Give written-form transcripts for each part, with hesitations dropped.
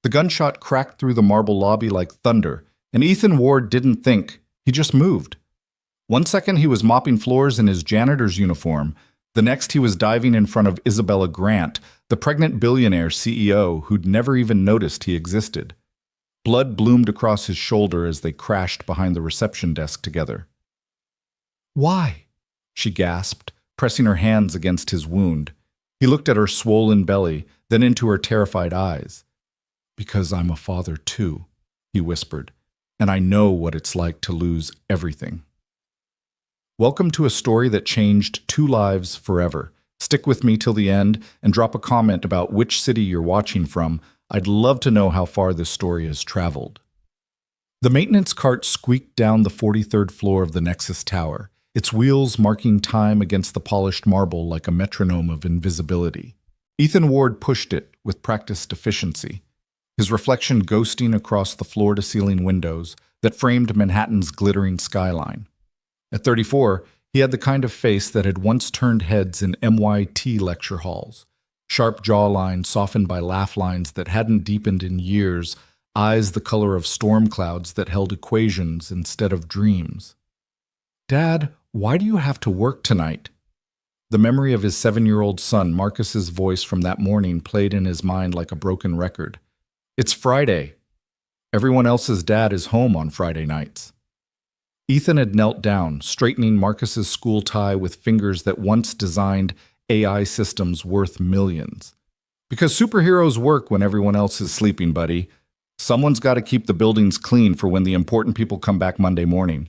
The gunshot cracked through the marble lobby like thunder, and Ethan Ward didn't think. He just moved. One second he was mopping floors in his janitor's uniform. The next he was diving in front of Isabella Grant, the pregnant billionaire CEO who'd never even noticed he existed. Blood bloomed across his shoulder as they crashed behind the reception desk together. "Why?" she gasped, pressing her hands against his wound. He looked at her swollen belly, then into her terrified eyes. "Because I'm a father too," he whispered, "and I know what it's like to lose everything." Welcome to a story that changed 2 lives forever. Stick with me till the end and drop a comment about which city you're watching from. I'd love to know how far this story has traveled. The maintenance cart squeaked down the 43rd floor of the Nexus Tower, its wheels marking time against the polished marble like a metronome of invisibility. Ethan Ward pushed it with practiced efficiency, his reflection ghosting across the floor-to-ceiling windows that framed Manhattan's glittering skyline. At 34, he had the kind of face that had once turned heads in MIT lecture halls. Sharp jawline softened by laugh lines that hadn't deepened in years, eyes the color of storm clouds that held equations instead of dreams. "Dad, why do you have to work tonight?" The memory of his 7-year-old son, Marcus's voice from that morning, played in his mind like a broken record. "It's Friday. Everyone else's dad is home on Friday nights." Ethan had knelt down, straightening Marcus's school tie with fingers that once designed AI systems worth millions. "Because superheroes work when everyone else is sleeping, buddy. Someone's got to keep the buildings clean for when the important people come back Monday morning."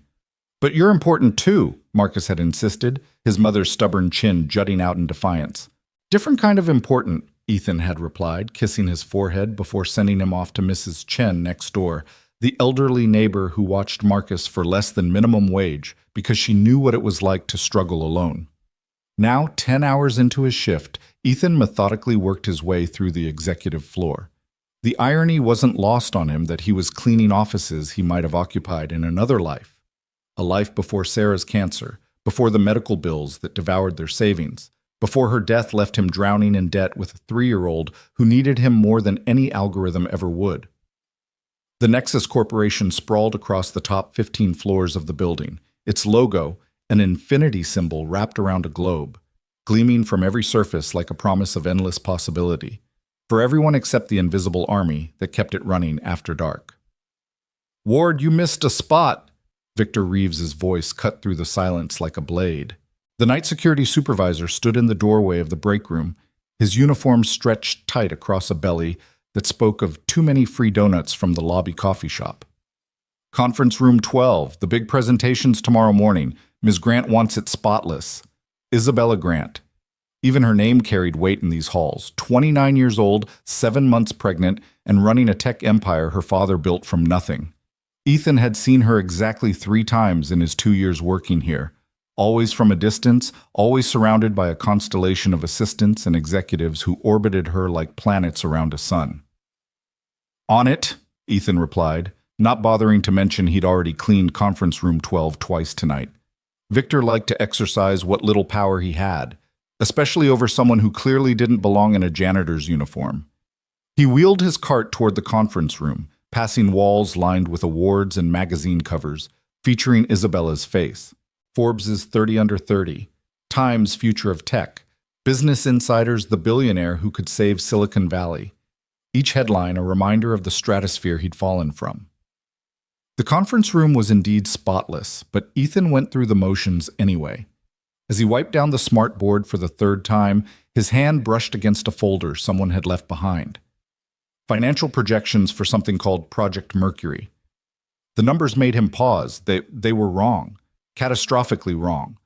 "But you're important too," Marcus had insisted, his mother's stubborn chin jutting out in defiance. "Different kind of important," Ethan had replied, kissing his forehead before sending him off to Mrs. Chen next door, the elderly neighbor who watched Marcus for less than minimum wage because she knew what it was like to struggle alone. Now, 10 hours into his shift, Ethan methodically worked his way through the executive floor. The irony wasn't lost on him that he was cleaning offices he might have occupied in another life. A life before Sarah's cancer, before the medical bills that devoured their savings, before her death left him drowning in debt with a 3-year-old who needed him more than any algorithm ever would. The Nexus Corporation sprawled across the top 15 floors of the building, its logo, an infinity symbol wrapped around a globe, gleaming from every surface like a promise of endless possibility, for everyone except the invisible army that kept it running after dark. "Ward, you missed a spot!" Victor Reeves's voice cut through the silence like a blade. The night security supervisor stood in the doorway of the break room, his uniform stretched tight across a belly that spoke of too many free donuts from the lobby coffee shop. "Conference room 12, the big presentation's tomorrow morning. Ms. Grant wants it spotless. Isabella Grant." Even her name carried weight in these halls. 29 years old, 7 months pregnant, and running a tech empire her father built from nothing. Ethan had seen her exactly 3 times in his 2 years working here. Always from a distance, always surrounded by a constellation of assistants and executives who orbited her like planets around a sun. "On it," Ethan replied, not bothering to mention he'd already cleaned conference room 12 twice tonight. Victor liked to exercise what little power he had, especially over someone who clearly didn't belong in a janitor's uniform. He wheeled his cart toward the conference room, passing walls lined with awards and magazine covers, featuring Isabella's face. Forbes's 30 Under 30, Time's Future of Tech, Business Insider's The Billionaire Who Could Save Silicon Valley. Each headline a reminder of the stratosphere he'd fallen from. The conference room was indeed spotless, but Ethan went through the motions anyway. As he wiped down the smart board for the 3rd time, his hand brushed against a folder someone had left behind. Financial projections for something called Project Mercury. The numbers made him pause. They were wrong. Catastrophically wrong.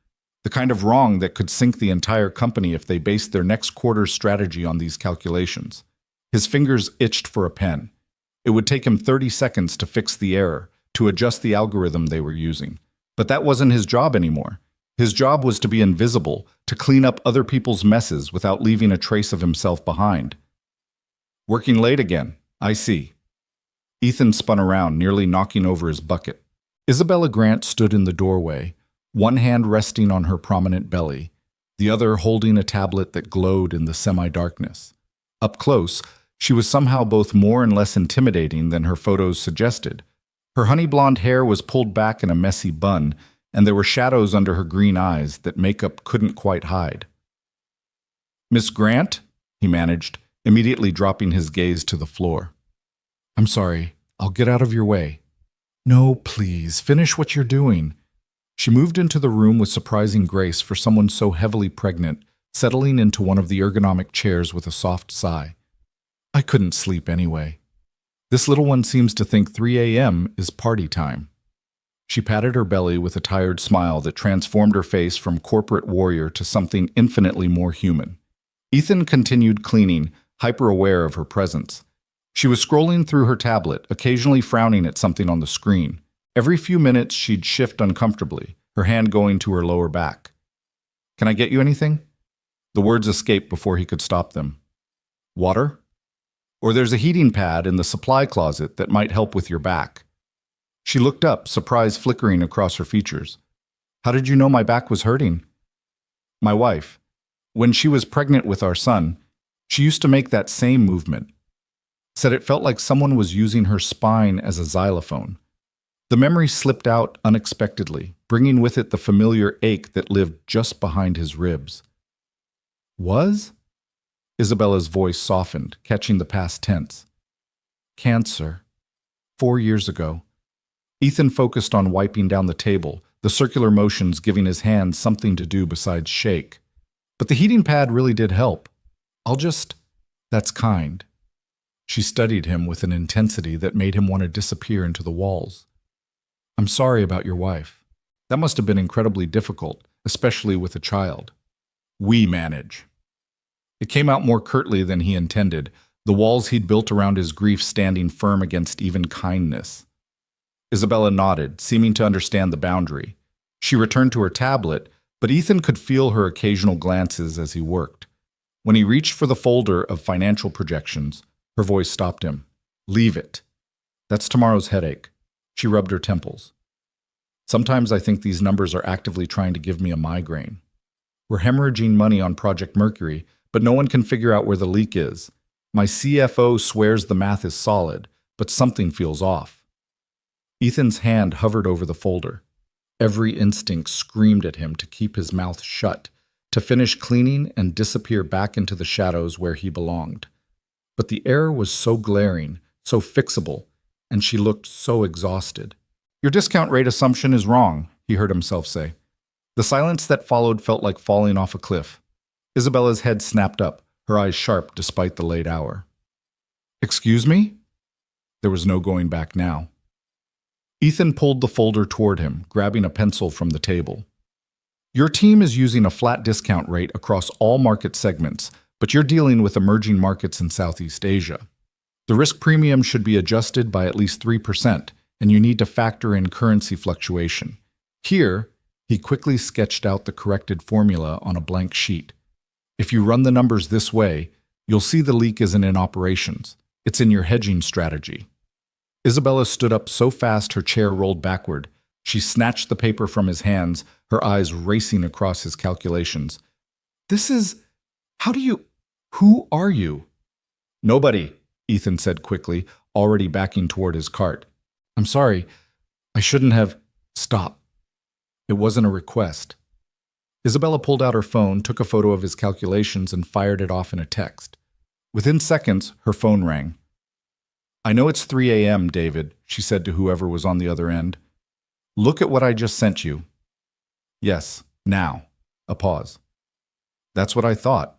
The kind of wrong that could sink the entire company if they based their next quarter's strategy on these calculations. His fingers itched for a pen. It would take him 30 seconds to fix the error, to adjust the algorithm they were using. But that wasn't his job anymore. His job was to be invisible, to clean up other people's messes without leaving a trace of himself behind. "Working late again, I see." Ethan spun around, nearly knocking over his bucket. Isabella Grant stood in the doorway, one hand resting on her prominent belly, the other holding a tablet that glowed in the semi-darkness. Up close, She was somehow both more and less intimidating than her photos suggested. Her honey blonde hair was pulled back in a messy bun, and there were shadows under her green eyes that makeup couldn't quite hide. "Miss Grant?" he managed, immediately dropping his gaze to the floor. "I'm sorry. I'll get out of your way." "No, please, finish what you're doing." She moved into the room with surprising grace for someone so heavily pregnant, settling into one of the ergonomic chairs with a soft sigh. "I couldn't sleep anyway. This little one seems to think 3 a.m. is party time." She patted her belly with a tired smile that transformed her face from corporate warrior to something infinitely more human. Ethan continued cleaning, hyper-aware of her presence. She was scrolling through her tablet, occasionally frowning at something on the screen. Every few minutes she'd shift uncomfortably, her hand going to her lower back. "Can I get you anything?" The words escaped before he could stop them. "Water? Or there's a heating pad in the supply closet that might help with your back." She looked up, surprise flickering across her features. "How did you know my back was hurting?" "My wife. When she was pregnant with our son, she used to make that same movement. Said it felt like someone was using her spine as a xylophone." The memory slipped out unexpectedly, bringing with it the familiar ache that lived just behind his ribs. "Was?" Isabella's voice softened, catching the past tense. "Cancer. 4 years ago." Ethan focused on wiping down the table, the circular motions giving his hands something to do besides shake. "But the heating pad really did help. That's kind." She studied him with an intensity that made him want to disappear into the walls. "I'm sorry about your wife. That must have been incredibly difficult, especially with a child." "We manage." It came out more curtly than he intended, the walls he'd built around his grief standing firm against even kindness. Isabella nodded, seeming to understand the boundary. She returned to her tablet, but Ethan could feel her occasional glances as he worked. When he reached for the folder of financial projections, her voice stopped him. "Leave it. That's tomorrow's headache." She rubbed her temples. "Sometimes I think these numbers are actively trying to give me a migraine. We're hemorrhaging money on Project Mercury, but no one can figure out where the leak is. My CFO swears the math is solid, but something feels off." Ethan's hand hovered over the folder. Every instinct screamed at him to keep his mouth shut, to finish cleaning and disappear back into the shadows where he belonged. But the error was so glaring, so fixable, and she looked so exhausted. "Your discount rate assumption is wrong," he heard himself say. The silence that followed felt like falling off a cliff. Isabella's head snapped up, her eyes sharp despite the late hour. "Excuse me?" There was no going back now. Ethan pulled the folder toward him, grabbing a pencil from the table. "Your team is using a flat discount rate across all market segments, but you're dealing with emerging markets in Southeast Asia. The risk premium should be adjusted by at least 3%, and you need to factor in currency fluctuation. Here," he quickly sketched out the corrected formula on a blank sheet. "If you run the numbers this way, you'll see the leak isn't in operations. It's in your hedging strategy." Isabella stood up so fast her chair rolled backward. She snatched the paper from his hands, her eyes racing across his calculations. Who are you?" "Nobody," Ethan said quickly, already backing toward his cart. "I'm sorry. I shouldn't have—" "Stop. It wasn't a request." Isabella pulled out her phone, took a photo of his calculations, and fired it off in a text. Within seconds, her phone rang. "I know it's 3 a.m., David," she said to whoever was on the other end. "Look at what I just sent you." "Yes, now." A pause. "That's what I thought.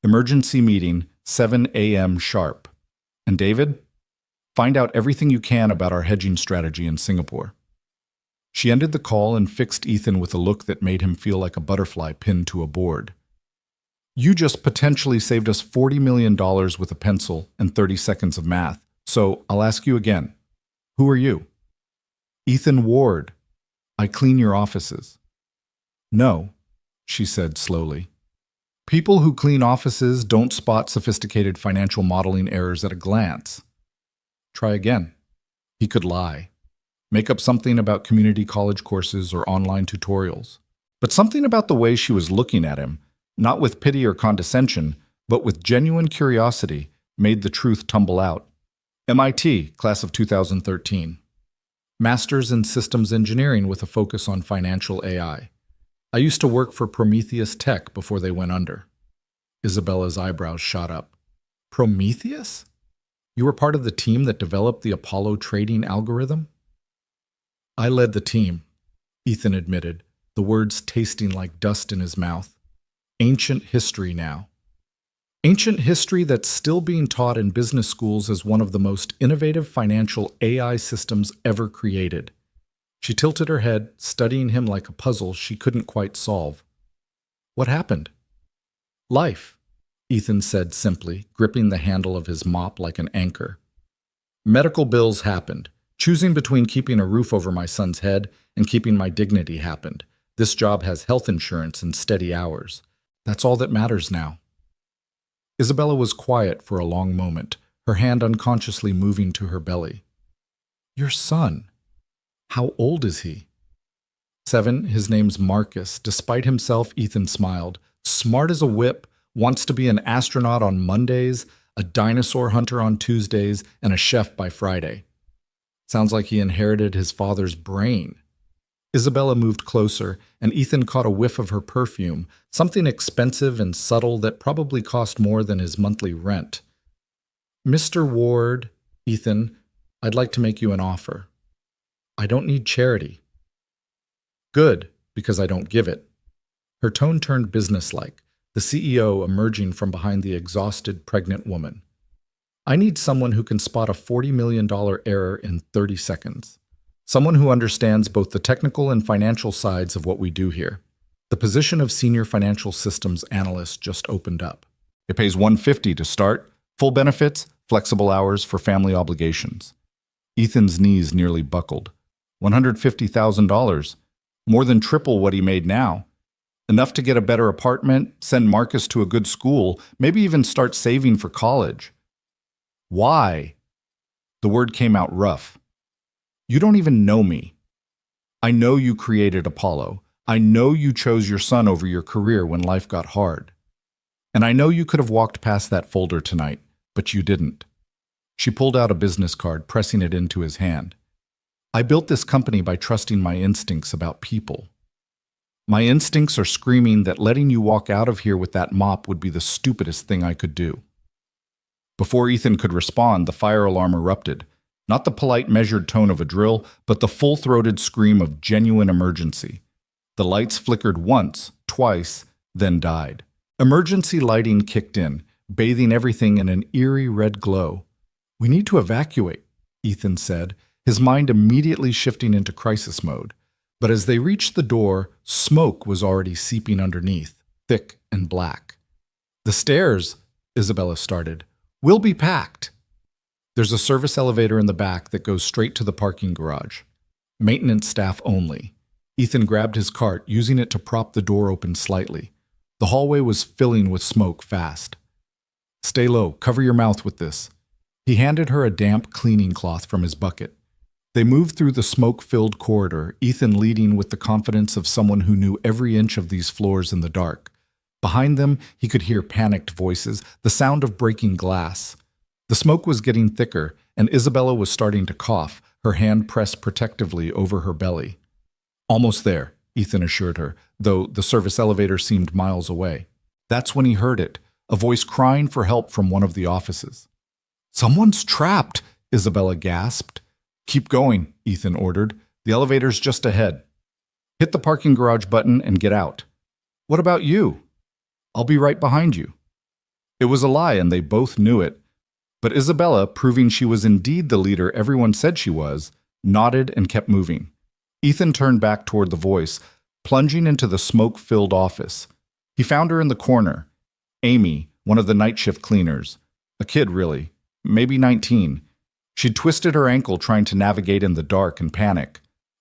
Emergency meeting, 7 a.m. sharp. And David, find out everything you can about our hedging strategy in Singapore." She ended the call and fixed Ethan with a look that made him feel like a butterfly pinned to a board. "You just potentially saved us $40 million with a pencil and 30 seconds of math. So I'll ask you again. Who are you?" "Ethan Ward. I clean your offices." "No," she said slowly. "People who clean offices don't spot sophisticated financial modeling errors at a glance." Try again. He could lie. Make up something about community college courses or online tutorials. But something about the way she was looking at him, not with pity or condescension, but with genuine curiosity, made the truth tumble out. MIT, class of 2013. Master's in Systems Engineering with a focus on financial AI. I used to work for Prometheus Tech before they went under. Isabella's eyebrows shot up. Prometheus? You were part of the team that developed the Apollo trading algorithm? I led the team, Ethan admitted, the words tasting like dust in his mouth. Ancient history now. Ancient history that's still being taught in business schools as one of the most innovative financial AI systems ever created. She tilted her head, studying him like a puzzle she couldn't quite solve. What happened? Life, Ethan said simply, gripping the handle of his mop like an anchor. Medical bills happened. Choosing between keeping a roof over my son's head and keeping my dignity happened. This job has health insurance and steady hours. That's all that matters now. Isabella was quiet for a long moment, her hand unconsciously moving to her belly. Your son. How old is he? 7. His name's Marcus. Despite himself, Ethan smiled. Smart as a whip, wants to be an astronaut on Mondays, a dinosaur hunter on Tuesdays, and a chef by Friday. Sounds like he inherited his father's brain. Isabella moved closer, and Ethan caught a whiff of her perfume, something expensive and subtle that probably cost more than his monthly rent. Mr. Ward, Ethan, I'd like to make you an offer. I don't need charity. Good, because I don't give it. Her tone turned businesslike, the CEO emerging from behind the exhausted, pregnant woman. I need someone who can spot a $40 million error in 30 seconds. Someone who understands both the technical and financial sides of what we do here. The position of senior financial systems analyst just opened up. It pays $150 to start, full benefits, flexible hours for family obligations. Ethan's knees nearly buckled. $150,000, more than triple what he made now. Enough to get a better apartment, send Marcus to a good school, maybe even start saving for college. Why? The word came out rough. You don't even know me. I know you created Apollo. I know you chose your son over your career when life got hard. And I know you could have walked past that folder tonight, but you didn't. She pulled out a business card, pressing it into his hand. I built this company by trusting my instincts about people. My instincts are screaming that letting you walk out of here with that mop would be the stupidest thing I could do. Before Ethan could respond, the fire alarm erupted. Not the polite, measured tone of a drill, but the full-throated scream of genuine emergency. The lights flickered once, twice, then died. Emergency lighting kicked in, bathing everything in an eerie red glow. We need to evacuate, Ethan said, his mind immediately shifting into crisis mode. But as they reached the door, smoke was already seeping underneath, thick and black. The stairs, Isabella started, will be packed. There's a service elevator in the back that goes straight to the parking garage. Maintenance staff only. Ethan grabbed his cart, using it to prop the door open slightly. The hallway was filling with smoke fast. Stay low, cover your mouth with this. He handed her a damp cleaning cloth from his bucket. They moved through the smoke-filled corridor, Ethan leading with the confidence of someone who knew every inch of these floors in the dark. Behind them, he could hear panicked voices, the sound of breaking glass. The smoke was getting thicker, and Isabella was starting to cough, her hand pressed protectively over her belly. Almost there, Ethan assured her, though the service elevator seemed miles away. That's when he heard it, a voice crying for help from one of the offices. Someone's trapped, Isabella gasped. Keep going, Ethan ordered. The elevator's just ahead. Hit the parking garage button and get out. What about you? I'll be right behind you. It was a lie, and they both knew it. But Isabella, proving she was indeed the leader everyone said she was, nodded and kept moving. Ethan turned back toward the voice, plunging into the smoke-filled office. He found her in the corner. Amy, one of the night shift cleaners. A kid, really. Maybe 19. She'd twisted her ankle trying to navigate in the dark and panic.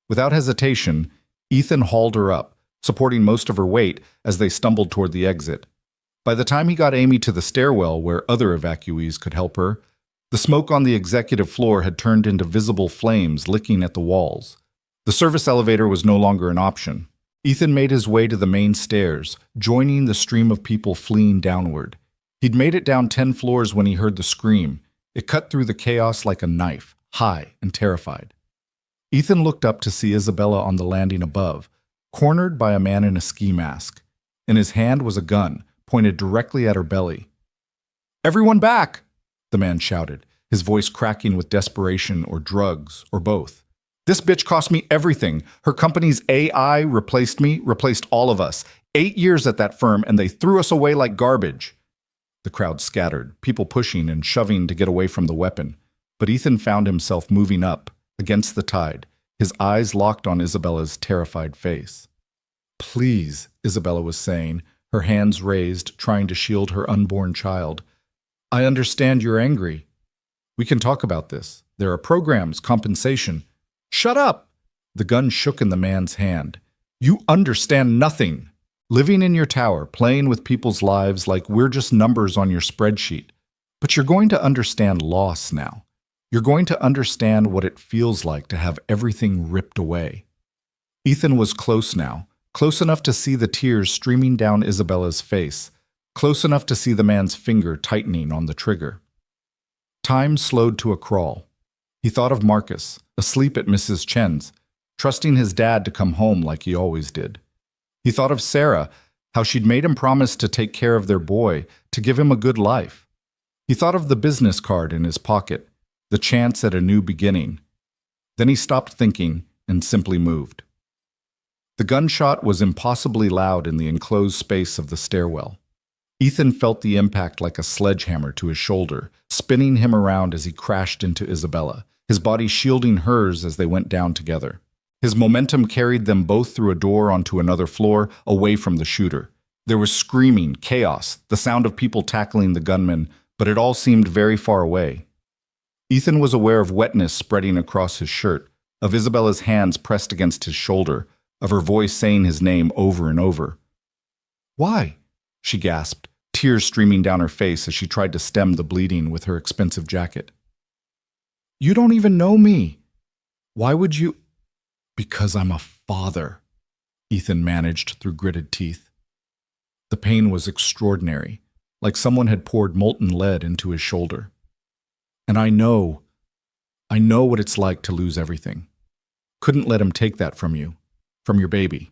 Without hesitation, Ethan hauled her up, supporting most of her weight as they stumbled toward the exit. By the time he got Amy to the stairwell where other evacuees could help her, the smoke on the executive floor had turned into visible flames licking at the walls. The service elevator was no longer an option. Ethan made his way to the main stairs, joining the stream of people fleeing downward. He'd made it down 10 floors when he heard the scream. It cut through the chaos like a knife, high and terrified. Ethan looked up to see Isabella on the landing above, cornered by a man in a ski mask. In his hand was a gun, pointed directly at her belly. "Everyone back!" the man shouted, his voice cracking with desperation or drugs or both. "This bitch cost me everything. Her company's AI replaced me, replaced all of us. 8 years at that firm, and they threw us away like garbage." The crowd scattered, people pushing and shoving to get away from the weapon. But Ethan found himself moving up, against the tide, his eyes locked on Isabella's terrified face. "Please," Isabella was saying, her hands raised, trying to shield her unborn child. "I understand you're angry. We can talk about this. There are programs, compensation." "Shut up!" The gun shook in the man's hand. "You understand nothing. Living in your tower, playing with people's lives like we're just numbers on your spreadsheet. But you're going to understand loss now. You're going to understand what it feels like to have everything ripped away." Ethan was close now, close enough to see the tears streaming down Isabella's face, close enough to see the man's finger tightening on the trigger. Time slowed to a crawl. He thought of Marcus, asleep at Mrs. Chen's, trusting his dad to come home like he always did. He thought of Sarah, how she'd made him promise to take care of their boy, to give him a good life. He thought of the business card in his pocket, the chance at a new beginning. Then he stopped thinking and simply moved. The gunshot was impossibly loud in the enclosed space of the stairwell. Ethan felt the impact like a sledgehammer to his shoulder, spinning him around as he crashed into Isabella, his body shielding hers as they went down together. His momentum carried them both through a door onto another floor, away from the shooter. There was screaming, chaos, the sound of people tackling the gunman, but it all seemed very far away. Ethan was aware of wetness spreading across his shirt, of Isabella's hands pressed against his shoulder, of her voice saying his name over and over. "Why?" she gasped, tears streaming down her face as she tried to stem the bleeding with her expensive jacket. "You don't even know me. Why would you—" "Because I'm a father," Ethan managed through gritted teeth. The pain was extraordinary, like someone had poured molten lead into his shoulder. "And I know what it's like to lose everything. Couldn't let him take that from you, from your baby."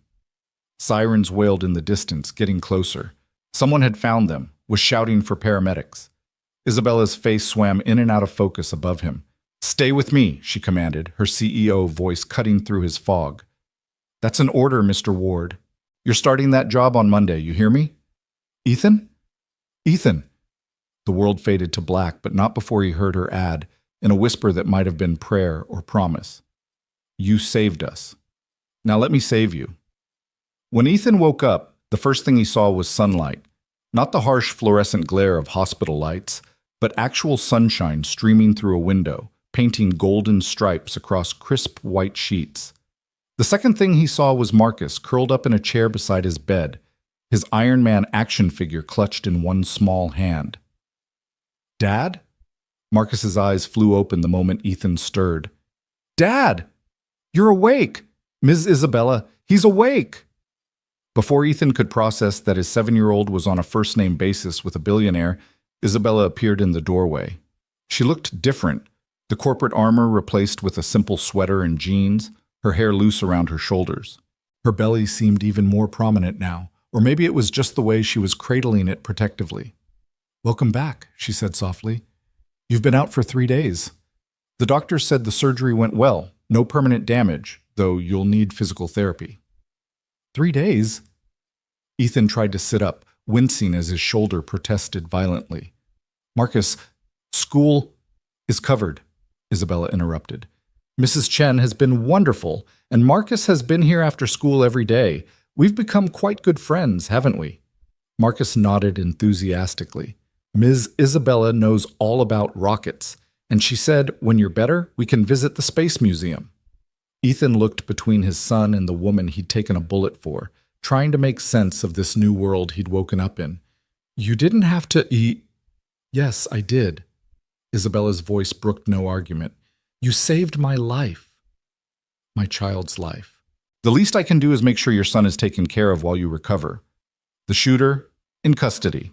Sirens wailed in the distance, getting closer. Someone had found them, was shouting for paramedics. Isabella's face swam in and out of focus above him. "Stay with me," she commanded, her CEO voice cutting through his fog. "That's an order, Mr. Ward. You're starting that job on Monday, you hear me?" "Ethan? Ethan!" The world faded to black, but not before he heard her add, in a whisper that might have been prayer or promise. "You saved us. Now let me save you." When Ethan woke up, the first thing he saw was sunlight, not the harsh fluorescent glare of hospital lights, but actual sunshine streaming through a window, painting golden stripes across crisp white sheets. The second thing he saw was Marcus curled up in a chair beside his bed, his Iron Man action figure clutched in one small hand. "Dad?" Marcus's eyes flew open the moment Ethan stirred. "Dad! You're awake! Ms. Isabella, he's awake!" Before Ethan could process that his 7-year-old was on a first-name basis with a billionaire, Isabella appeared in the doorway. She looked different, the corporate armor replaced with a simple sweater and jeans, her hair loose around her shoulders. Her belly seemed even more prominent now, or maybe it was just the way she was cradling it protectively. "Welcome back," she said softly. "You've been out for 3 days. The doctor said the surgery went well, no permanent damage, though you'll need physical therapy." 3 days? Ethan tried to sit up, wincing as his shoulder protested violently. "Marcus, school is covered," Isabella interrupted. "Mrs. Chen has been wonderful, and Marcus has been here after school every day. We've become quite good friends, haven't we?" Marcus nodded enthusiastically. "Ms. Isabella knows all about rockets, and she said, when you're better, we can visit the Space Museum." Ethan looked between his son and the woman he'd taken a bullet for, trying to make sense of this new world he'd woken up in. "You didn't have to eat—" "Yes, I did." Isabella's voice brooked no argument. "You saved my life. My child's life. The least I can do is make sure your son is taken care of while you recover. The shooter, in custody.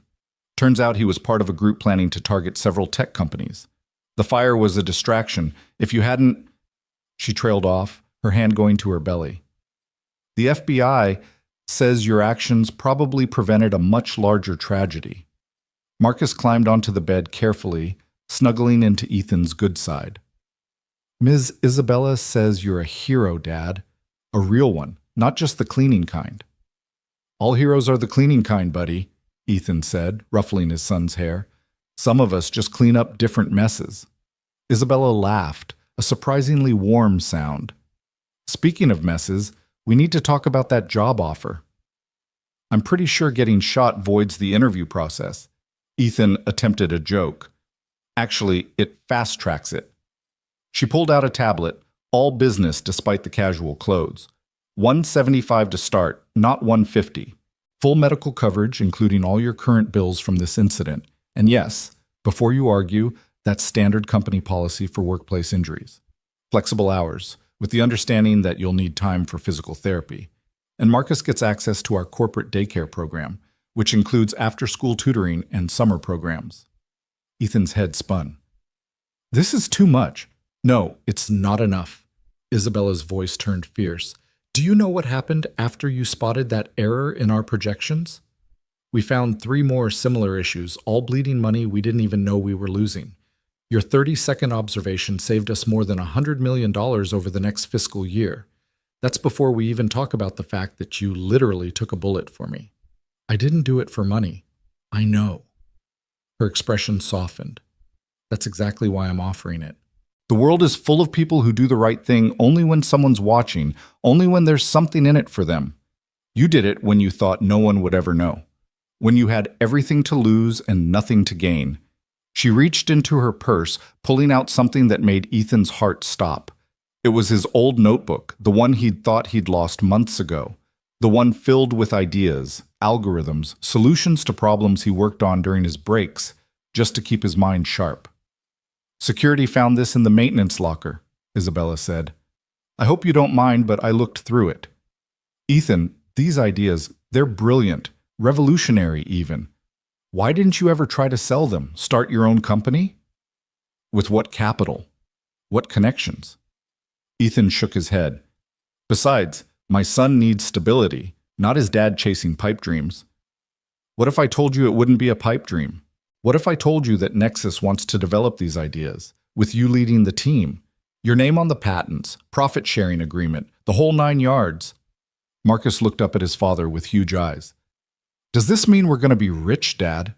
Turns out he was part of a group planning to target several tech companies. The fire was a distraction. If you hadn't... She trailed off, her hand going to her belly. The FBI says your actions probably prevented a much larger tragedy. Marcus climbed onto the bed carefully, snuggling into Ethan's good side. Ms. Isabella says you're a hero, Dad. A real one, not just the cleaning kind. All heroes are the cleaning kind, buddy, Ethan said, ruffling his son's hair. Some of us just clean up different messes. Isabella laughed, a surprisingly warm sound. Speaking of messes, we need to talk about that job offer. I'm pretty sure getting shot voids the interview process. Ethan attempted a joke. Actually, it fast-tracks it. She pulled out a tablet, all business despite the casual clothes. $175 to start, not $150. Full medical coverage, including all your current bills from this incident. And yes, before you argue, that's standard company policy for workplace injuries. Flexible hours, with the understanding that you'll need time for physical therapy. And Marcus gets access to our corporate daycare program, which includes after-school tutoring and summer programs. Ethan's head spun. This is too much. No, it's not enough. Isabella's voice turned fierce. Do you know what happened after you spotted that error in our projections? We found 3 more similar issues, all bleeding money we didn't even know we were losing. Your 30-second observation saved us more than $100 million over the next fiscal year. That's before we even talk about the fact that you literally took a bullet for me. I didn't do it for money. I know. Her expression softened. That's exactly why I'm offering it. The world is full of people who do the right thing only when someone's watching, only when there's something in it for them. You did it when you thought no one would ever know. When you had everything to lose and nothing to gain. She reached into her purse, pulling out something that made Ethan's heart stop. It was his old notebook, the one he'd thought he'd lost months ago. The one filled with ideas, algorithms, solutions to problems he worked on during his breaks, just to keep his mind sharp. Security found this in the maintenance locker, Isabella said. I hope you don't mind, but I looked through it. Ethan, these ideas, they're brilliant, revolutionary even. Why didn't you ever try to sell them, start your own company? With what capital? What connections? Ethan shook his head. Besides, my son needs stability, not his dad chasing pipe dreams. What if I told you it wouldn't be a pipe dream? What if I told you that Nexus wants to develop these ideas, with you leading the team? Your name on the patents, profit-sharing agreement, the whole 9 yards. Marcus looked up at his father with huge eyes. Does this mean we're going to be rich, Dad?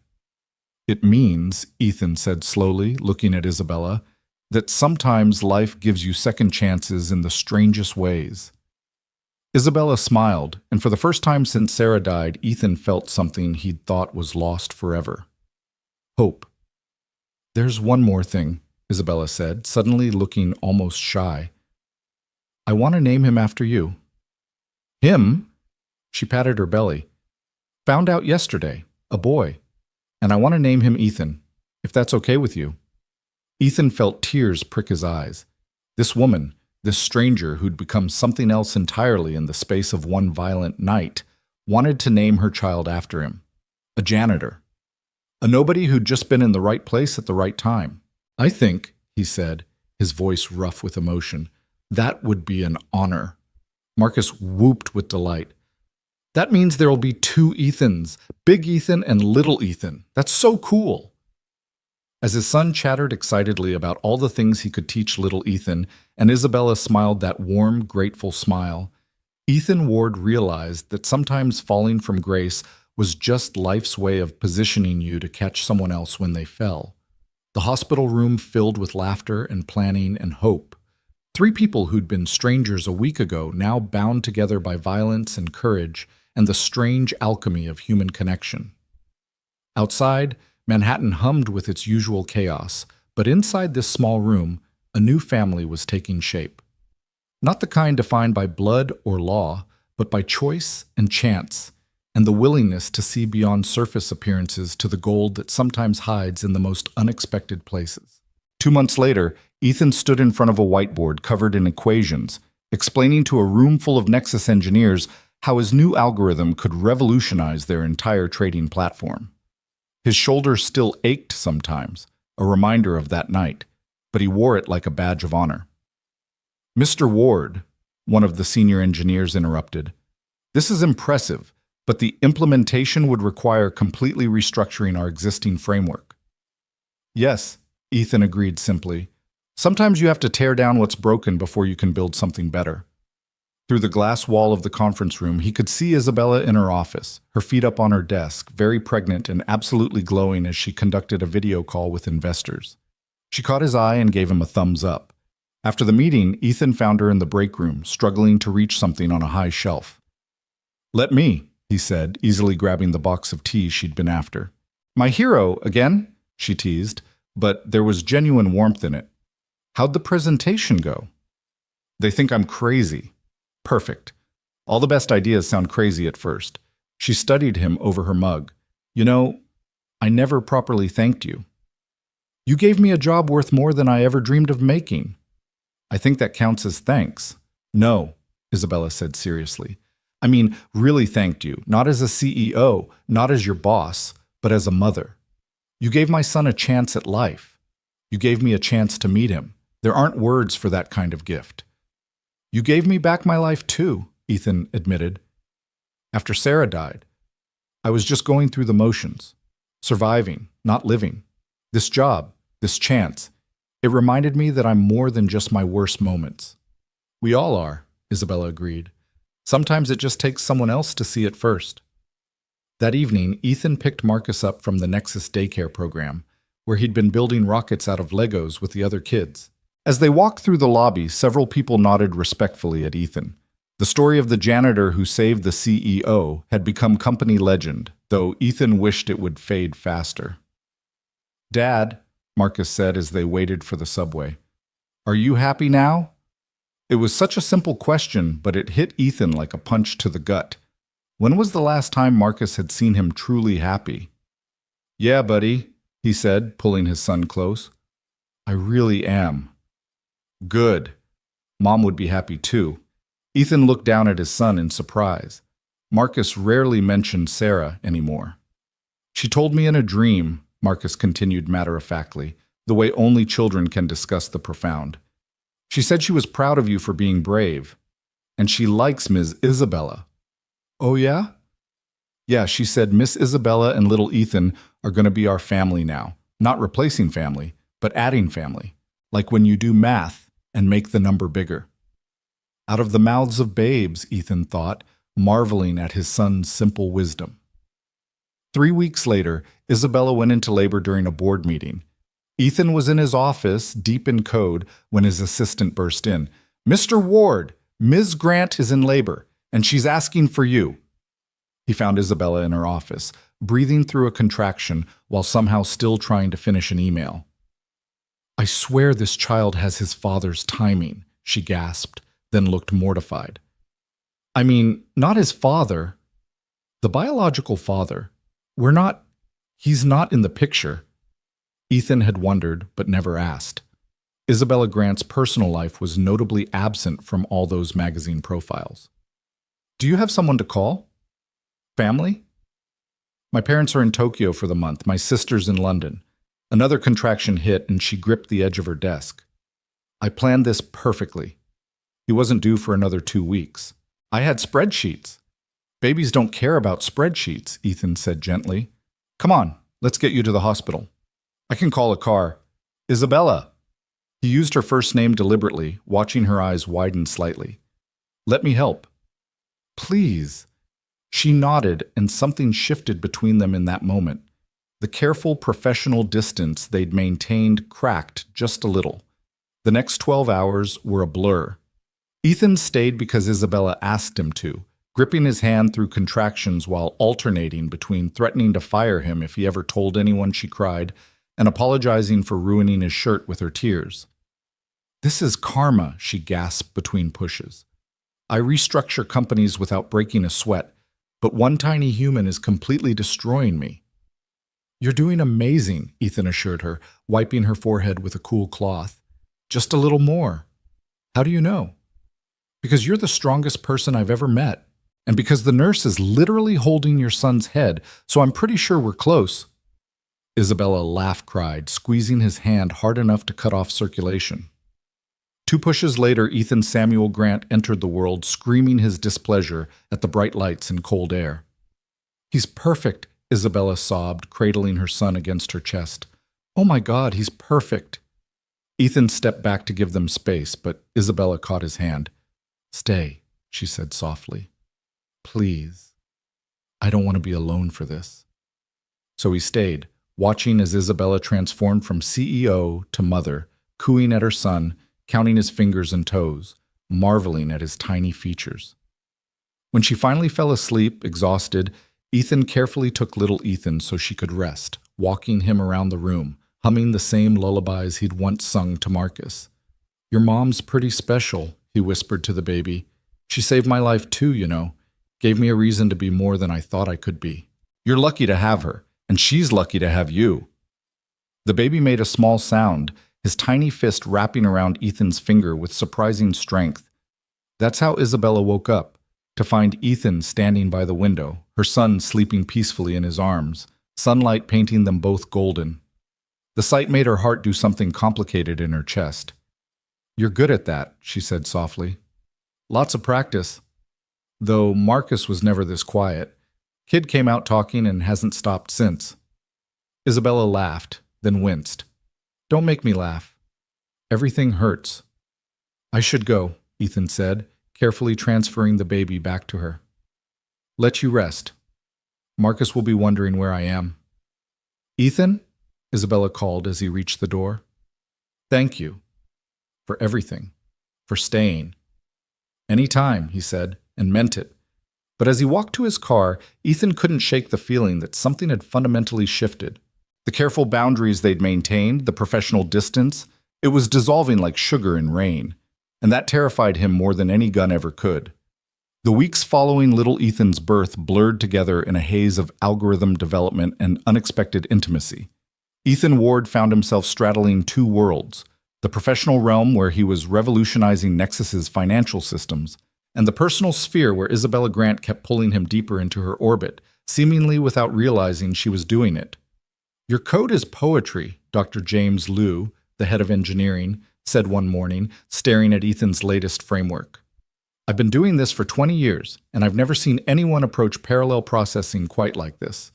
It means, Ethan said slowly, looking at Isabella, that sometimes life gives you second chances in the strangest ways. Isabella smiled, and for the first time since Sarah died, Ethan felt something he'd thought was lost forever. Hope. There's one more thing, Isabella said, suddenly looking almost shy. I want to name him after you. Him? She patted her belly. Found out yesterday, a boy. And I want to name him Ethan, if that's okay with you. Ethan felt tears prick his eyes. This woman, this stranger who'd become something else entirely in the space of one violent night, wanted to name her child after him. A janitor. A nobody who'd just been in the right place at the right time. I think, he said, his voice rough with emotion, that would be an honor. Marcus whooped with delight. That means there'll be 2 Ethans, Big Ethan and Little Ethan. That's so cool. As his son chattered excitedly about all the things he could teach little Ethan, and Isabella smiled that warm, grateful smile, Ethan Ward realized that sometimes falling from grace was just life's way of positioning you to catch someone else when they fell. The hospital room filled with laughter and planning and hope. 3 people who'd been strangers a week ago now bound together by violence and courage and the strange alchemy of human connection. Outside, Manhattan hummed with its usual chaos, but inside this small room, a new family was taking shape. Not the kind defined by blood or law, but by choice and chance, and the willingness to see beyond surface appearances to the gold that sometimes hides in the most unexpected places. 2 months later, Ethan stood in front of a whiteboard covered in equations, explaining to a room full of Nexus engineers how his new algorithm could revolutionize their entire trading platform. His shoulders still ached sometimes, a reminder of that night, but he wore it like a badge of honor. "Mr. Ward," one of the senior engineers interrupted, "this is impressive, but the implementation would require completely restructuring our existing framework." "Yes," Ethan agreed simply. "Sometimes you have to tear down what's broken before you can build something better." Through the glass wall of the conference room, he could see Isabella in her office, her feet up on her desk, very pregnant and absolutely glowing as she conducted a video call with investors. She caught his eye and gave him a thumbs up. After the meeting, Ethan found her in the break room, struggling to reach something on a high shelf. "Let me," he said, easily grabbing the box of tea she'd been after. "My hero, again?" she teased, but there was genuine warmth in it. "How'd the presentation go?" "They think I'm crazy." "Perfect. All the best ideas sound crazy at first." She studied him over her mug. "You know, I never properly thanked you." "You gave me a job worth more than I ever dreamed of making." "I think that counts as thanks." "No," Isabella said seriously. "I mean, really thanked you, not as a CEO, not as your boss, but as a mother. You gave my son a chance at life. You gave me a chance to meet him. There aren't words for that kind of gift." "You gave me back my life too," Ethan admitted. "After Sarah died, I was just going through the motions, surviving, not living. This job, this chance, it reminded me that I'm more than just my worst moments." "We all are," Isabella agreed. "Sometimes it just takes someone else to see it first." That evening, Ethan picked Marcus up from the Nexus daycare program, where he'd been building rockets out of Legos with the other kids. As they walked through the lobby, several people nodded respectfully at Ethan. The story of the janitor who saved the CEO had become company legend, though Ethan wished it would fade faster. "Dad," Marcus said as they waited for the subway, "are you happy now?" It was such a simple question, but it hit Ethan like a punch to the gut. When was the last time Marcus had seen him truly happy? "Yeah, buddy," he said, pulling his son close. "I really am." "Good. Mom would be happy too." Ethan looked down at his son in surprise. Marcus rarely mentioned Sarah anymore. "She told me in a dream," Marcus continued matter-of-factly, the way only children can discuss the profound. "She said she was proud of you for being brave. And she likes Ms. Isabella." "Oh yeah?" "Yeah, she said Miss Isabella and little Ethan are going to be our family now. Not replacing family, but adding family. Like when you do math and make the number bigger." Out of the mouths of babes, Ethan thought, marveling at his son's simple wisdom. 3 weeks later, Isabella went into labor during a board meeting. Ethan was in his office, deep in code, when his assistant burst in. "Mr. Ward, Ms. Grant is in labor, and she's asking for you." He found Isabella in her office, breathing through a contraction while somehow still trying to finish an email. "I swear this child has his father's timing," she gasped, then looked mortified. "I mean, not his father. The biological father. He's not in the picture." Ethan had wondered, but never asked. Isabella Grant's personal life was notably absent from all those magazine profiles. "Do you have someone to call? Family?" "My parents are in Tokyo for the month. My sister's in London." Another contraction hit, and she gripped the edge of her desk. "I planned this perfectly. He wasn't due for another 2 weeks. I had spreadsheets." "Babies don't care about spreadsheets," Ethan said gently. "Come on, let's get you to the hospital." "I can call a car." "Isabella." He used her first name deliberately, watching her eyes widen slightly. "Let me help." "Please." She nodded, and something shifted between them in that moment. The careful professional distance they'd maintained cracked just a little. The next 12 hours were a blur. Ethan stayed because Isabella asked him to, gripping his hand through contractions while alternating between threatening to fire him if he ever told anyone she cried and apologizing for ruining his shirt with her tears. "This is karma," she gasped between pushes. "I restructure companies without breaking a sweat, but one tiny human is completely destroying me." "You're doing amazing," Ethan assured her, wiping her forehead with a cool cloth. "Just a little more." "How do you know?" "Because you're the strongest person I've ever met, and because the nurse is literally holding your son's head, so I'm pretty sure we're close." Isabella cried, squeezing his hand hard enough to cut off circulation. 2 pushes later, Ethan Samuel Grant entered the world, screaming his displeasure at the bright lights and cold air. "He's perfect," Isabella sobbed, cradling her son against her chest. "Oh my God, he's perfect." Ethan stepped back to give them space, but Isabella caught his hand. "Stay," she said softly. "Please. I don't want to be alone for this." So he stayed, watching as Isabella transformed from CEO to mother, cooing at her son, counting his fingers and toes, marveling at his tiny features. When she finally fell asleep, exhausted, Ethan carefully took little Ethan so she could rest, walking him around the room, humming the same lullabies he'd once sung to Marcus. "Your mom's pretty special," he whispered to the baby. "She saved my life too, you know. Gave me a reason to be more than I thought I could be. You're lucky to have her, and she's lucky to have you." The baby made a small sound, his tiny fist wrapping around Ethan's finger with surprising strength. That's how Isabella woke up, to find Ethan standing by the window, her son sleeping peacefully in his arms, sunlight painting them both golden. The sight made her heart do something complicated in her chest. "You're good at that," she said softly. "Lots of practice." Though Marcus was never this quiet. Kid came out talking and hasn't stopped since. Isabella laughed, then winced. "Don't make me laugh. Everything hurts." "I should go," Ethan said, carefully transferring the baby back to her. "Let you rest. Marcus will be wondering where I am." "Ethan?" Isabella called as he reached the door. "Thank you. For everything. For staying." "Any time," he said, and meant it. But as he walked to his car, Ethan couldn't shake the feeling that something had fundamentally shifted. The careful boundaries they'd maintained, the professional distance, it was dissolving like sugar in rain. And that terrified him more than any gun ever could. The weeks following little Ethan's birth blurred together in a haze of algorithm development and unexpected intimacy. Ethan Ward found himself straddling 2 worlds, the professional realm where he was revolutionizing Nexus's financial systems, and the personal sphere where Isabella Grant kept pulling him deeper into her orbit, seemingly without realizing she was doing it. "Your code is poetry," Dr. James Liu, the head of engineering, said one morning, staring at Ethan's latest framework. "I've been doing this for 20 years, and I've never seen anyone approach parallel processing quite like this."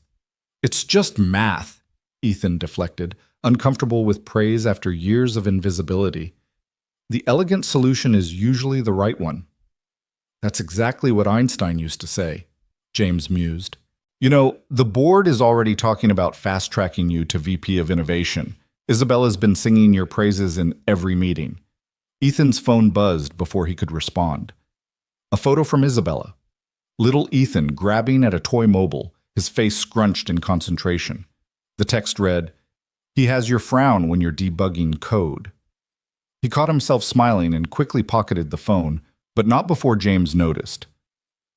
"It's just math," Ethan deflected, uncomfortable with praise after years of invisibility. "The elegant solution is usually the right one." "That's exactly what Einstein used to say," James mused. "You know, the board is already talking about fast-tracking you to VP of Innovation. Isabella's been singing your praises in every meeting." Ethan's phone buzzed before he could respond. A photo from Isabella. Little Ethan grabbing at a toy mobile, his face scrunched in concentration. The text read, "He has your frown when you're debugging code." He caught himself smiling and quickly pocketed the phone, but not before James noticed.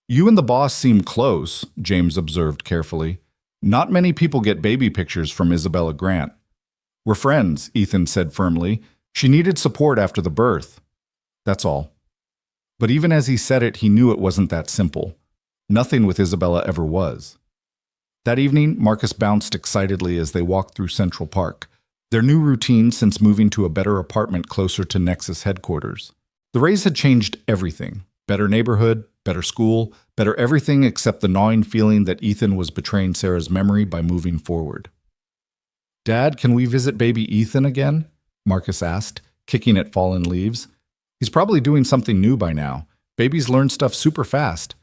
"You and the boss seem close," James observed carefully. "Not many people get baby pictures from Isabella Grant." "We're friends," Ethan said firmly. "She needed support after the birth. That's all." But even as he said it, he knew it wasn't that simple. Nothing with Isabella ever was. That evening, Marcus bounced excitedly as they walked through Central Park, their new routine since moving to a better apartment closer to Nexus headquarters. The Rays had changed everything. Better neighborhood, better school, better everything except the gnawing feeling that Ethan was betraying Sarah's memory by moving forward. "Dad, can we visit baby Ethan again?" Marcus asked, kicking at fallen leaves. "He's probably doing something new by now. Babies learn stuff super fast."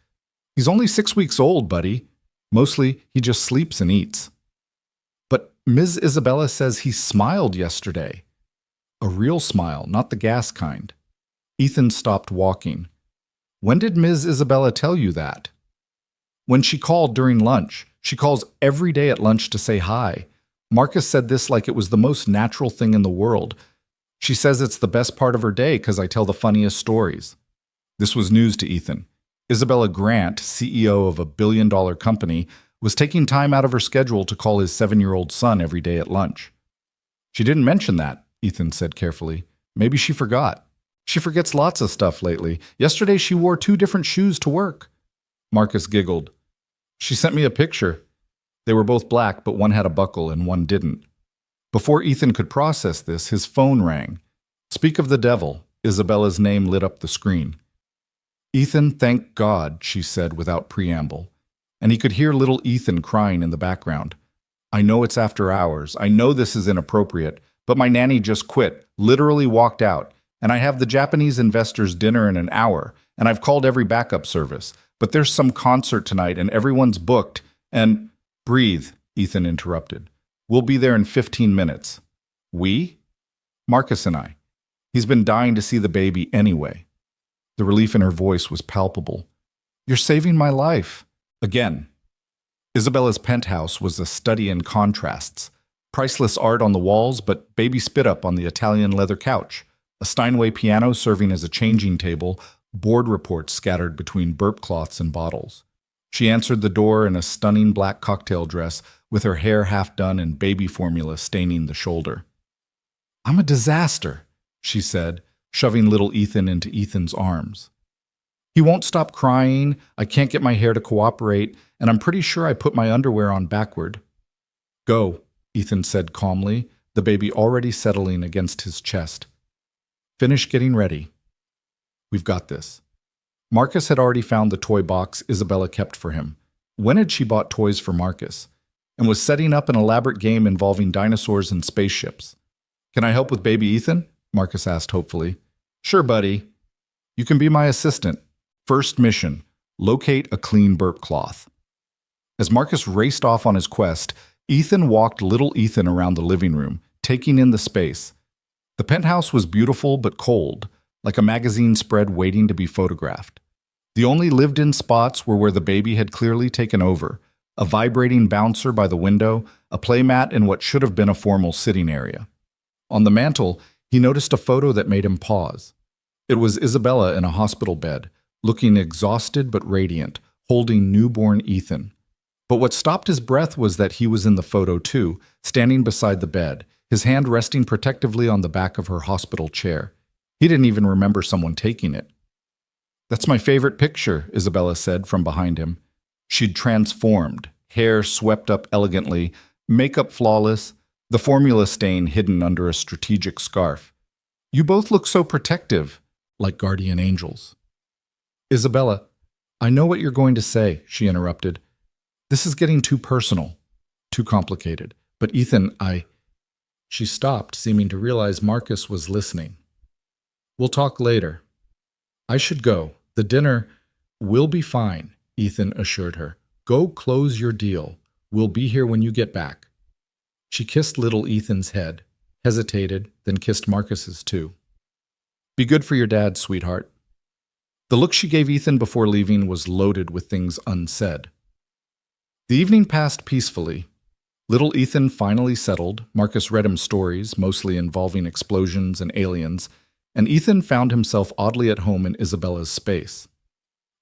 "He's only 6 weeks old, buddy. Mostly, he just sleeps and eats." "But Ms. Isabella says he smiled yesterday." "A real smile, not the gas kind." Ethan stopped walking. "When did Ms. Isabella tell you that?" "When she called during lunch. She calls every day at lunch to say hi. Marcus said this like it was the most natural thing in the world. She says it's the best part of her day because I tell the funniest stories." This was news to Ethan. Isabella Grant, CEO of a billion-dollar company, was taking time out of her schedule to call his 7-year-old son every day at lunch. "She didn't mention that," Ethan said carefully. "Maybe she forgot. She forgets lots of stuff lately. Yesterday she wore 2 different shoes to work." Marcus giggled. "She sent me a picture." They were both black, but one had a buckle and one didn't. Before Ethan could process this, his phone rang. Speak of the devil, Isabella's name lit up the screen. Ethan, thank God, she said without preamble. And he could hear little Ethan crying in the background. I know it's after hours. I know this is inappropriate, but my nanny just quit, literally walked out, and I have the Japanese investors' dinner in an hour, and I've called every backup service. But there's some concert tonight, and everyone's booked, and... Breathe, Ethan interrupted. We'll be there in 15 minutes. We? Marcus and I. He's been dying to see the baby anyway. The relief in her voice was palpable. You're saving my life. Again. Isabella's penthouse was a study in contrasts. Priceless art on the walls, but baby spit up on the Italian leather couch. A Steinway piano serving as a changing table, board reports scattered between burp cloths and bottles. She answered the door in a stunning black cocktail dress, with her hair half done and baby formula staining the shoulder. I'm a disaster, she said, shoving little Ethan into Ethan's arms. He won't stop crying, I can't get my hair to cooperate, and I'm pretty sure I put my underwear on backward. Go, Ethan said calmly, the baby already settling against his chest. Finish getting ready. We've got this. Marcus had already found the toy box Isabella kept for him. When had she bought toys for Marcus? And was setting up an elaborate game involving dinosaurs and spaceships. Can I help with baby Ethan? Marcus asked hopefully. Sure, buddy. You can be my assistant. First mission, locate a clean burp cloth. As Marcus raced off on his quest, Ethan walked little Ethan around the living room, taking in the space. The penthouse was beautiful but cold, like a magazine spread waiting to be photographed. The only lived-in spots were where the baby had clearly taken over, a vibrating bouncer by the window, a playmat in what should have been a formal sitting area. On the mantel, he noticed a photo that made him pause. It was Isabella in a hospital bed, looking exhausted but radiant, holding newborn Ethan. But what stopped his breath was that he was in the photo too, standing beside the bed, his hand resting protectively on the back of her hospital chair. He didn't even remember someone taking it. That's my favorite picture, Isabella said from behind him. She'd transformed, hair swept up elegantly, makeup flawless, the formula stain hidden under a strategic scarf. You both look so protective, like guardian angels. Isabella, I know what you're going to say, she interrupted. This is getting too personal, too complicated. But Ethan, She stopped, seeming to realize Marcus was listening. We'll talk later. I should go. The dinner will be fine, Ethan assured her. Go close your deal. We'll be here when you get back. She kissed little Ethan's head, hesitated, then kissed Marcus's too. Be good for your dad, sweetheart. The look she gave Ethan before leaving was loaded with things unsaid. The evening passed peacefully. Little Ethan finally settled. Marcus read him stories, mostly involving explosions and aliens, and Ethan found himself oddly at home in Isabella's space.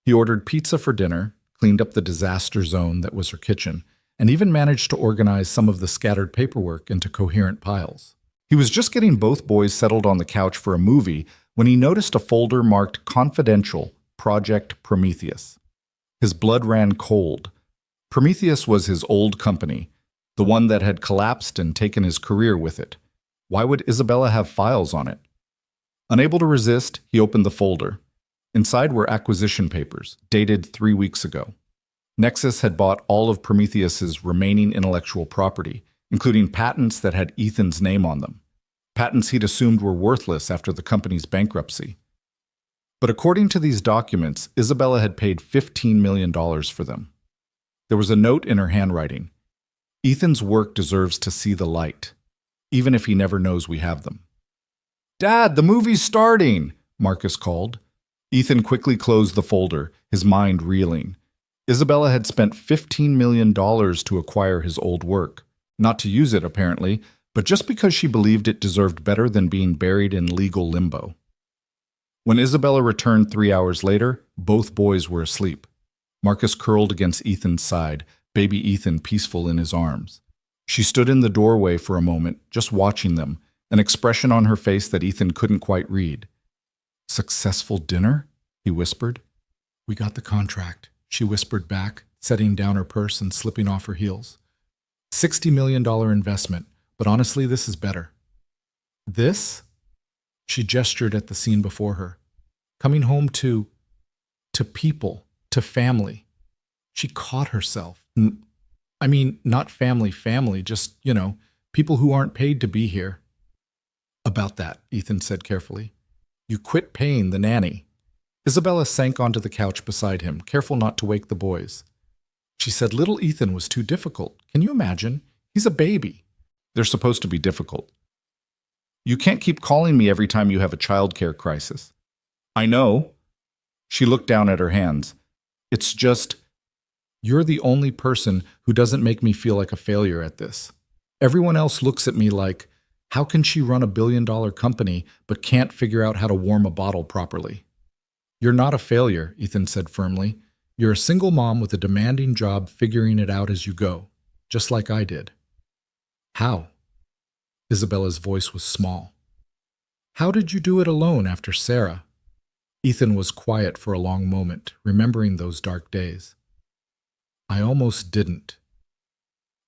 He ordered pizza for dinner, cleaned up the disaster zone that was her kitchen, and even managed to organize some of the scattered paperwork into coherent piles. He was just getting both boys settled on the couch for a movie when he noticed a folder marked Confidential, Project Prometheus. His blood ran cold. Prometheus was his old company, the one that had collapsed and taken his career with it. Why would Isabella have files on it? Unable to resist, he opened the folder. Inside were acquisition papers, dated 3 weeks ago. Nexus had bought all of Prometheus's remaining intellectual property, including patents that had Ethan's name on them. Patents he'd assumed were worthless after the company's bankruptcy. But according to these documents, Isabella had paid $15 million for them. There was a note in her handwriting. Ethan's work deserves to see the light, even if he never knows we have them. Dad, the movie's starting, Marcus called. Ethan quickly closed the folder, his mind reeling. Isabella had spent $15 million to acquire his old work. Not to use it, apparently, but just because she believed it deserved better than being buried in legal limbo. When Isabella returned 3 hours later, both boys were asleep. Marcus curled against Ethan's side, baby Ethan peaceful in his arms. She stood in the doorway for a moment, just watching them, an expression on her face that Ethan couldn't quite read. Successful dinner? He whispered. We got the contract, she whispered back, setting down her purse and slipping off her heels. $60 million investment, but honestly, this is better. This? She gestured at the scene before her. Coming home to people, to family. She caught herself. I mean, not family, just, people who aren't paid to be here. About that, Ethan said carefully. You quit paying the nanny. Isabella sank onto the couch beside him, careful not to wake the boys. She said little Ethan was too difficult. Can you imagine? He's a baby. They're supposed to be difficult. You can't keep calling me every time you have a childcare crisis. I know. She looked down at her hands. It's just, you're the only person who doesn't make me feel like a failure at this. Everyone else looks at me like, how can she run a billion-dollar company but can't figure out how to warm a bottle properly? You're not a failure, Ethan said firmly. You're a single mom with a demanding job figuring it out as you go, just like I did. How? Isabella's voice was small. How did you do it alone after Sarah? Ethan was quiet for a long moment, remembering those dark days. I almost didn't.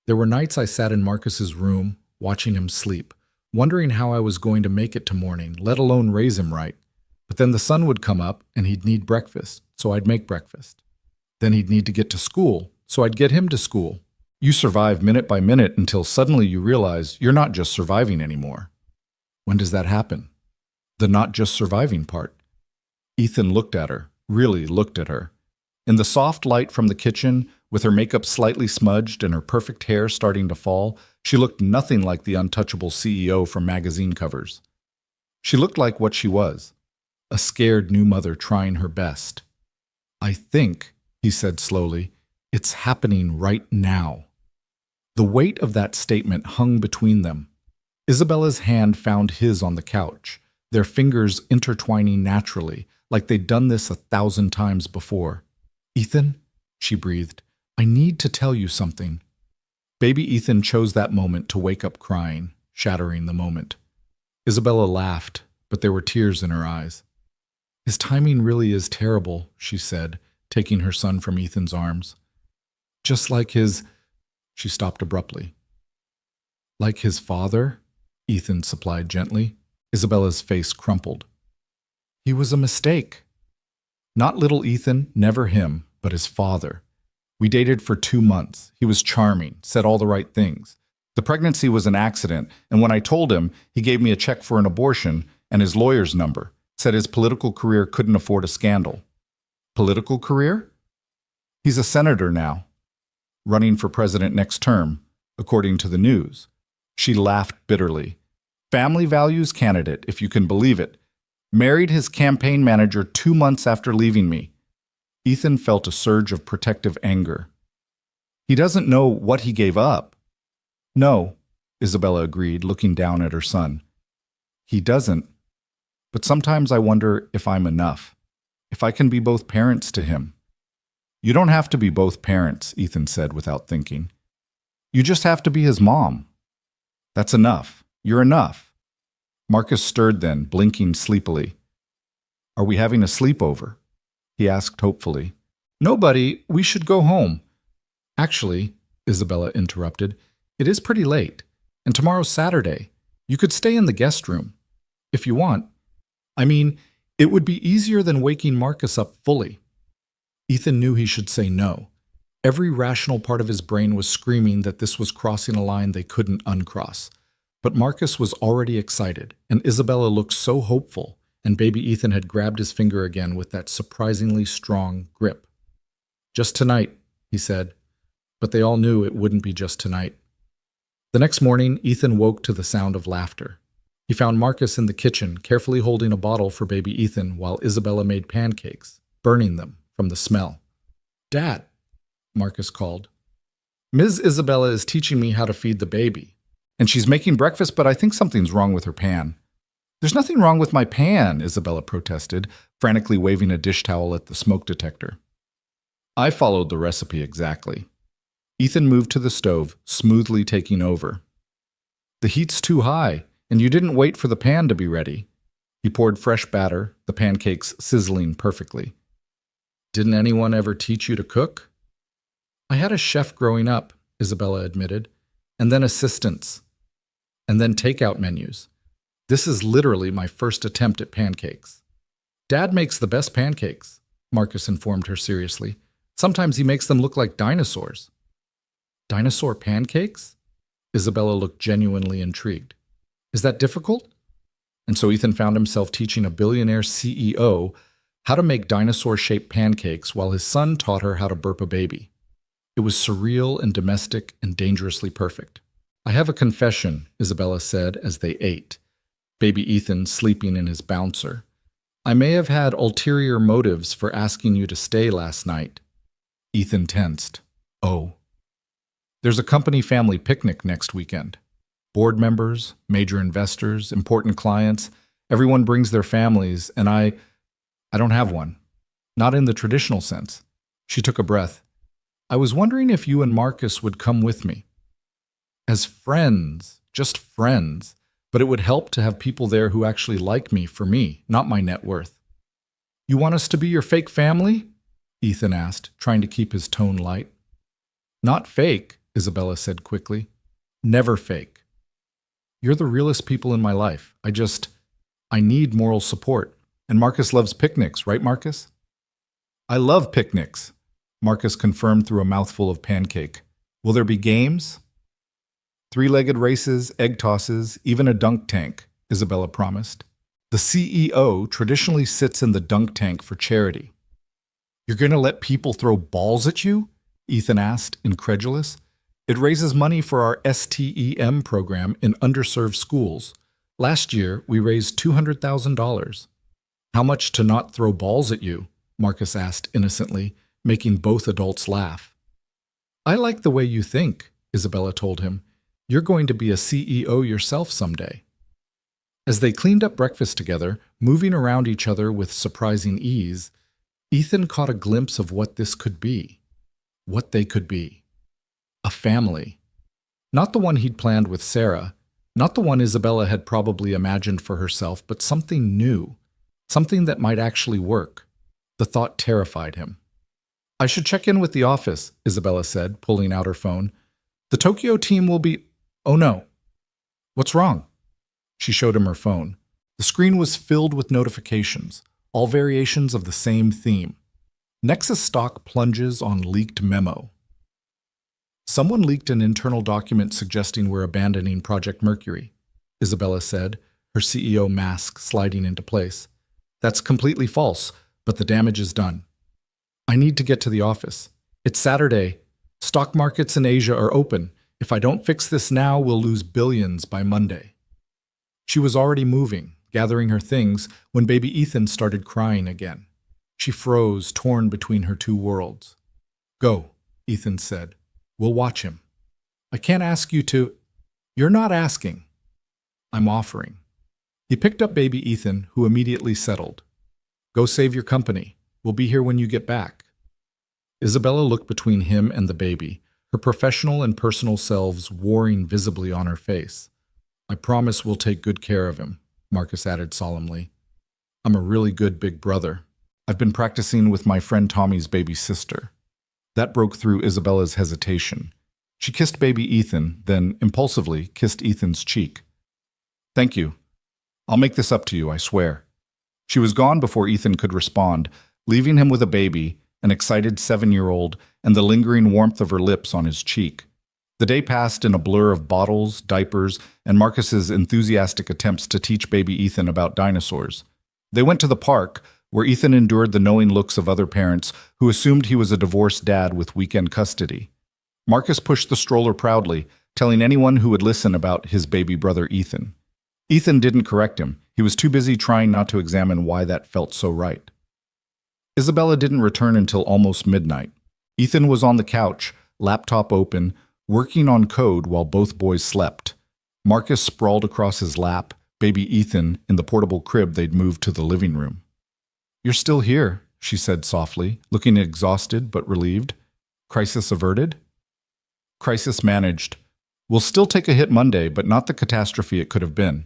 There were nights I sat in Marcus's room, watching him sleep, wondering how I was going to make it to morning, let alone raise him right. But then the sun would come up and he'd need breakfast, so I'd make breakfast. Then he'd need to get to school, so I'd get him to school. You survive minute by minute until suddenly you realize you're not just surviving anymore. When does that happen? The not just surviving part. Ethan looked at her, really looked at her. In the soft light from the kitchen, with her makeup slightly smudged and her perfect hair starting to fall, she looked nothing like the untouchable CEO from magazine covers. She looked like what she was, a scared new mother trying her best. I think, he said slowly, it's happening right now. The weight of that statement hung between them. Isabella's hand found his on the couch, their fingers intertwining naturally, like they'd done this 1,000 times before. Ethan, she breathed, I need to tell you something. Baby Ethan chose that moment to wake up crying, shattering the moment. Isabella laughed, but there were tears in her eyes. His timing really is terrible, she said, taking her son from Ethan's arms. Just like his... She stopped abruptly. Like his father? Ethan supplied gently. Isabella's face crumpled. He was a mistake. Not little Ethan, never him, but his father. We dated for 2 months. He was charming, said all the right things. The pregnancy was an accident, and when I told him, he gave me a check for an abortion and his lawyer's number, said his political career couldn't afford a scandal. Political career? He's a senator now, running for president next term, according to the news. She laughed bitterly. Family values candidate, if you can believe it. Married his campaign manager 2 months after leaving me. Ethan felt a surge of protective anger. He doesn't know what he gave up. No, Isabella agreed, looking down at her son. He doesn't. But sometimes I wonder if I'm enough, if I can be both parents to him. You don't have to be both parents, Ethan said without thinking. You just have to be his mom. That's enough. You're enough. Marcus stirred then, blinking sleepily. Are we having a sleepover? He asked hopefully. Nobody, we should go home. Actually, Isabella interrupted, it is pretty late, and tomorrow's Saturday. You could stay in the guest room, if you want. I mean, it would be easier than waking Marcus up fully. Ethan knew he should say no. Every rational part of his brain was screaming that this was crossing a line they couldn't uncross. But Marcus was already excited, and Isabella looked so hopeful, and baby Ethan had grabbed his finger again with that surprisingly strong grip. Just tonight, he said, but they all knew it wouldn't be just tonight. The next morning, Ethan woke to the sound of laughter. He found Marcus in the kitchen, carefully holding a bottle for baby Ethan while Isabella made pancakes, burning them from the smell. Dad, Marcus called. Ms. Isabella is teaching me how to feed the baby. And she's making breakfast, but I think something's wrong with her pan. There's nothing wrong with my pan, Isabella protested, frantically waving a dish towel at the smoke detector. I followed the recipe exactly. Ethan moved to the stove, smoothly taking over. The heat's too high, and you didn't wait for the pan to be ready. He poured fresh batter, the pancakes sizzling perfectly. Didn't anyone ever teach you to cook? I had a chef growing up, Isabella admitted. and then assistants, and then takeout menus. This is literally my first attempt at pancakes. Dad makes the best pancakes, Marcus informed her seriously. Sometimes he makes them look like dinosaurs. Dinosaur pancakes? Isabella looked genuinely intrigued. Is that difficult? And so Ethan found himself teaching a billionaire CEO how to make dinosaur-shaped pancakes while his son taught her how to burp a baby. It was surreal and domestic and dangerously perfect. I have a confession, Isabella said as they ate, baby Ethan sleeping in his bouncer. I may have had ulterior motives for asking you to stay last night. Ethan tensed. Oh. There's a company family picnic next weekend. Board members, major investors, important clients, everyone brings their families, and I don't have one. Not in the traditional sense. She took a breath. I was wondering if you and Marcus would come with me. As friends, just friends, but it would help to have people there who actually like me for me, not my net worth. You want us to be your fake family? Ethan asked, trying to keep his tone light. Not fake, Isabella said quickly. Never fake. You're the realest people in my life. I need moral support. And Marcus loves picnics, right, Marcus? I love picnics, Marcus confirmed through a mouthful of pancake. Will there be games? Three-legged races, egg tosses, even a dunk tank, Isabella promised. The CEO traditionally sits in the dunk tank for charity. You're going to let people throw balls at you? Ethan asked, incredulous. It raises money for our STEM program in underserved schools. Last year, we raised $200,000. How much to not throw balls at you? Marcus asked innocently, making both adults laugh. I like the way you think, Isabella told him. You're going to be a CEO yourself someday. As they cleaned up breakfast together, moving around each other with surprising ease, Ethan caught a glimpse of what this could be. What they could be. A family. Not the one he'd planned with Sarah, not the one Isabella had probably imagined for herself, but something new. Something that might actually work. The thought terrified him. I should check in with the office, Isabella said, pulling out her phone. The Tokyo team will be... Oh no. What's wrong? She showed him her phone. The screen was filled with notifications, all variations of the same theme. Nexus stock plunges on leaked memo. Someone leaked an internal document suggesting we're abandoning Project Mercury, Isabella said, her CEO mask sliding into place. That's completely false, but the damage is done. I need to get to the office. It's Saturday. Stock markets in Asia are open. If I don't fix this now, we'll lose billions by Monday. She was already moving, gathering her things, when baby Ethan started crying again. She froze, torn between her two worlds. Go, Ethan said. We'll watch him. I can't ask you to... You're not asking. I'm offering. He picked up baby Ethan, who immediately settled. Go save your company. We'll be here when you get back. Isabella looked between him and the baby, her professional and personal selves warring visibly on her face. I promise we'll take good care of him, Marcus added solemnly. I'm a really good big brother. I've been practicing with my friend Tommy's baby sister. That broke through Isabella's hesitation. She kissed baby Ethan, then impulsively kissed Ethan's cheek. Thank you. I'll make this up to you, I swear. She was gone before Ethan could respond, leaving him with a baby, an excited 7-year-old, and the lingering warmth of her lips on his cheek. The day passed in a blur of bottles, diapers, and Marcus's enthusiastic attempts to teach baby Ethan about dinosaurs. They went to the park, where Ethan endured the knowing looks of other parents who assumed he was a divorced dad with weekend custody. Marcus pushed the stroller proudly, telling anyone who would listen about his baby brother Ethan. Ethan didn't correct him. He was too busy trying not to examine why that felt so right. Isabella didn't return until almost midnight. Ethan was on the couch, laptop open, working on code while both boys slept. Marcus sprawled across his lap, baby Ethan in the portable crib they'd moved to the living room. You're still here, she said softly, looking exhausted but relieved. Crisis averted? Crisis managed. We'll still take a hit Monday, but not the catastrophe it could have been.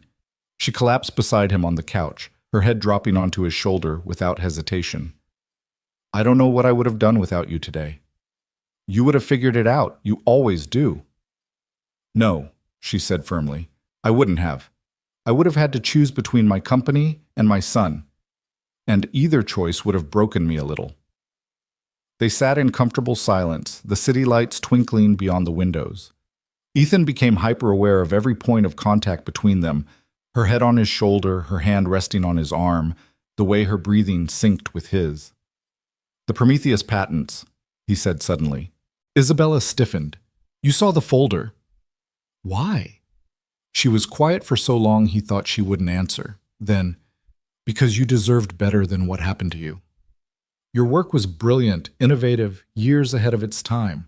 She collapsed beside him on the couch, her head dropping onto his shoulder without hesitation. I don't know what I would have done without you today. You would have figured it out. You always do. No, she said firmly. I wouldn't have. I would have had to choose between my company and my son, and either choice would have broken me a little. They sat in comfortable silence, the city lights twinkling beyond the windows. Ethan became hyper-aware of every point of contact between them, her head on his shoulder, her hand resting on his arm, the way her breathing synced with his. The Prometheus patents, he said suddenly. Isabella stiffened. You saw the folder. Why? She was quiet for so long he thought she wouldn't answer. Then, because you deserved better than what happened to you. Your work was brilliant, innovative, years ahead of its time.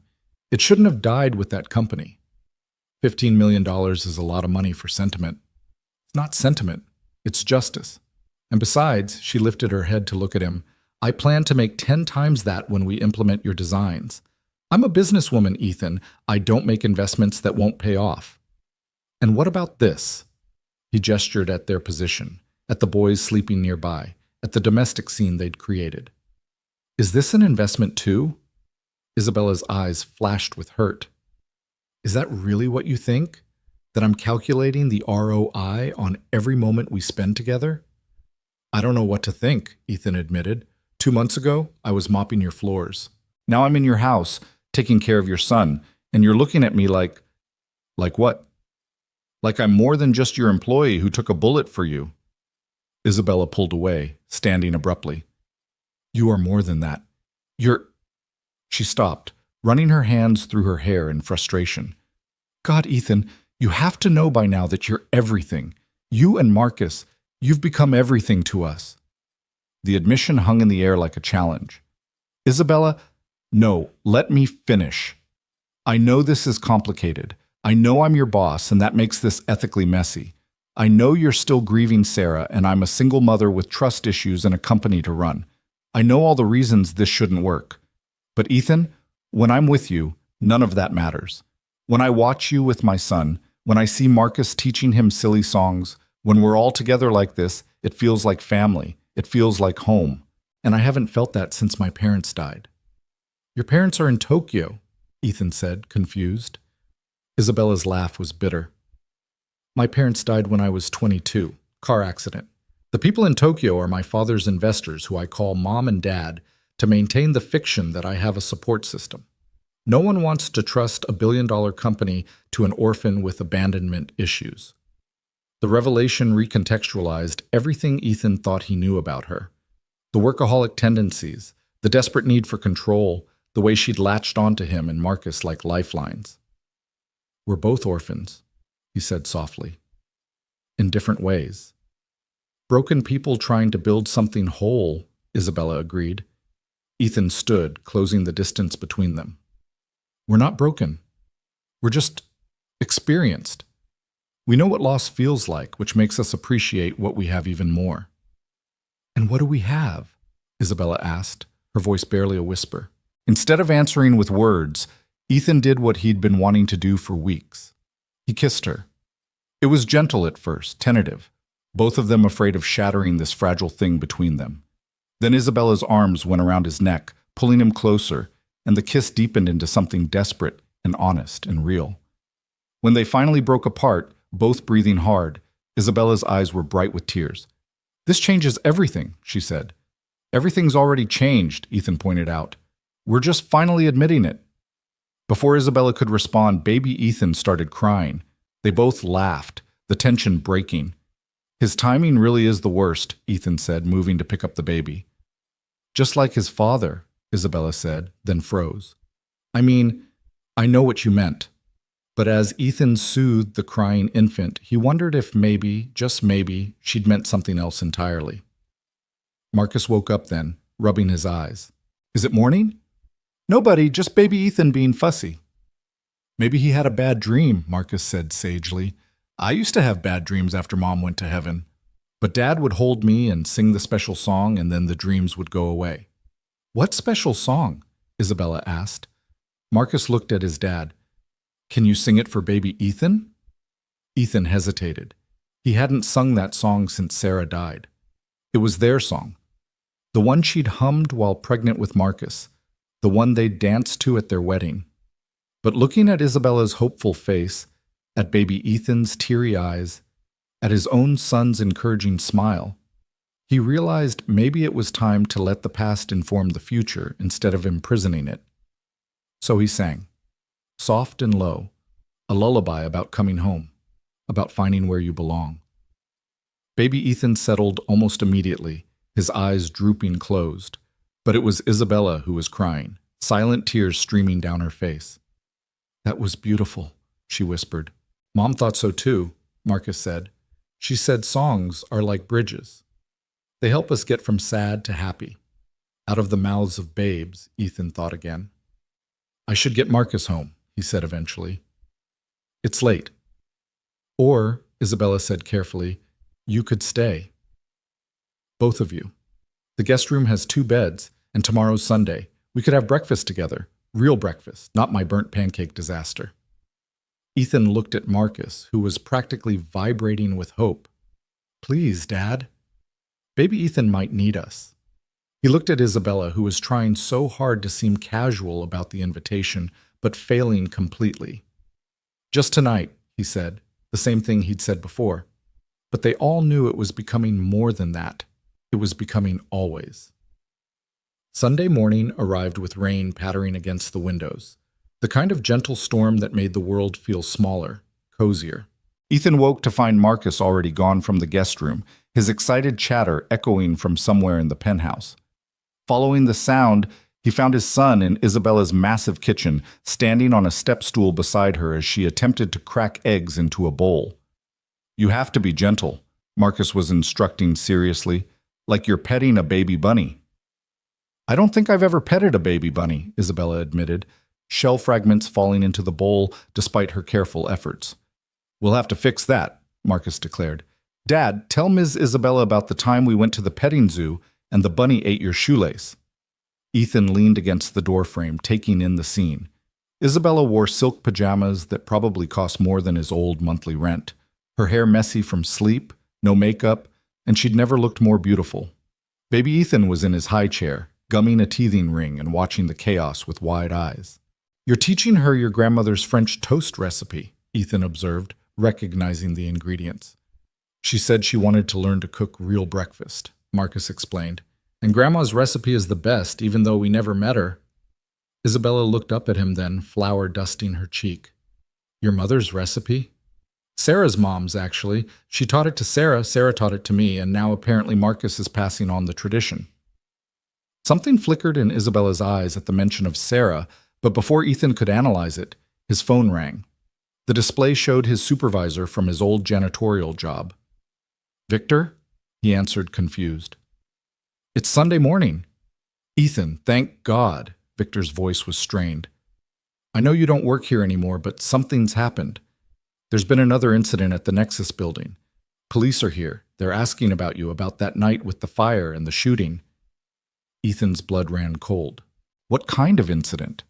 It shouldn't have died with that company. $15 million is a lot of money for sentiment. It's not sentiment, it's justice. And besides, she lifted her head to look at him, I plan to make 10 times that when we implement your designs. I'm a businesswoman, Ethan. I don't make investments that won't pay off. And what about this? He gestured at their position, at the boys sleeping nearby, at the domestic scene they'd created. Is this an investment too? Isabella's eyes flashed with hurt. Is that really what you think? That I'm calculating the ROI on every moment we spend together? I don't know what to think, Ethan admitted. 2 months ago, I was mopping your floors. Now I'm in your house, taking care of your son, and you're looking at me like what? Like I'm more than just your employee who took a bullet for you. Isabella pulled away, standing abruptly. You are more than that. She stopped, running her hands through her hair in frustration. God, Ethan, you have to know by now that you're everything. You and Marcus, you've become everything to us. The admission hung in the air like a challenge. Isabella, no, let me finish. I know this is complicated. I know I'm your boss, and that makes this ethically messy. I know you're still grieving Sarah, and I'm a single mother with trust issues and a company to run. I know all the reasons this shouldn't work. But Ethan, when I'm with you, none of that matters. When I watch you with my son, when I see Marcus teaching him silly songs, when we're all together like this, it feels like family. It feels like home. And I haven't felt that since my parents died. Your parents are in Tokyo, Ethan said, confused. Isabella's laugh was bitter. My parents died when I was 22, car accident. The people in Tokyo are my father's investors who I call Mom and Dad to maintain the fiction that I have a support system. No one wants to trust a billion-dollar company to an orphan with abandonment issues. The revelation recontextualized everything Ethan thought he knew about her. The workaholic tendencies, the desperate need for control, the way she'd latched onto him and Marcus like lifelines. We're both orphans, he said softly. In different ways. Broken people trying to build something whole, Isabella agreed. Ethan stood, closing the distance between them. We're not broken. We're just experienced. We know what loss feels like, which makes us appreciate what we have even more. And what do we have? Isabella asked, her voice barely a whisper. Instead of answering with words, Ethan did what he'd been wanting to do for weeks. He kissed her. It was gentle at first, tentative, both of them afraid of shattering this fragile thing between them. Then Isabella's arms went around his neck, pulling him closer, and the kiss deepened into something desperate and honest and real. When they finally broke apart, both breathing hard, Isabella's eyes were bright with tears. This changes everything, she said. Everything's already changed, Ethan pointed out. We're just finally admitting it. Before Isabella could respond, baby Ethan started crying. They both laughed, the tension breaking. His timing really is the worst, Ethan said, moving to pick up the baby. Just like his father, Isabella said, then froze. I mean, I know what you meant. But as Ethan soothed the crying infant, he wondered if maybe, just maybe, she'd meant something else entirely. Marcus woke up then, rubbing his eyes. Is it morning? Nobody, just baby Ethan being fussy. Maybe he had a bad dream, Marcus said sagely. I used to have bad dreams after Mom went to heaven. But Dad would hold me and sing the special song, and then the dreams would go away. What special song? Isabella asked. Marcus looked at his dad. Can you sing it for baby Ethan? Ethan hesitated. He hadn't sung that song since Sarah died. It was their song. The one she'd hummed while pregnant with Marcus. The one they'd danced to at their wedding. But looking at Isabella's hopeful face, at baby Ethan's teary eyes, at his own son's encouraging smile. He realized maybe it was time to let the past inform the future instead of imprisoning it. So he sang, soft and low, a lullaby about coming home, about finding where you belong. Baby Ethan settled almost immediately, his eyes drooping closed, but it was Isabella who was crying, silent tears streaming down her face. "That was beautiful," she whispered. "Mom thought so too," Marcus said. "She said songs are like bridges. They help us get from sad to happy." Out of the mouths of babes, Ethan thought again. "I should get Marcus home," he said eventually. "It's late." "Or," Isabella said carefully, "you could stay. Both of you. The guest room has 2 beds, and tomorrow's Sunday. We could have breakfast together. Real breakfast, not my burnt pancake disaster." Ethan looked at Marcus, who was practically vibrating with hope. "Please, Dad. Baby Ethan might need us." He looked at Isabella, who was trying so hard to seem casual about the invitation, but failing completely. "Just tonight," he said, the same thing he'd said before. But they all knew it was becoming more than that. It was becoming always. Sunday morning arrived with rain pattering against the windows, the kind of gentle storm that made the world feel smaller, cozier. Ethan woke to find Marcus already gone from the guest room, his excited chatter echoing from somewhere in the penthouse. Following the sound, he found his son in Isabella's massive kitchen, standing on a step stool beside her as she attempted to crack eggs into a bowl. "You have to be gentle," Marcus was instructing seriously, "like you're petting a baby bunny." "I don't think I've ever petted a baby bunny," Isabella admitted, shell fragments falling into the bowl despite her careful efforts. "We'll have to fix that," Marcus declared. "Dad, tell Ms. Isabella about the time we went to the petting zoo and the bunny ate your shoelace." Ethan leaned against the doorframe, taking in the scene. Isabella wore silk pajamas that probably cost more than his old monthly rent, her hair messy from sleep, no makeup, and she'd never looked more beautiful. Baby Ethan was in his high chair, gumming a teething ring and watching the chaos with wide eyes. "You're teaching her your grandmother's French toast recipe," Ethan observed, recognizing the ingredients. "She said she wanted to learn to cook real breakfast," Marcus explained. "And Grandma's recipe is the best, even though we never met her." Isabella looked up at him then, flour dusting her cheek. "Your mother's recipe?" "Sarah's mom's, actually. She taught it to Sarah, Sarah taught it to me, and now apparently Marcus is passing on the tradition." Something flickered in Isabella's eyes at the mention of Sarah, but before Ethan could analyze it, his phone rang. The display showed his supervisor from his old janitorial job. "Victor?" he answered, confused. "It's Sunday morning." "Ethan, thank God." Victor's voice was strained. "I know you don't work here anymore, but something's happened. There's been another incident at the Nexus building. Police are here. They're asking about you, about that night with the fire and the shooting." Ethan's blood ran cold. What kind of incident?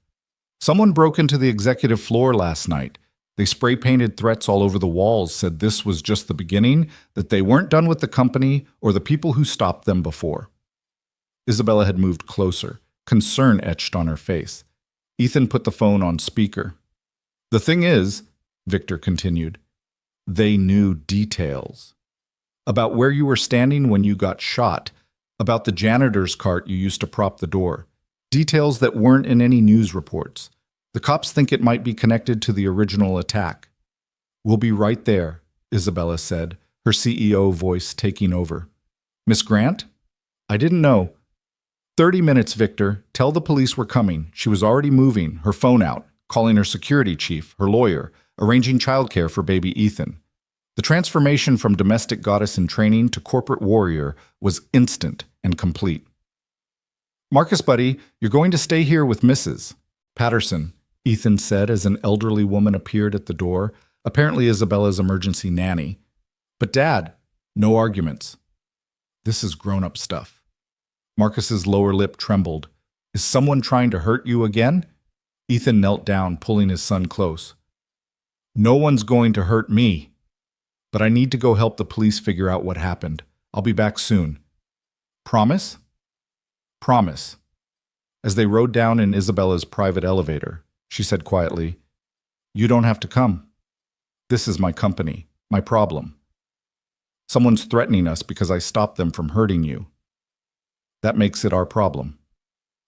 "Someone broke into the executive floor last night. They spray-painted threats all over the walls, said this was just the beginning, that they weren't done with the company or the people who stopped them before." Isabella had moved closer, concern etched on her face. Ethan put the phone on speaker. "The thing is," Victor continued, "they knew details. About where you were standing when you got shot, about the janitor's cart you used to prop the door. Details that weren't in any news reports. The cops think it might be connected to the original attack." "We'll be right there," Isabella said, her CEO voice taking over. "Miss Grant? I didn't know." 30 minutes, Victor. Tell the police we're coming." She was already moving, her phone out, calling her security chief, her lawyer, arranging childcare for baby Ethan. The transformation from domestic goddess in training to corporate warrior was instant and complete. "Marcus, buddy, you're going to stay here with Mrs. Patterson," Ethan said as an elderly woman appeared at the door, apparently Isabella's emergency nanny. "But Dad," no arguments. "This is grown-up stuff." Marcus's lower lip trembled. "Is someone trying to hurt you again?" Ethan knelt down, pulling his son close. "No one's going to hurt me. But I need to go help the police figure out what happened. I'll be back soon." "Promise?" "Promise." As they rode down in Isabella's private elevator, she said quietly, "You don't have to come." This is my company, my problem. Someone's threatening us because I stopped them from hurting you. That makes it our problem.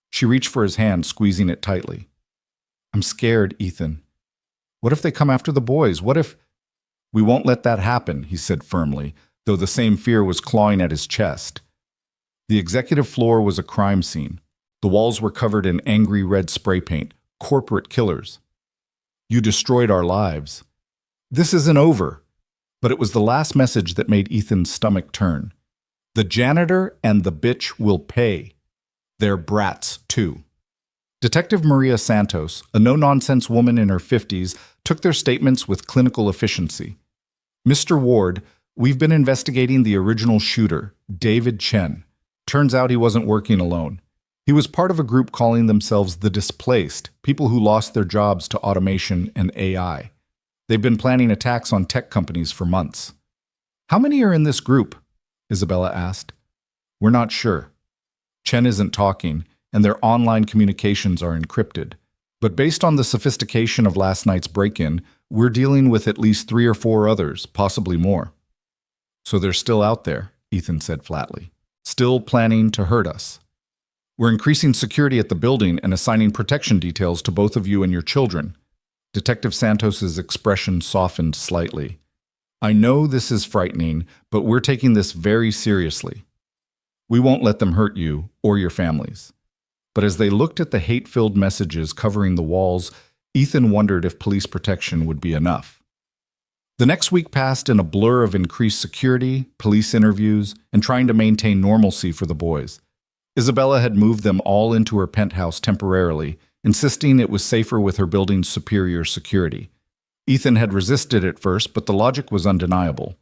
She reached for his hand, squeezing it tightly. I'm scared, Ethan. What if they come after the boys? What if... We won't let that happen, he said firmly, though the same fear was clawing at his chest. The executive floor was a crime scene. The walls were covered in angry red spray paint, corporate killers. You destroyed our lives. This isn't over. But it was the last message that made Ethan's stomach turn. The janitor and the bitch will pay. They're brats, too. Detective Maria Santos, a no-nonsense woman in her 50s, took their statements with clinical efficiency. Mr. Ward, we've been investigating the original shooter, David Chen. Turns out he wasn't working alone. He was part of a group calling themselves the Displaced, people who lost their jobs to automation and AI. They've been planning attacks on tech companies for months. How many are in this group? Isabella asked. We're not sure. Chen isn't talking, and their online communications are encrypted. But based on the sophistication of last night's break-in, we're dealing with at least 3 or 4 others, possibly more. So they're still out there, Ethan said flatly. Still planning to hurt us. We're increasing security at the building and assigning protection details to both of you and your children. Detective Santos's expression softened slightly. I know this is frightening, but we're taking this very seriously. We won't let them hurt you or your families. But as they looked at the hate-filled messages covering the walls, Ethan wondered if police protection would be enough. The next week passed in a blur of increased security, police interviews, and trying to maintain normalcy for the boys. Isabella had moved them all into her penthouse temporarily, insisting it was safer with her building's superior security. Ethan had resisted at first, but the logic was undeniable.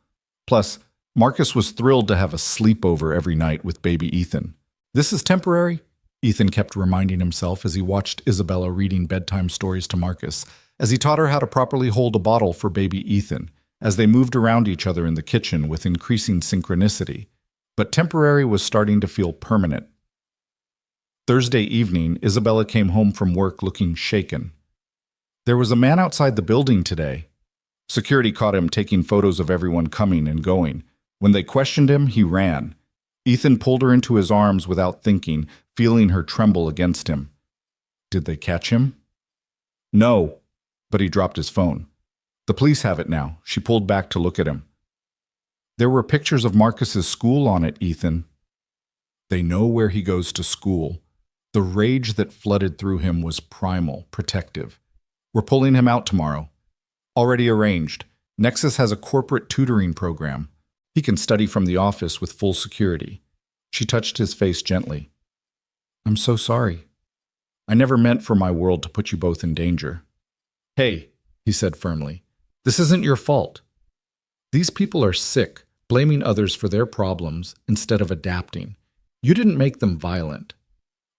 Plus, Marcus was thrilled to have a sleepover every night with baby Ethan. This is temporary, Ethan kept reminding himself as he watched Isabella reading bedtime stories to Marcus, as he taught her how to properly hold a bottle for baby Ethan, as they moved around each other in the kitchen with increasing synchronicity. But temporary was starting to feel permanent. Thursday evening, Isabella came home from work looking shaken. There was a man outside the building today. Security caught him taking photos of everyone coming and going. When they questioned him, he ran. Ethan pulled her into his arms without thinking, feeling her tremble against him. Did they catch him? No, but he dropped his phone. The police have it now. She pulled back to look at him. There were pictures of Marcus's school on it, Ethan. They know where he goes to school. The rage that flooded through him was primal, protective. We're pulling him out tomorrow. Already arranged. Nexus has a corporate tutoring program. He can study from the office with full security. She touched his face gently. I'm so sorry. I never meant for my world to put you both in danger. Hey, he said firmly, this isn't your fault. These people are sick, blaming others for their problems instead of adapting. You didn't make them violent.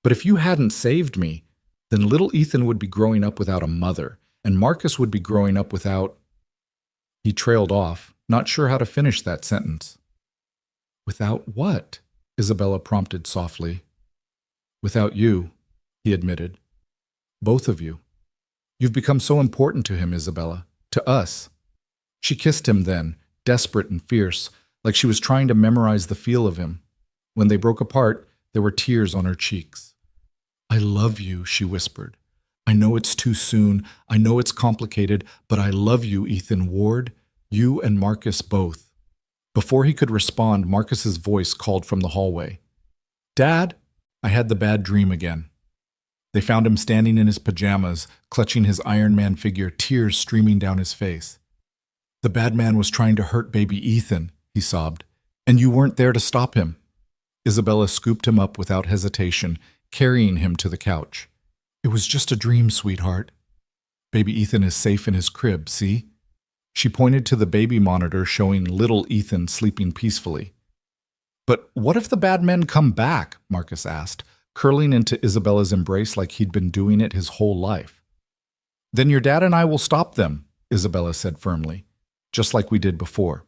But if you hadn't saved me, then little Ethan would be growing up without a mother, and Marcus would be growing up without... He trailed off, not sure how to finish that sentence. Without what? Isabella prompted softly. Without you, he admitted. Both of you. You've become so important to him, Isabella. To us. She kissed him then, desperate and fierce, like she was trying to memorize the feel of him. When they broke apart, there were tears on her cheeks. I love you, she whispered. I know it's too soon. I know it's complicated, but I love you, Ethan Ward. You and Marcus both. Before he could respond, Marcus's voice called from the hallway. Dad, I had the bad dream again. They found him standing in his pajamas, clutching his Iron Man figure, tears streaming down his face. The bad man was trying to hurt baby Ethan, he sobbed, and you weren't there to stop him. Isabella scooped him up without hesitation, carrying him to the couch. It was just a dream, sweetheart. Baby Ethan is safe in his crib, see? She pointed to the baby monitor showing little Ethan sleeping peacefully. But what if the bad men come back? Marcus asked, curling into Isabella's embrace like he'd been doing it his whole life. Then your dad and I will stop them, Isabella said firmly, just like we did before.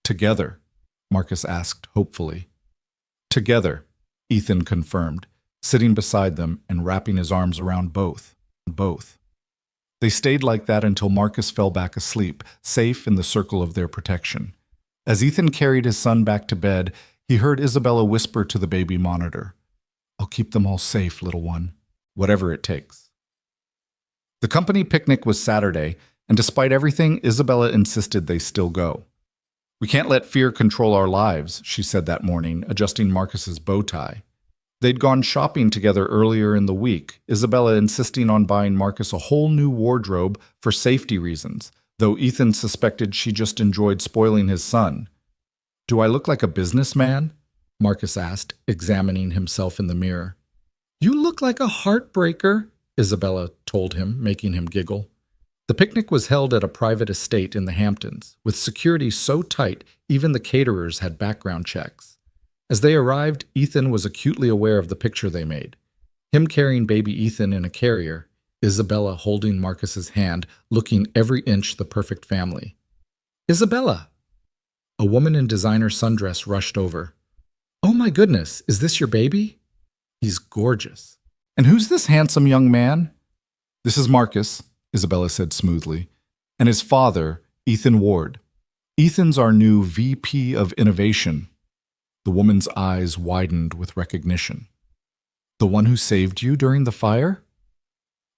Together, Marcus asked hopefully. Together, Ethan confirmed, sitting beside them and wrapping his arms around both. They stayed like that until Marcus fell back asleep, safe in the circle of their protection. As Ethan carried his son back to bed, he heard Isabella whisper to the baby monitor, "I'll keep them all safe, little one, whatever it takes." The company picnic was Saturday, and despite everything, Isabella insisted they still go. "We can't let fear control our lives," she said that morning, adjusting Marcus's bow tie. They'd gone shopping together earlier in the week, Isabella insisting on buying Marcus a whole new wardrobe for safety reasons, though Ethan suspected she just enjoyed spoiling his son. "Do I look like a businessman?" Marcus asked, examining himself in the mirror. "You look like a heartbreaker," Isabella told him, making him giggle. The picnic was held at a private estate in the Hamptons, with security so tight even the caterers had background checks. As they arrived, Ethan was acutely aware of the picture they made. Him carrying baby Ethan in a carrier, Isabella holding Marcus's hand, looking every inch the perfect family. "Isabella!" A woman in designer sundress rushed over. "Oh my goodness, is this your baby?" "He's gorgeous." "And who's this handsome young man?" "This is Marcus," Isabella said smoothly, "and his father, Ethan Ward. Ethan's our new VP of Innovation." The woman's eyes widened with recognition. "The one who saved you during the fire?"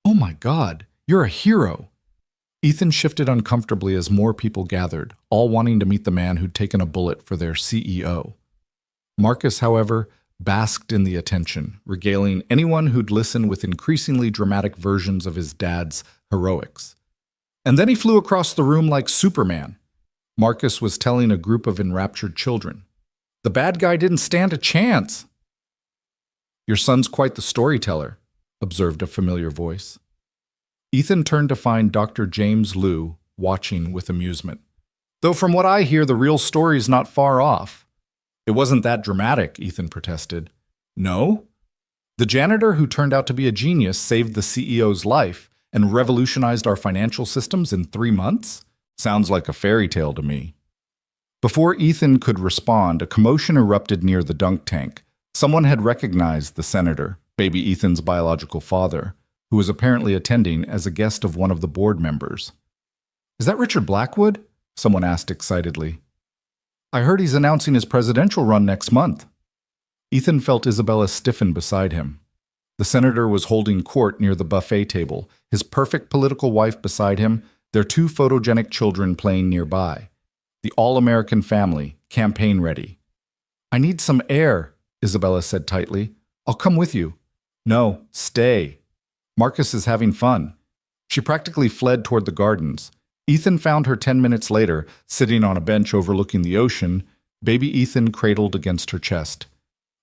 "Oh my God, you're a hero." Ethan shifted uncomfortably as more people gathered, all wanting to meet the man who'd taken a bullet for their CEO. Marcus, however, basked in the attention, regaling anyone who'd listen with increasingly dramatic versions of his dad's heroics. And then he flew across the room like Superman. Marcus was telling a group of enraptured children. "The bad guy didn't stand a chance." "Your son's quite the storyteller," observed a familiar voice. Ethan turned to find Dr. James Liu watching with amusement. "Though from what I hear, the real story's not far off." "It wasn't that dramatic," Ethan protested. "No? The janitor who turned out to be a genius saved the CEO's life and revolutionized our financial systems in 3 months? Sounds like a fairy tale to me." Before Ethan could respond, a commotion erupted near the dunk tank. Someone had recognized the senator, baby Ethan's biological father, who was apparently attending as a guest of one of the board members. "Is that Richard Blackwood?" someone asked excitedly. "I heard he's announcing his presidential run next month." Ethan felt Isabella stiffen beside him. The senator was holding court near the buffet table, his perfect political wife beside him, their 2 photogenic children playing nearby. The all-American family, campaign ready. "I need some air," Isabella said tightly. "I'll come with you." "No, stay. Marcus is having fun." She practically fled toward the gardens. Ethan found her 10 minutes later, sitting on a bench overlooking the ocean, baby Ethan cradled against her chest.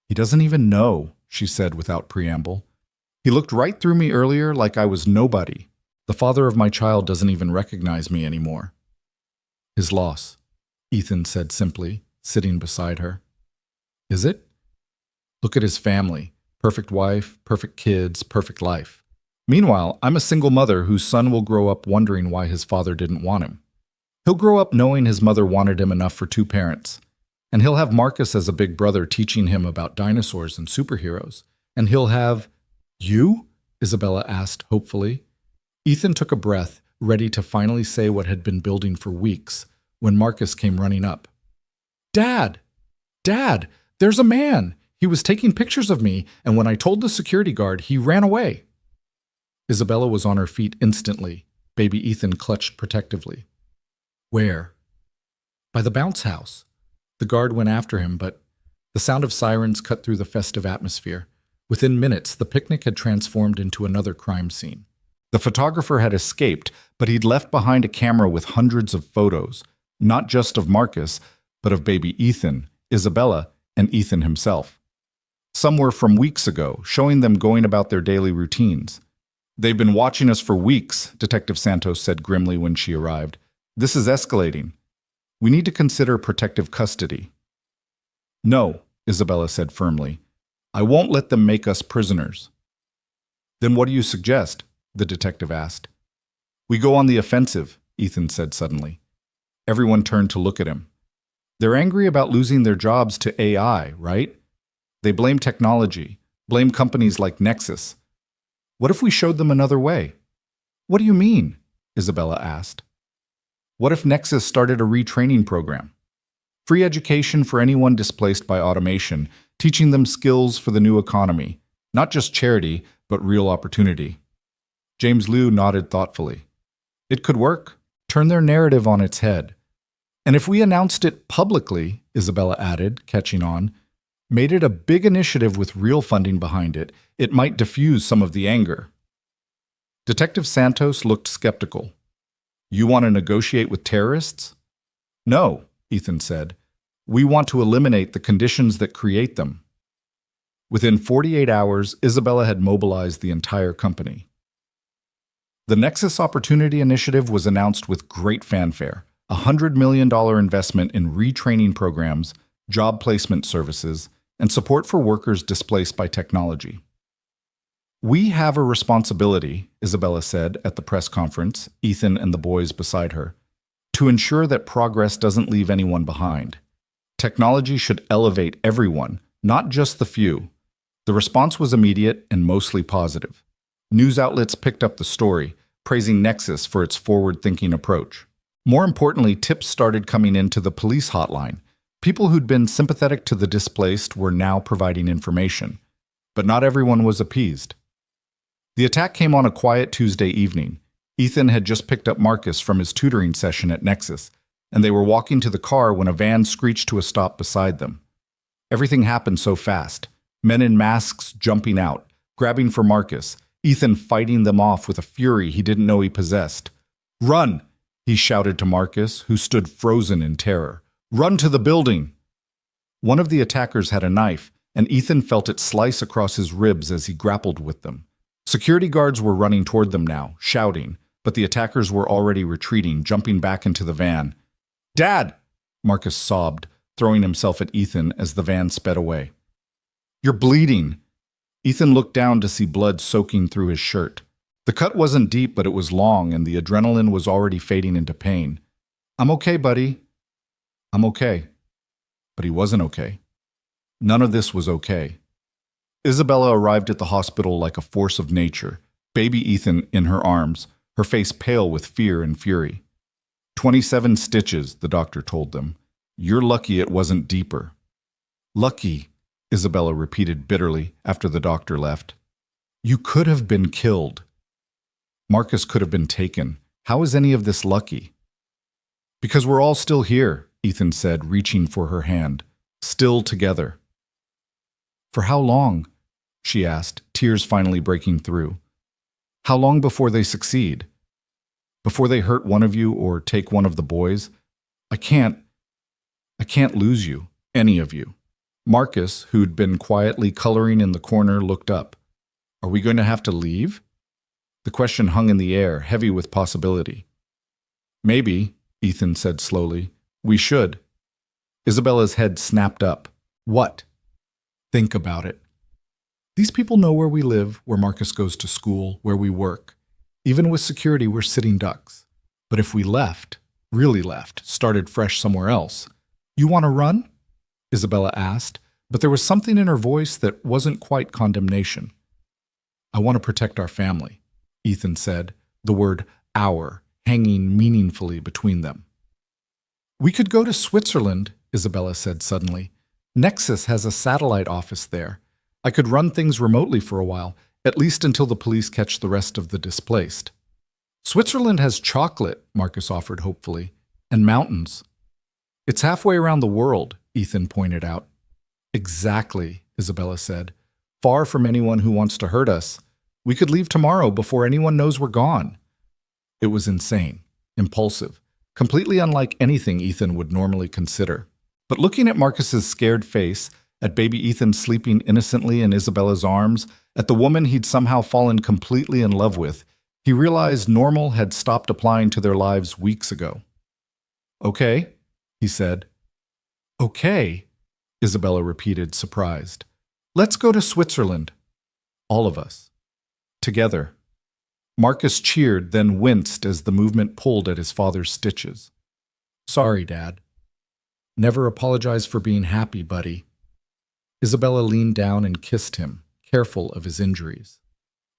"He doesn't even know," she said without preamble. "He looked right through me earlier like I was nobody. The father of my child doesn't even recognize me anymore." "His loss," Ethan said simply, sitting beside her. "Is it? Look at his family. Perfect wife, perfect kids, perfect life. Meanwhile, I'm a single mother whose son will grow up wondering why his father didn't want him. He'll grow up knowing his mother wanted him enough for 2 parents. And he'll have Marcus as a big brother teaching him about dinosaurs and superheroes. And he'll have—" "You?" Isabella asked hopefully. Ethan took a breath, ready to finally say what had been building for weeks, when Marcus came running up. "Dad! Dad! There's a man! He was taking pictures of me, and when I told the security guard, he ran away." Isabella was on her feet instantly. Baby Ethan clutched protectively. "Where?" "By the bounce house." The guard went after him, but the sound of sirens cut through the festive atmosphere. Within minutes, the picnic had transformed into another crime scene. The photographer had escaped, but he'd left behind a camera with hundreds of photos, not just of Marcus, but of baby Ethan, Isabella, and Ethan himself. Some were from weeks ago, showing them going about their daily routines. "They've been watching us for weeks," Detective Santos said grimly when she arrived. "This is escalating. We need to consider protective custody." "No," Isabella said firmly. "I won't let them make us prisoners." "Then what do you suggest?" the detective asked. "We go on the offensive," Ethan said suddenly. Everyone turned to look at him. "They're angry about losing their jobs to AI, right? They blame technology, blame companies like Nexus. What if we showed them another way?" What do you mean? Isabella asked. What if Nexus started a retraining program? Free education for anyone displaced by automation, teaching them skills for the new economy. Not just charity, but real opportunity. James Liu nodded thoughtfully. It could work. Turn their narrative on its head. And if we announced it publicly, Isabella added, catching on, made it a big initiative with real funding behind it, it might diffuse some of the anger. Detective Santos looked skeptical. You want to negotiate with terrorists? No, Ethan said. We want to eliminate the conditions that create them. Within 48 hours, Isabella had mobilized the entire company. The Nexus Opportunity Initiative was announced with great fanfare, a $100 million investment in retraining programs, job placement services, and support for workers displaced by technology. We have a responsibility, Isabella said at the press conference, Ethan and the boys beside her, to ensure that progress doesn't leave anyone behind. Technology should elevate everyone, not just the few. The response was immediate and mostly positive. News outlets picked up the story, praising Nexus for its forward-thinking approach. More importantly, tips started coming into the police hotline. People who'd been sympathetic to the displaced were now providing information. But not everyone was appeased. The attack came on a quiet Tuesday evening. Ethan had just picked up Marcus from his tutoring session at Nexus, and they were walking to the car when a van screeched to a stop beside them. Everything happened so fast. Men in masks jumping out, grabbing for Marcus, Ethan fighting them off with a fury he didn't know he possessed. Run! He shouted to Marcus, who stood frozen in terror. Run to the building! One of the attackers had a knife, and Ethan felt it slice across his ribs as he grappled with them. Security guards were running toward them now, shouting, but the attackers were already retreating, jumping back into the van. Dad! Marcus sobbed, throwing himself at Ethan as the van sped away. You're bleeding! Ethan looked down to see blood soaking through his shirt. The cut wasn't deep, but it was long, and the adrenaline was already fading into pain. I'm okay, buddy. I'm okay. But he wasn't okay. None of this was okay. Isabella arrived at the hospital like a force of nature, baby Ethan in her arms, her face pale with fear and fury. 27 stitches, the doctor told them. You're lucky it wasn't deeper. Lucky, Isabella repeated bitterly after the doctor left. You could have been killed. Marcus could have been taken. How is any of this lucky? Because we're all still here, Ethan said, reaching for her hand. Still together. For how long? She asked, tears finally breaking through. How long before they succeed? Before they hurt one of you or take one of the boys? I can't lose you, any of you. Marcus, who'd been quietly coloring in the corner, looked up. Are we going to have to leave? The question hung in the air, heavy with possibility. Maybe, Ethan said slowly. We should. Isabella's head snapped up. What? Think about it. These people know where we live, where Marcus goes to school, where we work. Even with security, we're sitting ducks. But if we left, really left, started fresh somewhere else, you want to run? Isabella asked, but there was something in her voice that wasn't quite condemnation. I want to protect our family, Ethan said, the word our hanging meaningfully between them. We could go to Switzerland, Isabella said suddenly. Nexus has a satellite office there. I could run things remotely for a while, at least until the police catch the rest of the displaced. Switzerland has chocolate, Marcus offered hopefully, and mountains. It's halfway around the world, Ethan pointed out. Exactly, Isabella said. Far from anyone who wants to hurt us. We could leave tomorrow before anyone knows we're gone. It was insane, impulsive, completely unlike anything Ethan would normally consider. But looking at Marcus's scared face, at baby Ethan sleeping innocently in Isabella's arms, at the woman he'd somehow fallen completely in love with, he realized normal had stopped applying to their lives weeks ago. Okay, he said. Okay, Isabella repeated, surprised. Let's go to Switzerland. All of us. Together. Marcus cheered, then winced as the movement pulled at his father's stitches. Sorry, Dad. Never apologize for being happy, buddy. Isabella leaned down and kissed him, careful of his injuries.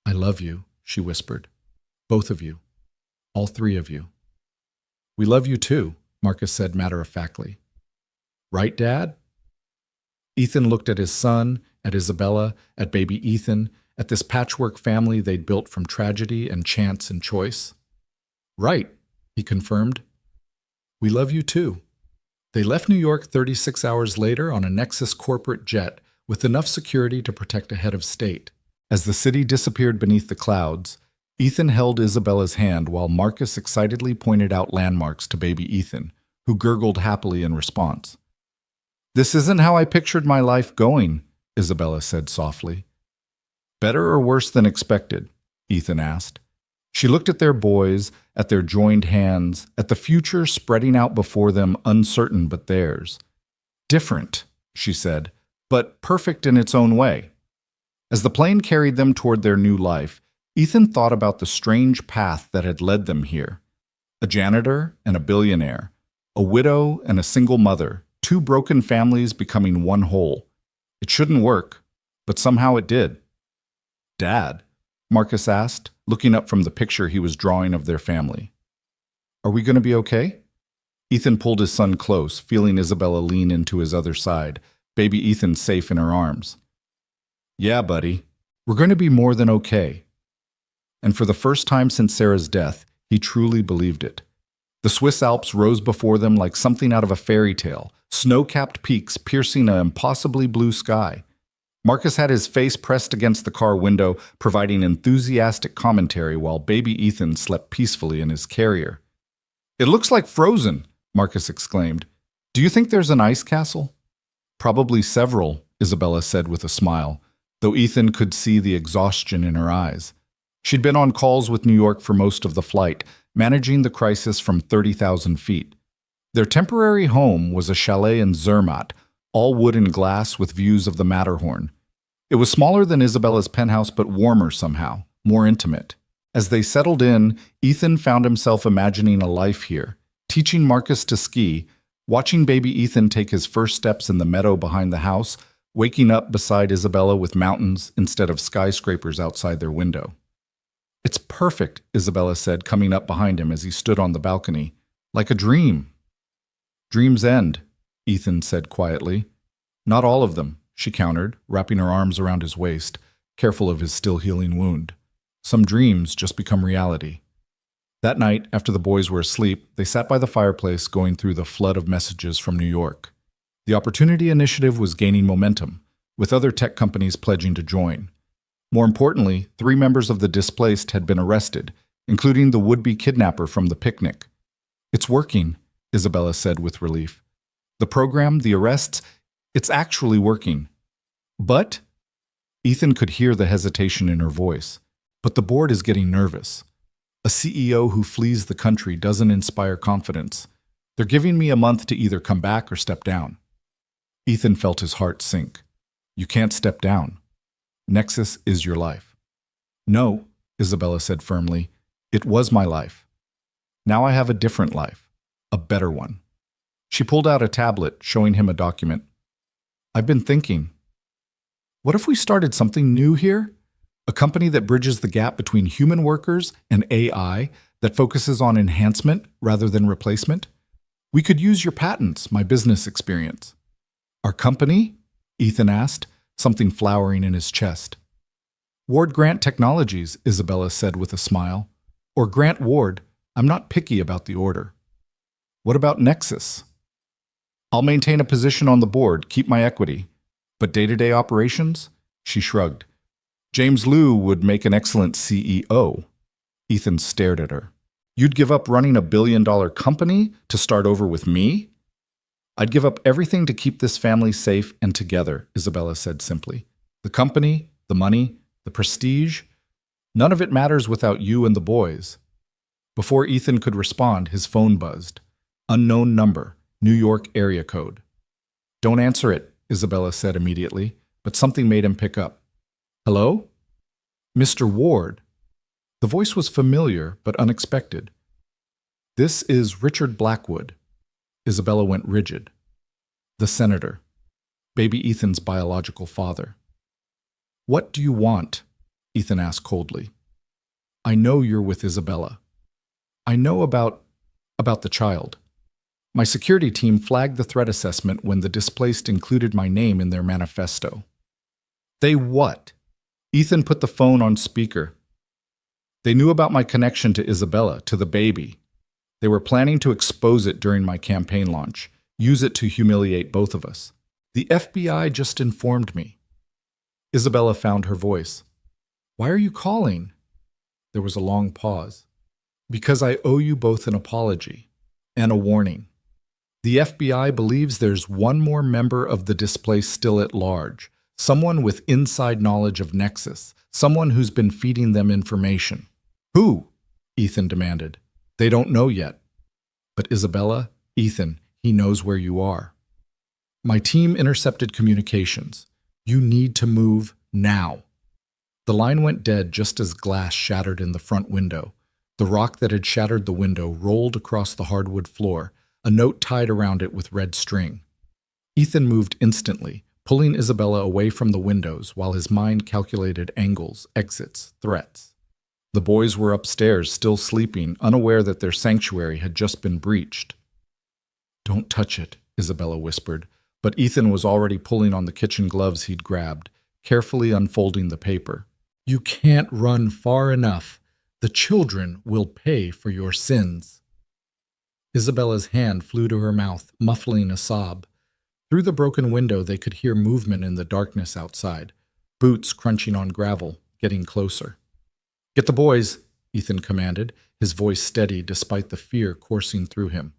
I love you, she whispered. Both of you. All three of you. We love you too, Marcus said matter-of-factly. Right, Dad? Ethan looked at his son, at Isabella, at baby Ethan, at this patchwork family they'd built from tragedy and chance and choice. Right, he confirmed. We love you too. They left New York 36 hours later on a Nexus corporate jet with enough security to protect a head of state. As the city disappeared beneath the clouds, Ethan held Isabella's hand while Marcus excitedly pointed out landmarks to baby Ethan, who gurgled happily in response. This isn't how I pictured my life going, Isabella said softly. Better or worse than expected? Ethan asked. She looked at their boys, at their joined hands, at the future spreading out before them, uncertain but theirs. Different, she said, but perfect in its own way. As the plane carried them toward their new life, Ethan thought about the strange path that had led them here. A janitor and a billionaire, a widow and a single mother, two broken families becoming one whole. It shouldn't work, but somehow it did. Dad, Marcus asked, looking up from the picture he was drawing of their family. Are we going to be okay? Ethan pulled his son close, feeling Isabella lean into his other side, baby Ethan safe in her arms. Yeah, buddy, we're going to be more than okay. And for the first time since Sarah's death, he truly believed it. The Swiss Alps rose before them like something out of a fairy tale, snow-capped peaks piercing an impossibly blue sky. Marcus had his face pressed against the car window, providing enthusiastic commentary while baby Ethan slept peacefully in his carrier. It looks like Frozen, Marcus exclaimed. Do you think there's an ice castle? Probably several, Isabella said with a smile, though Ethan could see the exhaustion in her eyes. She'd been on calls with New York for most of the flight, managing the crisis from 30,000 feet. Their temporary home was a chalet in Zermatt, all wood and glass with views of the Matterhorn. It was smaller than Isabella's penthouse, but warmer somehow, more intimate. As they settled in, Ethan found himself imagining a life here, teaching Marcus to ski, watching baby Ethan take his first steps in the meadow behind the house, waking up beside Isabella with mountains instead of skyscrapers outside their window. It's perfect, Isabella said, coming up behind him as he stood on the balcony. Like a dream. Dreams end, Ethan said quietly. Not all of them, she countered, wrapping her arms around his waist, careful of his still healing wound. Some dreams just become reality. That night, after the boys were asleep, they sat by the fireplace going through the flood of messages from New York. The Opportunity Initiative was gaining momentum, with other tech companies pledging to join. More importantly, 3 members of the displaced had been arrested, including the would-be kidnapper from the picnic. It's working, Isabella said with relief. The program, the arrests, it's actually working. But? Ethan could hear the hesitation in her voice. But the board is getting nervous. A CEO who flees the country doesn't inspire confidence. They're giving me a month to either come back or step down. Ethan felt his heart sink. You can't step down. Nexus is your life. No, Isabella said firmly. It was my life. Now I have a different life. A better one. She pulled out a tablet, showing him a document. I've been thinking. What if we started something new here? A company that bridges the gap between human workers and AI, that focuses on enhancement rather than replacement? We could use your patents, my business experience. Our company? Ethan asked, something flowering in his chest. Ward Grant Technologies, Isabella said with a smile. Or Grant Ward. I'm not picky about the order. What about Nexus? I'll maintain a position on the board, keep my equity. But day-to-day operations? She shrugged. James Liu would make an excellent CEO. Ethan stared at her. You'd give up running a billion-dollar company to start over with me? I'd give up everything to keep this family safe and together, Isabella said simply. The company, the money, the prestige, none of it matters without you and the boys. Before Ethan could respond, his phone buzzed. Unknown number, New York area code. Don't answer it, Isabella said immediately, but something made him pick up. Hello? Mr. Ward. The voice was familiar but unexpected. This is Richard Blackwood. Isabella went rigid. The senator. Baby Ethan's biological father. What do you want? Ethan asked coldly. I know you're with Isabella. I know about the child. My security team flagged the threat assessment when the displaced included my name in their manifesto. They what? Ethan put the phone on speaker. They knew about my connection to Isabella, to the baby. They were planning to expose it during my campaign launch, use it to humiliate both of us. The FBI just informed me. Isabella found her voice. Why are you calling? There was a long pause. Because I owe you both an apology and a warning. The FBI believes there's one more member of the displaced still at large, someone with inside knowledge of Nexus, someone who's been feeding them information. Who? Ethan demanded. They don't know yet. But Isabella, Ethan, he knows where you are. My team intercepted communications. You need to move now. The line went dead just as glass shattered in the front window. The rock that had shattered the window rolled across the hardwood floor, a note tied around it with red string. Ethan moved instantly, pulling Isabella away from the windows while his mind calculated angles, exits, threats. The boys were upstairs, still sleeping, unaware that their sanctuary had just been breached. Don't touch it, Isabella whispered, but Ethan was already pulling on the kitchen gloves he'd grabbed, carefully unfolding the paper. You can't run far enough. The children will pay for your sins. Isabella's hand flew to her mouth, muffling a sob. Through the broken window, they could hear movement in the darkness outside, boots crunching on gravel, getting closer. Get the boys, Ethan commanded, his voice steady despite the fear coursing through him.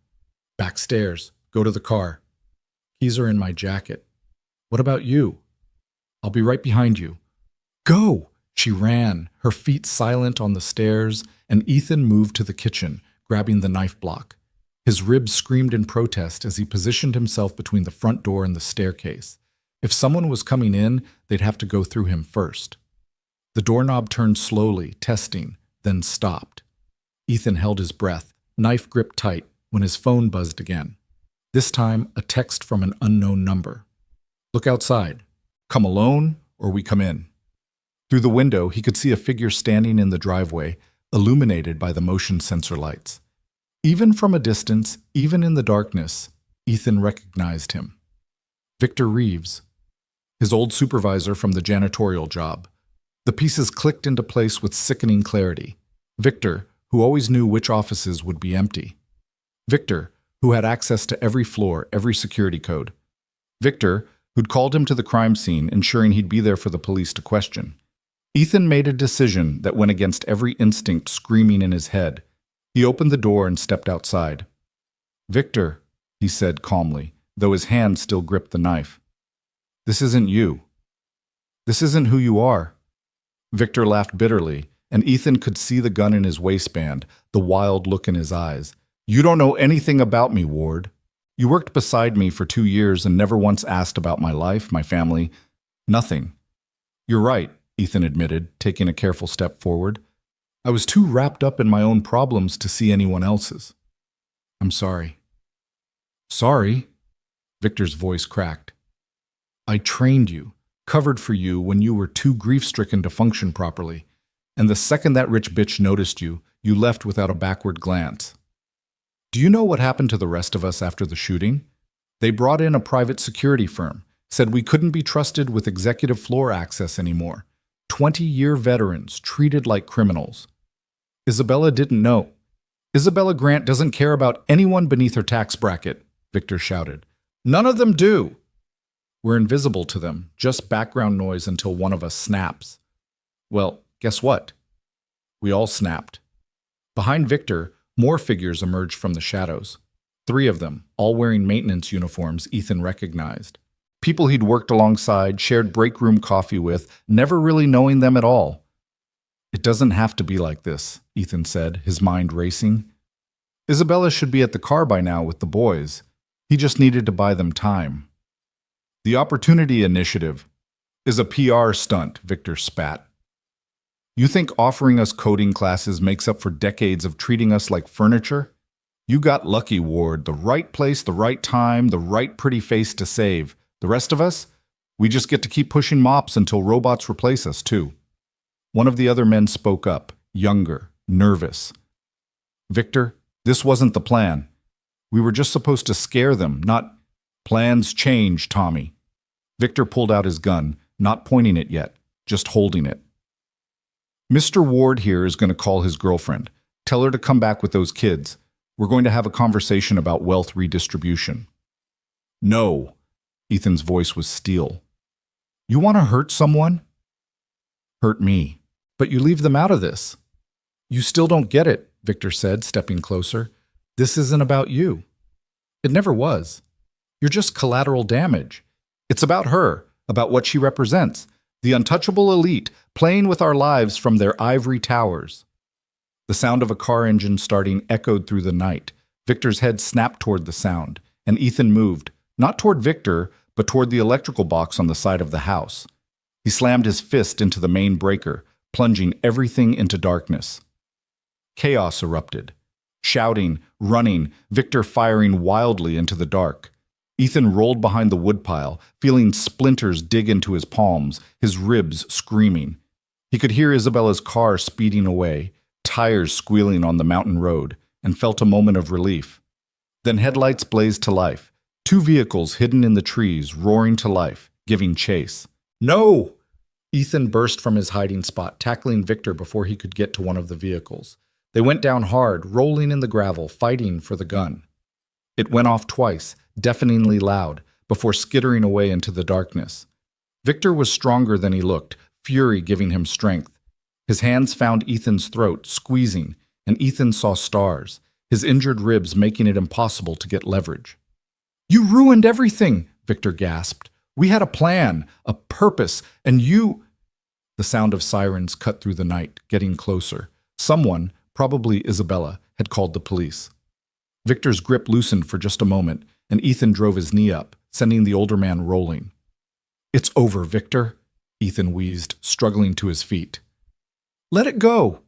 Backstairs. Go to the car. Keys are in my jacket. What about you? I'll be right behind you. Go! She ran, her feet silent on the stairs, and Ethan moved to the kitchen, grabbing the knife block. His ribs screamed in protest as he positioned himself between the front door and the staircase. If someone was coming in, they'd have to go through him first. The doorknob turned slowly, testing, then stopped. Ethan held his breath, knife gripped tight, when his phone buzzed again. This time, a text from an unknown number. Look outside. Come alone, or we come in. Through the window, he could see a figure standing in the driveway, illuminated by the motion sensor lights. Even from a distance, even in the darkness, Ethan recognized him. Victor Reeves, his old supervisor from the janitorial job. The pieces clicked into place with sickening clarity. Victor, who always knew which offices would be empty. Victor, who had access to every floor, every security code. Victor, who'd called him to the crime scene, ensuring he'd be there for the police to question. Ethan made a decision that went against every instinct screaming in his head. He opened the door and stepped outside. Victor, he said calmly, though his hand still gripped the knife. This isn't you. This isn't who you are. Victor laughed bitterly, and Ethan could see the gun in his waistband, the wild look in his eyes. You don't know anything about me, Ward. You worked beside me for 2 years and never once asked about my life, my family. Nothing. You're right, Ethan admitted, taking a careful step forward. I was too wrapped up in my own problems to see anyone else's. I'm sorry. Sorry? Victor's voice cracked. I trained you, covered for you when you were too grief-stricken to function properly, and the second that rich bitch noticed you, you left without a backward glance. Do you know what happened to the rest of us after the shooting? They brought in a private security firm, said we couldn't be trusted with executive floor access anymore. 20-year veterans treated like criminals. Isabella didn't know. Isabella Grant doesn't care about anyone beneath her tax bracket, Victor shouted. None of them do. We're invisible to them, just background noise until one of us snaps. Well, guess what? We all snapped. Behind Victor, more figures emerged from the shadows. 3 of them, all wearing maintenance uniforms Ethan recognized. People he'd worked alongside, shared break room coffee with, never really knowing them at all. It doesn't have to be like this, Ethan said, his mind racing. Isabella should be at the car by now with the boys. He just needed to buy them time. The Opportunity Initiative is a PR stunt, Victor spat. You think offering us coding classes makes up for decades of treating us like furniture? You got lucky, Ward. The right place, the right time, the right pretty face to save. The rest of us? We just get to keep pushing mops until robots replace us, too. One of the other men spoke up, younger, nervous. Victor, this wasn't the plan. We were just supposed to scare them, not... Plans change, Tommy. Victor pulled out his gun, not pointing it yet, just holding it. Mr. Ward here is going to call his girlfriend. Tell her to come back with those kids. We're going to have a conversation about wealth redistribution. No. Ethan's voice was steel. You want to hurt someone? Hurt me. But you leave them out of this. You still don't get it, Victor said, stepping closer. This isn't about you. It never was. You're just collateral damage. It's about her, about what she represents, the untouchable elite playing with our lives from their ivory towers. The sound of a car engine starting echoed through the night. Victor's head snapped toward the sound, and Ethan moved, not toward Victor, but toward the electrical box on the side of the house. He slammed his fist into the main breaker, plunging everything into darkness. Chaos erupted. Shouting, running, Victor firing wildly into the dark. Ethan rolled behind the woodpile, feeling splinters dig into his palms, his ribs screaming. He could hear Isabella's car speeding away, tires squealing on the mountain road, and felt a moment of relief. Then headlights blazed to life, two vehicles hidden in the trees roaring to life, giving chase. No! Ethan burst from his hiding spot, tackling Victor before he could get to one of the vehicles. They went down hard, rolling in the gravel, fighting for the gun. It went off twice, deafeningly loud, before skittering away into the darkness. Victor was stronger than he looked, fury giving him strength. His hands found Ethan's throat, squeezing, and Ethan saw stars, his injured ribs making it impossible to get leverage. You ruined everything, Victor gasped. We had a plan, a purpose, and you... The sound of sirens cut through the night, getting closer. Someone, probably Isabella, had called the police. Victor's grip loosened for just a moment, and Ethan drove his knee up, sending the older man rolling. It's over, Victor, Ethan wheezed, struggling to his feet. Let it go.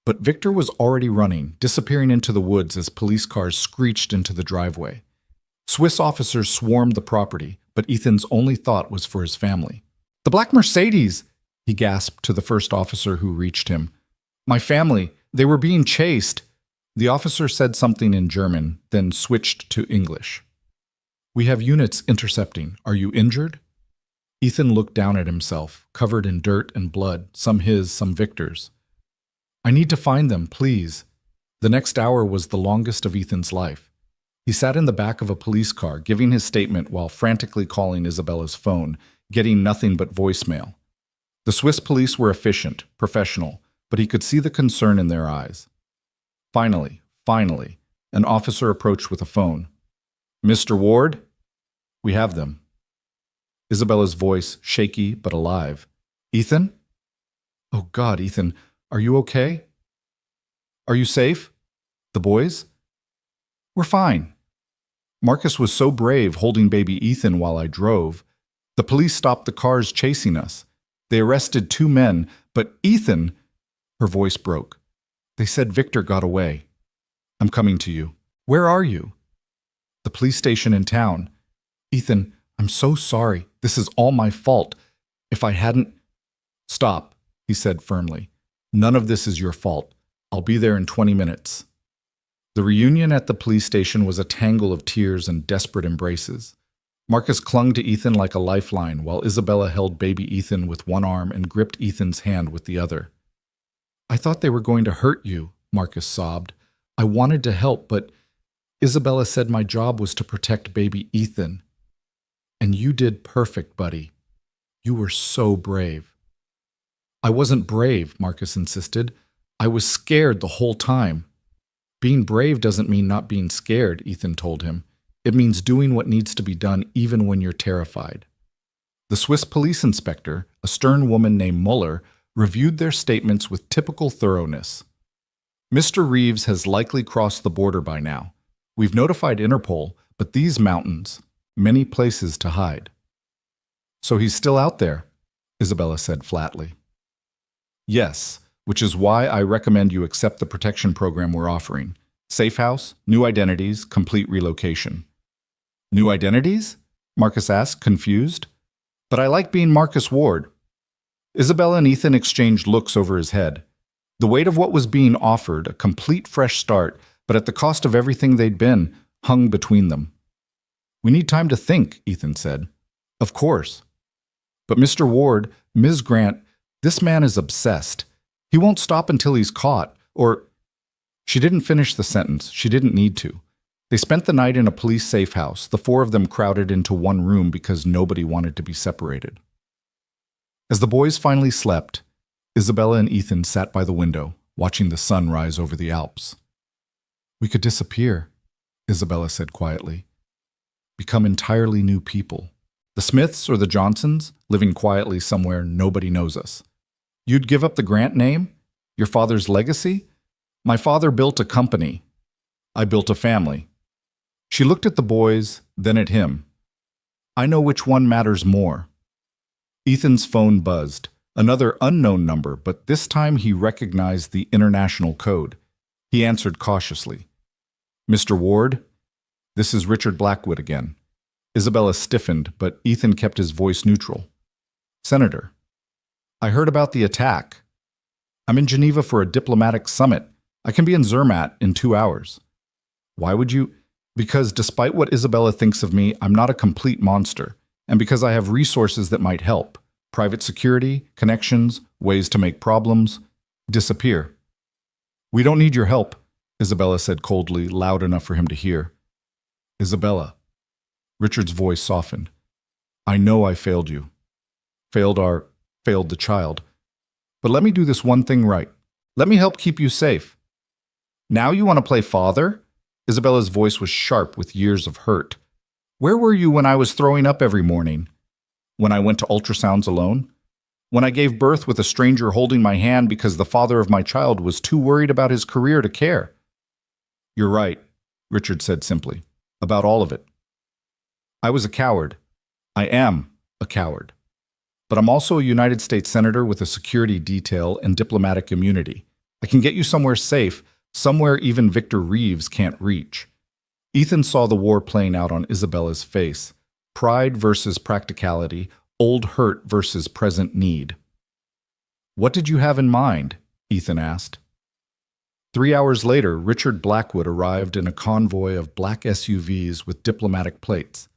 But Victor was already running, disappearing into the woods as police cars screeched into the driveway. Swiss officers swarmed the property, but Ethan's only thought was for his family. The black Mercedes, he gasped to the first officer who reached him. My family, they were being chased. The officer said something in German, then switched to English. We have units intercepting. Are you injured? Ethan looked down at himself, covered in dirt and blood, some his, some Victor's. I need to find them, please. The next hour was the longest of Ethan's life. He sat in the back of a police car, giving his statement while frantically calling Isabella's phone, getting nothing but voicemail. The Swiss police were efficient, professional, but he could see the concern in their eyes. Finally, an officer approached with a phone. Mr. Ward? We have them. Isabella's voice, shaky but alive. Ethan? Oh God, Ethan, are you okay? Are you safe? The boys? We're fine. Marcus was so brave holding baby Ethan while I drove. The police stopped the cars chasing us. They arrested 2 men, but Ethan... Her voice broke. They said Victor got away. I'm coming to you. Where are you? The police station in town. Ethan, I'm so sorry. This is all my fault. If I hadn't... Stop, he said firmly. None of this is your fault. I'll be there in 20 minutes. The reunion at the police station was a tangle of tears and desperate embraces. Marcus clung to Ethan like a lifeline, while Isabella held baby Ethan with one arm and gripped Ethan's hand with the other. I thought they were going to hurt you, Marcus sobbed. I wanted to help, but Isabella said my job was to protect baby Ethan. And you did perfect, buddy. You were so brave. I wasn't brave, Marcus insisted. I was scared the whole time. Being brave doesn't mean not being scared, Ethan told him. It means doing what needs to be done even when you're terrified. The Swiss police inspector, a stern woman named Muller, reviewed their statements with typical thoroughness. Mr. Reeves has likely crossed the border by now. We've notified Interpol, but these mountains, many places to hide. So he's still out there, Isabella said flatly. Yes, which is why I recommend you accept the protection program we're offering. Safe house, new identities, complete relocation. New identities? Marcus asked, confused. But I like being Marcus Ward. Isabella and Ethan exchanged looks over his head. The weight of what was being offered, a complete fresh start, but at the cost of everything they'd been, hung between them. "We need time to think," Ethan said. "Of course. But Mr. Ward, Ms. Grant, this man is obsessed. He won't stop until he's caught, or—" She didn't finish the sentence. She didn't need to. They spent the night in a police safe house, the four of them crowded into one room because nobody wanted to be separated. As the boys finally slept, Isabella and Ethan sat by the window, watching the sun rise over the Alps. "We could disappear," Isabella said quietly. "Become entirely new people. The Smiths or the Johnsons, living quietly somewhere nobody knows us. You'd give up the Grant name? Your father's legacy? My father built a company. I built a family." She looked at the boys, then at him. "I know which one matters more." Ethan's phone buzzed. Another unknown number, but this time he recognized the international code. He answered cautiously. "Mr. Ward, this is Richard Blackwood again." Isabella stiffened, but Ethan kept his voice neutral. "Senator, I heard about the attack. I'm in Geneva for a diplomatic summit. I can be in Zermatt in 2 hours." "Why would you—" "Because despite what Isabella thinks of me, I'm not a complete monster, and because I have resources that might help. Private security, connections, ways to make problems disappear." "We don't need your help," Isabella said coldly, loud enough for him to hear. "Isabella." Richard's voice softened. "I know I failed you. Failed the child. But let me do this one thing right. Let me help keep you safe." "Now you want to play father?" Isabella's voice was sharp with years of hurt. "Where were you when I was throwing up every morning? When I went to ultrasounds alone? When I gave birth with a stranger holding my hand because the father of my child was too worried about his career to care?" "You're right," Richard said simply, "about all of it. I was a coward. I am a coward. But I'm also a United States Senator with a security detail and diplomatic immunity. I can get you somewhere safe, somewhere even Victor Reeves can't reach." Ethan saw the war playing out on Isabella's face. Pride versus practicality, old hurt versus present need. "What did you have in mind?" Ethan asked. 3 hours later, Richard Blackwood arrived in a convoy of black SUVs with diplomatic plates.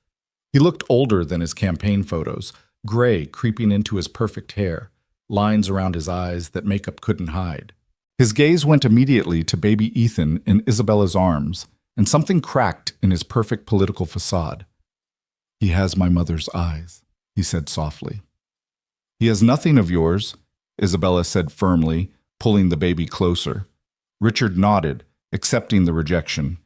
He looked older than his campaign photos, gray creeping into his perfect hair, lines around his eyes that makeup couldn't hide. His gaze went immediately to baby Ethan in Isabella's arms, and something cracked in his perfect political facade. "He has my mother's eyes," he said softly. "He has nothing of yours," Isabella said firmly, pulling the baby closer. Richard nodded, accepting the rejection.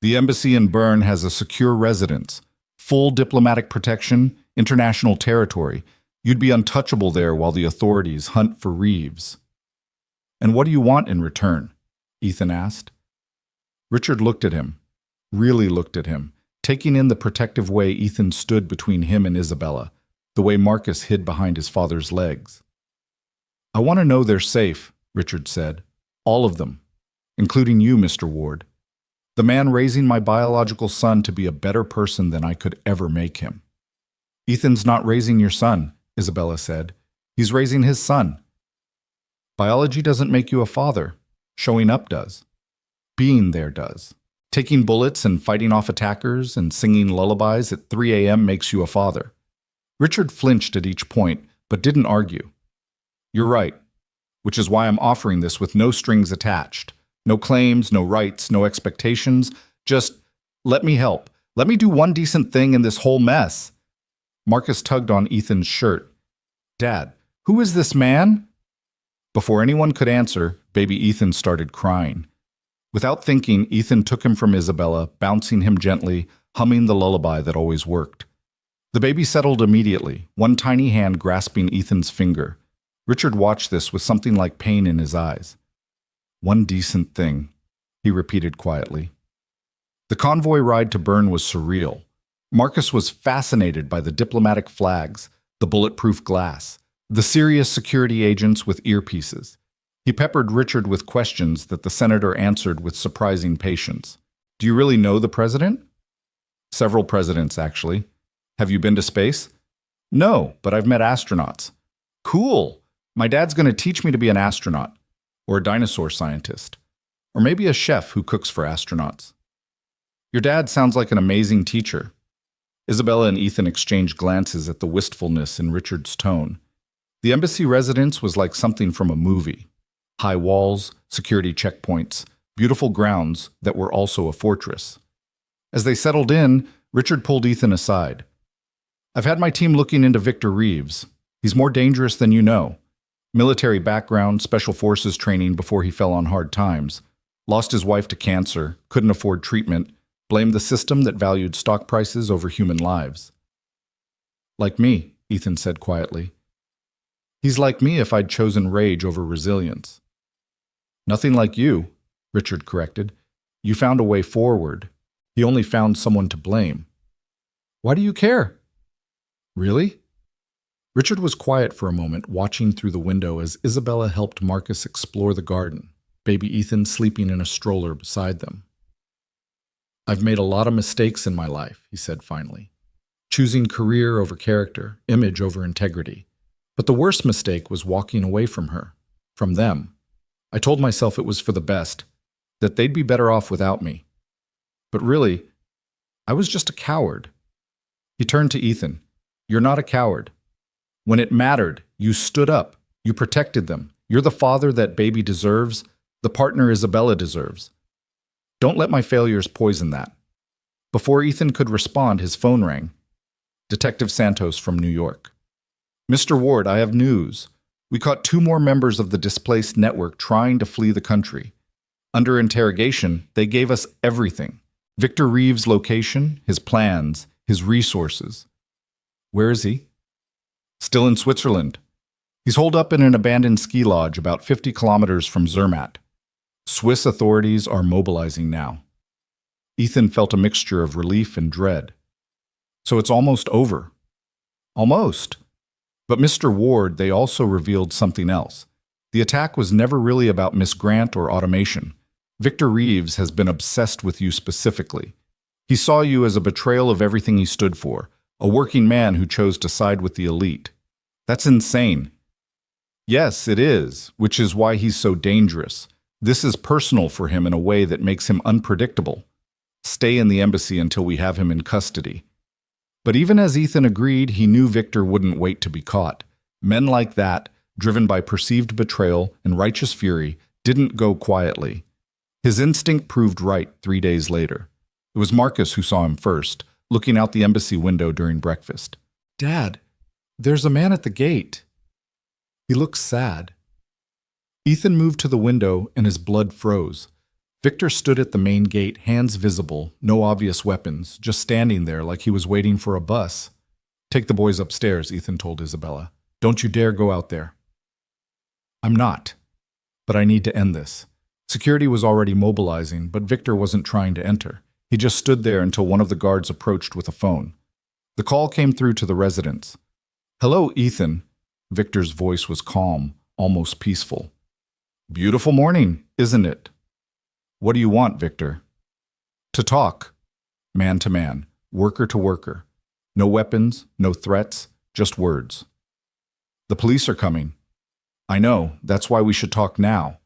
"The embassy in Bern has a secure residence, full diplomatic protection, international territory. You'd be untouchable there while the authorities hunt for Reeves." "And what do you want in return?" Ethan asked. Richard looked at him, really looked at him, taking in the protective way Ethan stood between him and Isabella, the way Marcus hid behind his father's legs. "I want to know they're safe," Richard said. "All of them, including you, Mr. Ward. The man raising my biological son to be a better person than I could ever make him." "Ethan's not raising your son," Isabella said. "He's raising his son." "Biology doesn't make you a father. Showing up does. Being there does. Taking bullets and fighting off attackers and singing lullabies at 3 a.m. makes you a father." Richard flinched at each point, but didn't argue. "You're right, which is why I'm offering this with no strings attached. No claims, no rights, no expectations. Just let me help. Let me do one decent thing in this whole mess." Marcus tugged on Ethan's shirt. "Dad, who is this man?" Before anyone could answer, baby Ethan started crying. Without thinking, Ethan took him from Isabella, bouncing him gently, humming the lullaby that always worked. The baby settled immediately, one tiny hand grasping Ethan's finger. Richard watched this with something like pain in his eyes. "One decent thing," he repeated quietly. The convoy ride to Bern was surreal. Marcus was fascinated by the diplomatic flags, the bulletproof glass, the serious security agents with earpieces. He peppered Richard with questions that the senator answered with surprising patience. "Do you really know the president?" "Several presidents, actually." "Have you been to space?" "No, but I've met astronauts." "Cool. My dad's going to teach me to be an astronaut. or a dinosaur scientist, or maybe a chef who cooks for astronauts. Your dad sounds like an amazing teacher. Isabella and Ethan exchanged glances at the wistfulness in Richard's tone. The embassy residence was like something from a movie. High walls, security checkpoints, beautiful grounds that were also a fortress. As they settled in, Richard pulled Ethan aside. "I've had my team looking into Victor Reeves. He's more dangerous than you know. Military background, special forces training before he fell on hard times. Lost his wife to cancer, couldn't afford treatment, blamed the system that valued stock prices over human lives." "Like me," Ethan said quietly. "He's like me if I'd chosen rage over resilience." "Nothing like you," Richard corrected. "You found a way forward. He only found someone to blame." "Why do you care?" "Really?" Richard was quiet for a moment, watching through the window as Isabella helped Marcus explore the garden, baby Ethan sleeping in a stroller beside them. "I've made a lot of mistakes in my life," he said finally. "Choosing career over character, image over integrity. But the worst mistake was walking away from her, from them. I told myself it was for the best, that they'd be better off without me. But really, I was just a coward." He turned to Ethan. "You're not a coward. When it mattered, you stood up. You protected them. You're the father that baby deserves, the partner Isabella deserves. Don't let my failures poison that." Before Ethan could respond, his phone rang. Detective Santos from New York. "Mr. Ward, I have news. We caught 2 more members of the displaced network trying to flee the country. Under interrogation, they gave us everything. Victor Reeves' location, his plans, his resources." "Where is he?" "Still in Switzerland. He's holed up in an abandoned ski lodge about 50 kilometers from Zermatt. Swiss authorities are mobilizing now." Ethan felt a mixture of relief and dread. "So it's almost over." "Almost. But Mr. Ward, they also revealed something else. The attack was never really about Miss Grant or automation. Victor Reeves has been obsessed with you specifically. He saw you as a betrayal of everything he stood for, a working man who chose to side with the elite. That's insane." "Yes, it is, which is why he's so dangerous. This is personal for him in a way that makes him unpredictable. Stay in the embassy until we have him in custody." But even as Ethan agreed, he knew Victor wouldn't wait to be caught. Men like that, driven by perceived betrayal and righteous fury, didn't go quietly. His instinct proved right 3 days later. It was Marcus who saw him first, looking out the embassy window during breakfast. "Dad, there's a man at the gate." He looked sad. Ethan moved to the window and his blood froze. Victor stood at the main gate, hands visible, no obvious weapons, just standing there like he was waiting for a bus. "Take the boys upstairs," Ethan told Isabella. "Don't you dare go out there." "I'm not. But I need to end this." Security was already mobilizing, but Victor wasn't trying to enter. He just stood there until one of the guards approached with a phone. The call came through to the residence. "Hello, Ethan." Victor's voice was calm, almost peaceful. "Beautiful morning, isn't it?" "What do you want, Victor?" "To talk. Man to man, worker to worker. No weapons, no threats, just words." "The police are coming." "I know, that's why we should talk now."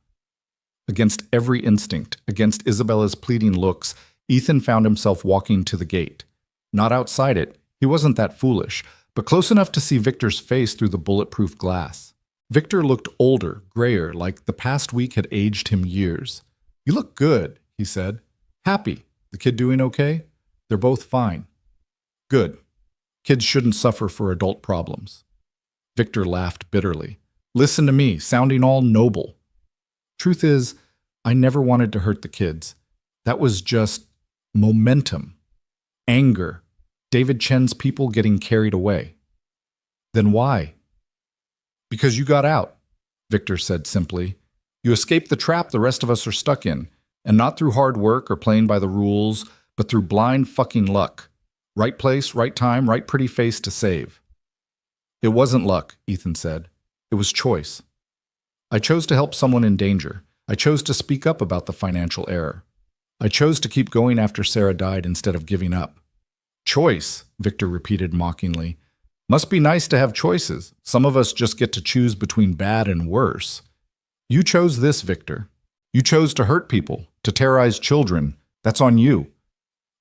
Against every instinct, against Isabella's pleading looks, Ethan found himself walking to the gate. Not outside it, he wasn't that foolish, but close enough to see Victor's face through the bulletproof glass. Victor looked older, grayer, like the past week had aged him years. "You look good," he said. "Happy. The kid doing okay?" "They're both fine." "Good. Kids shouldn't suffer for adult problems." Victor laughed bitterly. "Listen to me, sounding all noble. Truth is, I never wanted to hurt the kids. That was just momentum, anger, David Chen's people getting carried away." "Then why?" "Because you got out," Victor said simply. "You escaped the trap the rest of us are stuck in, and not through hard work or playing by the rules, but through blind fucking luck. Right place, right time, right pretty face to save." "It wasn't luck," Ethan said. "It was choice. I chose to help someone in danger. I chose to speak up about the financial error. I chose to keep going after Sarah died instead of giving up." "Choice," Victor repeated mockingly. "Must be nice to have choices. Some of us just get to choose between bad and worse. You chose this, Victor. You chose to hurt people, to terrorize children. That's on you.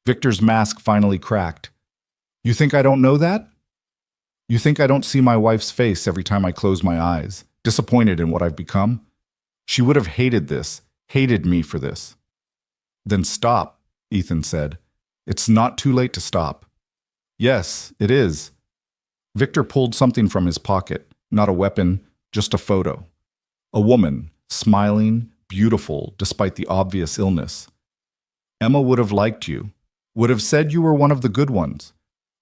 Victor's mask finally cracked. You think I don't know that? You think I don't see my wife's face every time I close my eyes, disappointed in what I've become? She would have hated this, hated me for this. Then stop, Ethan said. It's not too late to stop. Yes, it is. Victor pulled something from his pocket, not a weapon, just a photo. A woman, smiling, beautiful despite the obvious illness. Emma would have liked you, would have said you were one of the good ones.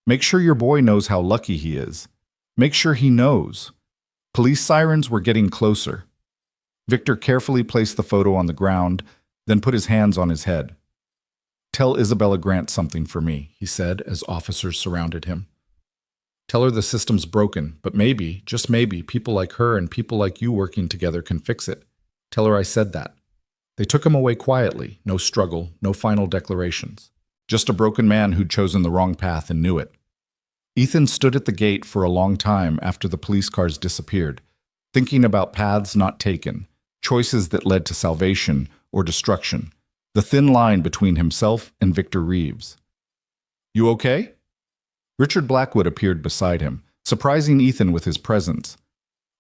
Make sure your boy knows how lucky he is. Make sure he knows. Police sirens were getting closer. Victor carefully placed the photo on the ground, then put his hands on his head. Tell Isabella Grant something for me, he said as officers surrounded him. Tell her the system's broken, but maybe, just maybe, people like her and people like you working together can fix it. Tell her I said that. They took him away quietly, no struggle, no final declarations. Just a broken man who'd chosen the wrong path and knew it. Ethan stood at the gate for a long time after the police cars disappeared, thinking about paths not taken, choices that led to salvation or destruction, the thin line between himself and Victor Reeves. You okay? Richard Blackwood appeared beside him, surprising Ethan with his presence.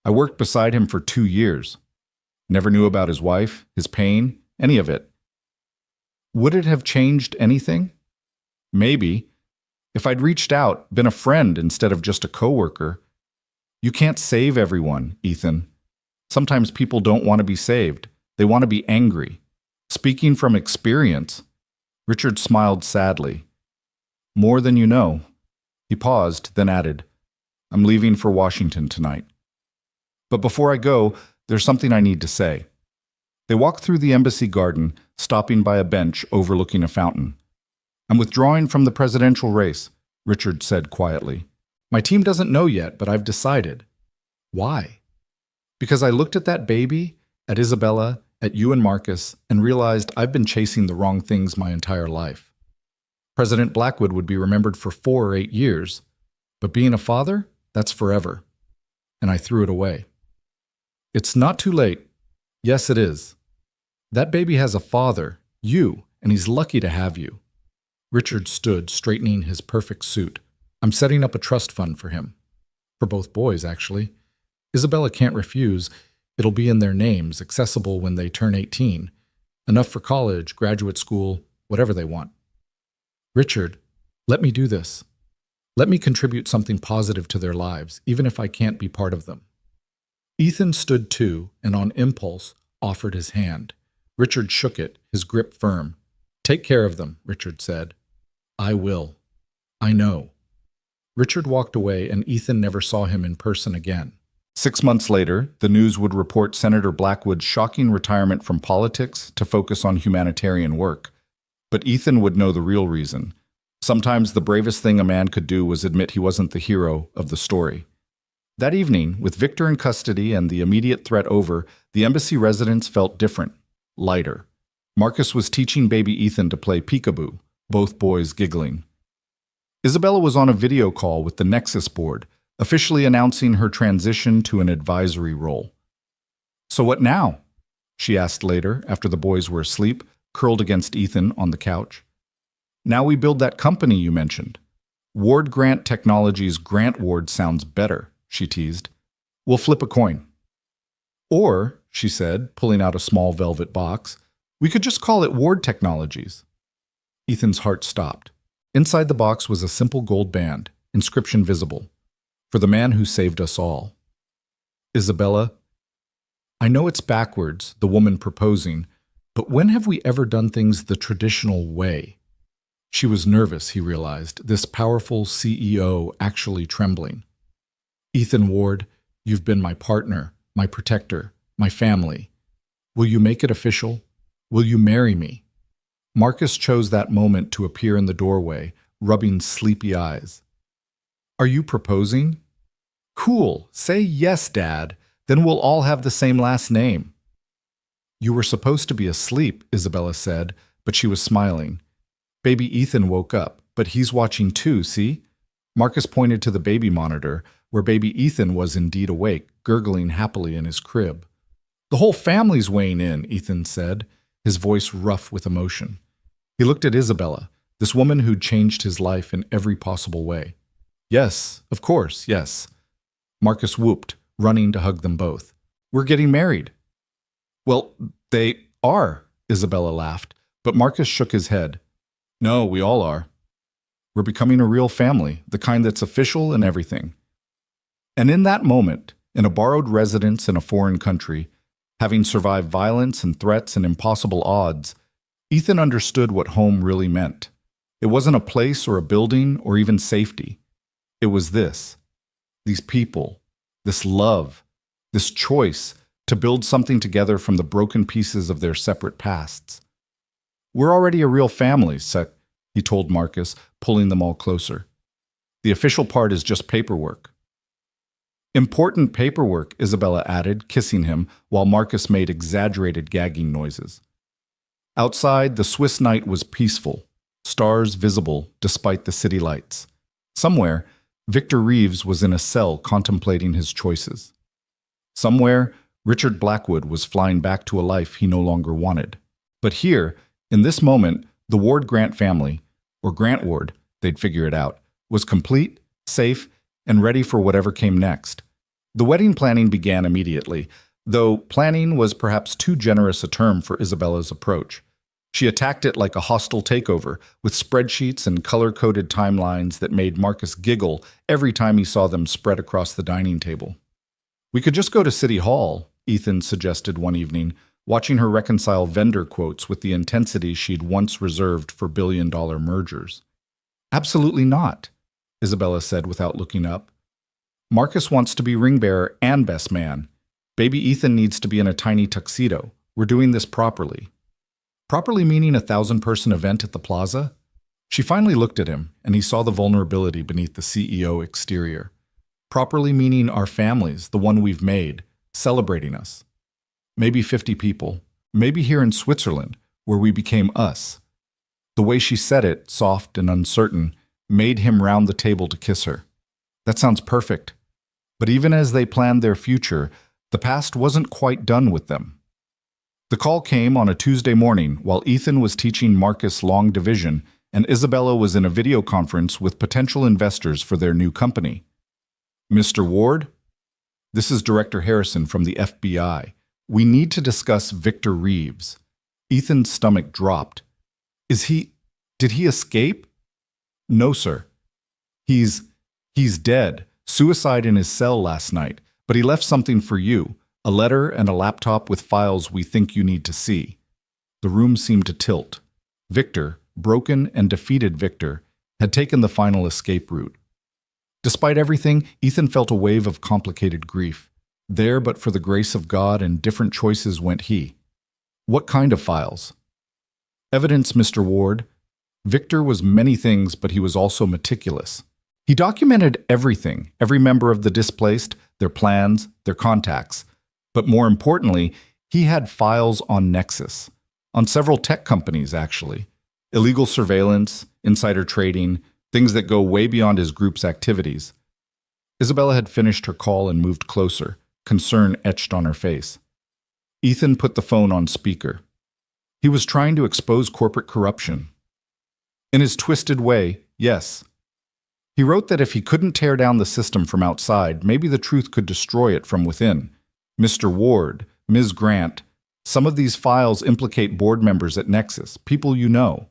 I worked beside him for 2 years. Never knew about his wife, his pain, any of it. Would it have changed anything? Maybe. If I'd reached out, been a friend instead of just a coworker. You can't save everyone, Ethan. Sometimes people don't want to be saved. They want to be angry. Speaking from experience, Richard smiled sadly. More than you know. He paused, then added, I'm leaving for Washington tonight. But before I go, there's something I need to say. They walked through the embassy garden, stopping by a bench overlooking a fountain. I'm withdrawing from the presidential race, Richard said quietly. My team doesn't know yet, but I've decided. Why? Because I looked at that baby, at Isabella, at you and Marcus, and realized I've been chasing the wrong things my entire life. President Blackwood would be remembered for 4 or 8 years, but being a father, that's forever. And I threw it away. It's not too late. Yes, it is. That baby has a father, you, and he's lucky to have you. Richard stood, straightening his perfect suit. I'm setting up a trust fund for him. For both boys, actually. Isabella can't refuse. It'll be in their names, accessible when they turn 18. Enough for college, graduate school, whatever they want. Richard, let me do this. Let me contribute something positive to their lives, even if I can't be part of them. Ethan stood too, and on impulse, offered his hand. Richard shook it, his grip firm. Take care of them, Richard said. I will. I know. Richard walked away, and Ethan never saw him in person again. 6 months later, the news would report Senator Blackwood's shocking retirement from politics to focus on humanitarian work. But Ethan would know the real reason. Sometimes the bravest thing a man could do was admit he wasn't the hero of the story. That evening, with Victor in custody and the immediate threat over, the embassy residents felt different, lighter. Marcus was teaching baby Ethan to play peekaboo, both boys giggling. Isabella was on a video call with the Nexus board, officially announcing her transition to an advisory role. So what now? She asked later, after the boys were asleep, curled against Ethan on the couch. Now we build that company you mentioned. Ward Grant Technologies Grant Ward sounds better, she teased. We'll flip a coin. Or, she said, pulling out a small velvet box, we could just call it Ward Technologies. Ethan's heart stopped. Inside the box was a simple gold band, inscription visible. For the man who saved us all. Isabella, I know it's backwards, the woman proposing, but when have we ever done things the traditional way? She was nervous, he realized, this powerful CEO actually trembling. Ethan Ward, you've been my partner, my protector, my family. Will you make it official? Will you marry me? Marcus chose that moment to appear in the doorway, rubbing sleepy eyes. Are you proposing? Cool, say yes, Dad. Then we'll all have the same last name. You were supposed to be asleep, Isabella said, but she was smiling. Baby Ethan woke up, but he's watching too, see? Marcus pointed to the baby monitor, where baby Ethan was indeed awake, gurgling happily in his crib. The whole family's weighing in, Ethan said, his voice rough with emotion. He looked at Isabella, this woman who'd changed his life in every possible way. Yes, of course, yes. Marcus whooped, running to hug them both. We're getting married. Well, they are, Isabella laughed, but Marcus shook his head. No, we all are. We're becoming a real family, the kind that's official and everything. And in that moment, in a borrowed residence in a foreign country, having survived violence and threats and impossible odds, Ethan understood what home really meant. It wasn't a place or a building or even safety. It was this. These people, this love, this choice to build something together from the broken pieces of their separate pasts. We're already a real family, he told Marcus, pulling them all closer. The official part is just paperwork. Important paperwork, Isabella added, kissing him, while Marcus made exaggerated gagging noises. Outside, the Swiss night was peaceful, stars visible despite the city lights. Somewhere, Victor Reeves was in a cell contemplating his choices. Somewhere, Richard Blackwood was flying back to a life he no longer wanted. But here, in this moment, the Ward Grant family, or Grant Ward, they'd figure it out, was complete, safe, and ready for whatever came next. The wedding planning began immediately, though planning was perhaps too generous a term for Isabella's approach. She attacked it like a hostile takeover, with spreadsheets and color-coded timelines that made Marcus giggle every time he saw them spread across the dining table. We could just go to City Hall, Ethan suggested one evening, watching her reconcile vendor quotes with the intensity she'd once reserved for billion-dollar mergers. Absolutely not, Isabella said without looking up. Marcus wants to be ring bearer and best man. Baby Ethan needs to be in a tiny tuxedo. We're doing this properly. Properly meaning a 1,000-person event at the plaza? She finally looked at him, and he saw the vulnerability beneath the CEO exterior. Properly meaning our families, the one we've made, celebrating us. Maybe 50 people. Maybe here in Switzerland, where we became us. The way she said it, soft and uncertain, made him round the table to kiss her. That sounds perfect. But even as they planned their future, the past wasn't quite done with them. The call came on a Tuesday morning while Ethan was teaching Marcus long division and Isabella was in a video conference with potential investors for their new company. Mr. Ward? This is Director Harrison from the FBI. We need to discuss Victor Reeves. Ethan's stomach dropped. Did he escape? No, sir. He's dead. Suicide in his cell last night, but he left something for you. A letter and a laptop with files we think you need to see. The room seemed to tilt. Victor, broken and defeated Victor, had taken the final escape route. Despite everything, Ethan felt a wave of complicated grief. There, but for the grace of God and different choices went he. What kind of files? Evidence, Mr. Ward. Victor was many things, but he was also meticulous. He documented everything, every member of the displaced, their plans, their contacts. But more importantly, he had files on Nexus, on several tech companies, actually. Illegal surveillance, insider trading, things that go way beyond his group's activities. Isabella had finished her call and moved closer, concern etched on her face. Ethan put the phone on speaker. He was trying to expose corporate corruption. In his twisted way, yes. He wrote that if he couldn't tear down the system from outside, maybe the truth could destroy it from within. Mr. Ward, Ms. Grant, some of these files implicate board members at Nexus, people you know.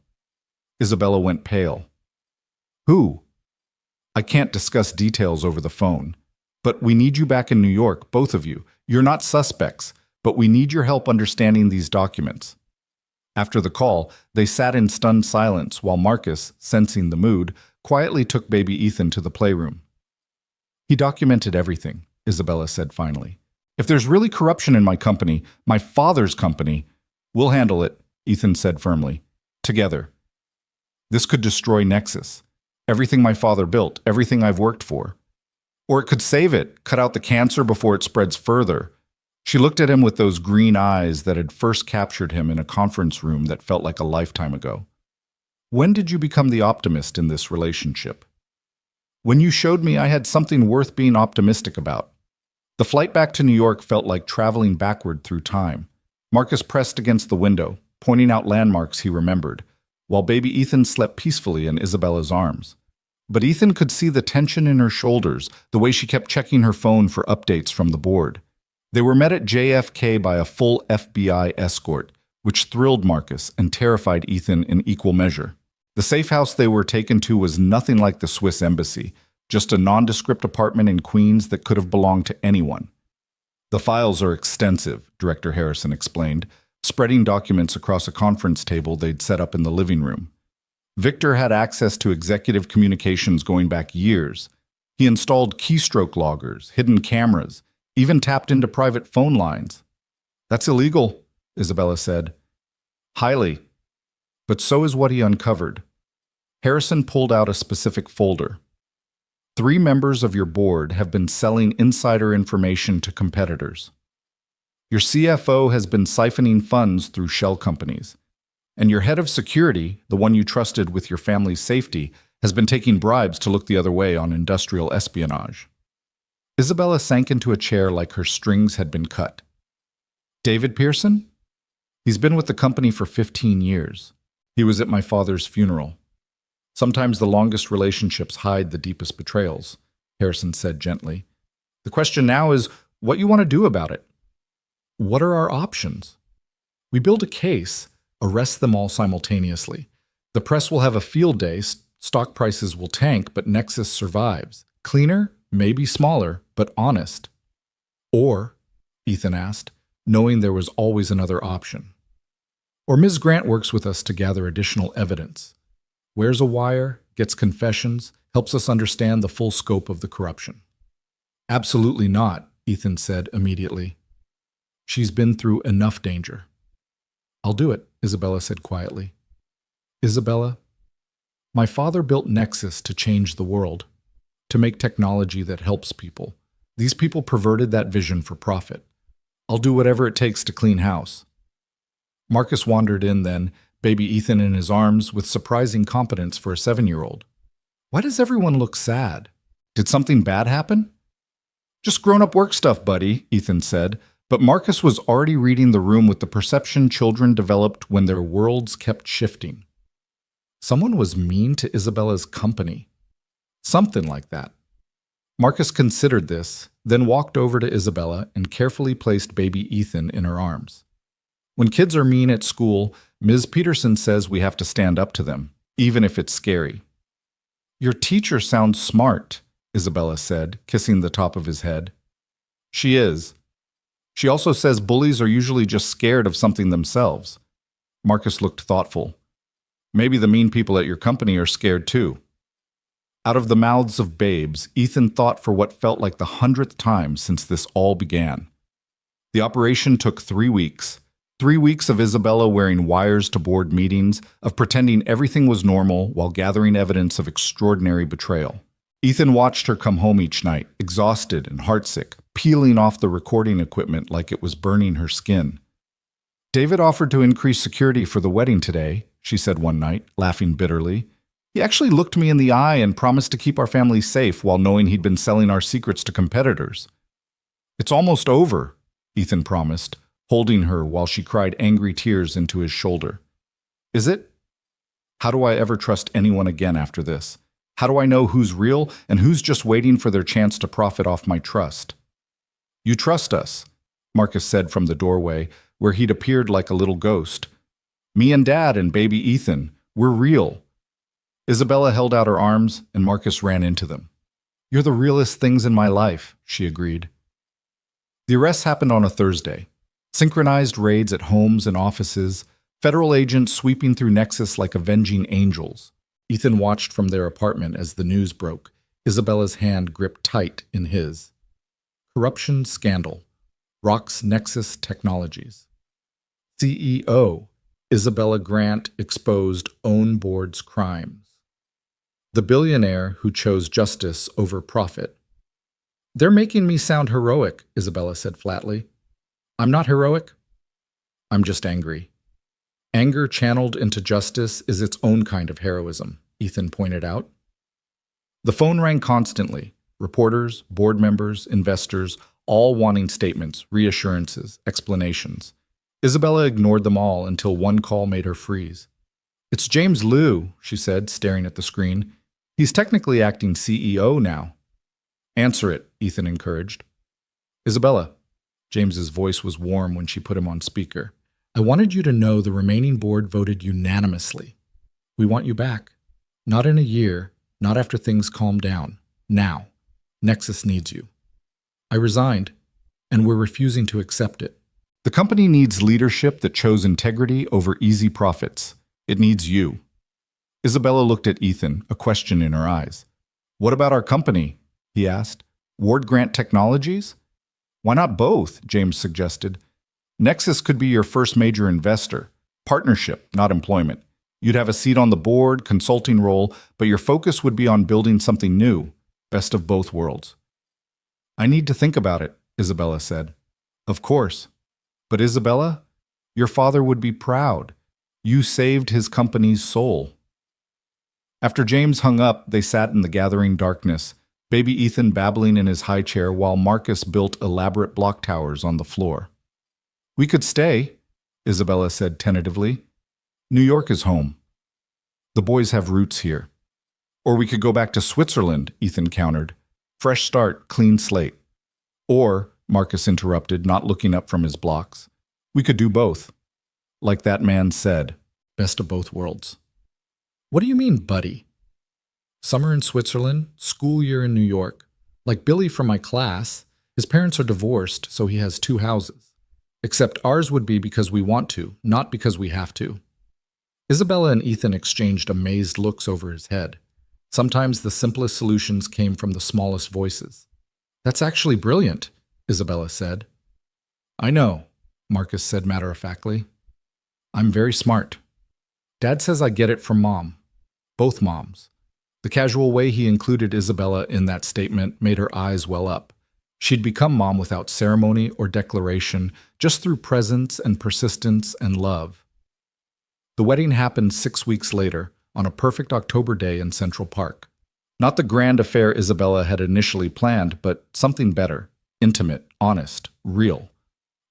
Isabella went pale. Who? I can't discuss details over the phone. But we need you back in New York, both of you. You're not suspects, but we need your help understanding these documents. After the call, they sat in stunned silence while Marcus, sensing the mood, quietly took baby Ethan to the playroom. He documented everything, Isabella said finally. If there's really corruption in my company, my father's company, we'll handle it, Ethan said firmly. Together. This could destroy Nexus. Everything my father built, everything I've worked for. Or it could save it, cut out the cancer before it spreads further. She looked at him with those green eyes that had first captured him in a conference room that felt like a lifetime ago. When did you become the optimist in this relationship? When you showed me I had something worth being optimistic about. The flight back to New York felt like traveling backward through time. Marcus pressed against the window, pointing out landmarks he remembered, while baby Ethan slept peacefully in Isabella's arms. But Ethan could see the tension in her shoulders, the way she kept checking her phone for updates from the board. They were met at JFK by a full FBI escort, which thrilled Marcus and terrified Ethan in equal measure. The safe house they were taken to was nothing like the Swiss embassy, just a nondescript apartment in Queens that could have belonged to anyone. The files are extensive, Director Harrison explained, spreading documents across a conference table they'd set up in the living room. Victor had access to executive communications going back years. He installed keystroke loggers, hidden cameras, even tapped into private phone lines. That's illegal, Isabella said. Highly. But so is what he uncovered. Harrison pulled out a specific folder. 3 members of your board have been selling insider information to competitors. Your CFO has been siphoning funds through shell companies. And your head of security, the one you trusted with your family's safety, has been taking bribes to look the other way on industrial espionage. Isabella sank into a chair like her strings had been cut. David Pearson? He's been with the company for 15 years. He was at my father's funeral. Sometimes the longest relationships hide the deepest betrayals, Harrison said gently. The question now is what you want to do about it. What are our options? We build a case, arrest them all simultaneously. The press will have a field day, stock prices will tank, but Nexus survives. Cleaner, maybe smaller, but honest. Or, Ethan asked, knowing there was always another option. Or Ms. Grant works with us to gather additional evidence. Wears a wire, gets confessions, helps us understand the full scope of the corruption. Absolutely not, Ethan said immediately. She's been through enough danger. I'll do it, Isabella said quietly. Isabella, my father built Nexus to change the world, to make technology that helps people. These people perverted that vision for profit. I'll do whatever it takes to clean house. Marcus wandered in then, baby Ethan in his arms, with surprising competence for a 7-year-old. Why does everyone look sad? Did something bad happen? Just grown-up work stuff, buddy, Ethan said, but Marcus was already reading the room with the perception children developed when their worlds kept shifting. Someone was mean to Isabella's company. Something like that. Marcus considered this, then walked over to Isabella and carefully placed baby Ethan in her arms. When kids are mean at school, Ms. Peterson says we have to stand up to them, even if it's scary. Your teacher sounds smart, Isabella said, kissing the top of his head. She is. She also says bullies are usually just scared of something themselves. Marcus looked thoughtful. Maybe the mean people at your company are scared too. Out of the mouths of babes, Ethan thought for what felt like the 100th time since this all began. The operation took 3 weeks. 3 weeks of Isabella wearing wires to board meetings, of pretending everything was normal while gathering evidence of extraordinary betrayal. Ethan watched her come home each night, exhausted and heartsick, peeling off the recording equipment like it was burning her skin. David offered to increase security for the wedding today, she said one night, laughing bitterly. He actually looked me in the eye and promised to keep our family safe while knowing he'd been selling our secrets to competitors. It's almost over, Ethan promised, holding her while she cried angry tears into his shoulder. Is it? How do I ever trust anyone again after this? How do I know who's real and who's just waiting for their chance to profit off my trust? You trust us, Marcus said from the doorway, where he'd appeared like a little ghost. Me and Dad and baby Ethan, we're real. Isabella held out her arms, and Marcus ran into them. You're the realest things in my life, she agreed. The arrests happened on a Thursday. Synchronized raids at homes and offices, federal agents sweeping through Nexus like avenging angels. Ethan watched from their apartment as the news broke, Isabella's hand gripped tight in his. Corruption scandal. Rocks Nexus Technologies. CEO. Isabella Grant exposed own board's crimes. The billionaire who chose justice over profit. They're making me sound heroic, Isabella said flatly. I'm not heroic. I'm just angry. Anger channeled into justice is its own kind of heroism, Ethan pointed out. The phone rang constantly. Reporters, board members, investors, all wanting statements, reassurances, explanations. Isabella ignored them all until one call made her freeze. "It's James Liu," she said, staring at the screen. "He's technically acting CEO now." "Answer it," Ethan encouraged. "Isabella." James's voice was warm when she put him on speaker. "I wanted you to know the remaining board voted unanimously. We want you back. Not in a year, not after things calm down. Now. Nexus needs you. I resigned, and we're refusing to accept it. The company needs leadership that chose integrity over easy profits. It needs you." Isabella looked at Ethan, a question in her eyes. "What about our company?" he asked. "Ward Grant Technologies?" "Why not both?" James suggested. "Nexus could be your first major investor. Partnership, not employment. You'd have a seat on the board, consulting role, but your focus would be on building something new. Best of both worlds." "I need to think about it," Isabella said. "Of course. But Isabella, your father would be proud. You saved his company's soul." After James hung up, they sat in the gathering darkness, baby Ethan babbling in his high chair while Marcus built elaborate block towers on the floor. "We could stay," Isabella said tentatively. "New York is home. The boys have roots here." "Or we could go back to Switzerland," Ethan countered. "Fresh start, clean slate." "Or," Marcus interrupted, not looking up from his blocks, "we could do both. Like that man said, best of both worlds." "What do you mean, buddy?" "Summer in Switzerland, school year in New York. Like Billy from my class, his parents are divorced, so he has 2 houses. Except ours would be because we want to, not because we have to." Isabella and Ethan exchanged amazed looks over his head. Sometimes the simplest solutions came from the smallest voices. "That's actually brilliant," Isabella said. "I know," Marcus said matter-of-factly. "I'm very smart. Dad says I get it from Mom. Both moms." The casual way he included Isabella in that statement made her eyes well up. She'd become Mom without ceremony or declaration, just through presence and persistence and love. The wedding happened 6 weeks later, on a perfect October day in Central Park. Not the grand affair Isabella had initially planned, but something better, intimate, honest, real.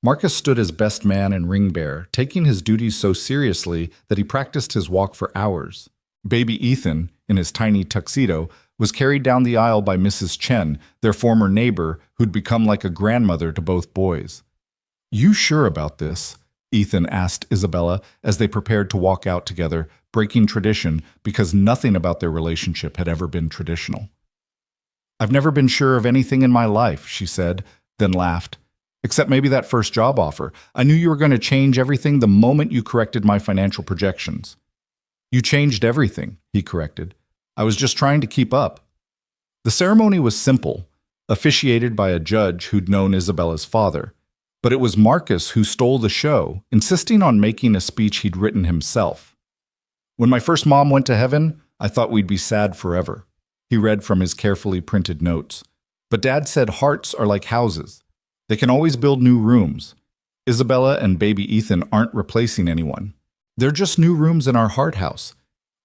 Marcus stood as best man and ring bearer, taking his duties so seriously that he practiced his walk for hours. Baby Ethan, in his tiny tuxedo, was carried down the aisle by Mrs. Chen, their former neighbor, who'd become like a grandmother to both boys. "You sure about this?" Ethan asked Isabella as they prepared to walk out together, breaking tradition because nothing about their relationship had ever been traditional. "I've never been sure of anything in my life," she said, then laughed. "Except maybe that first job offer. I knew you were going to change everything the moment you corrected my financial projections." "You changed everything," he corrected. "I was just trying to keep up." The ceremony was simple, officiated by a judge who'd known Isabella's father. But it was Marcus who stole the show, insisting on making a speech he'd written himself. "When my first mom went to heaven, I thought we'd be sad forever," he read from his carefully printed notes. "But Dad said hearts are like houses. They can always build new rooms. Isabella and baby Ethan aren't replacing anyone. They're just new rooms in our heart house.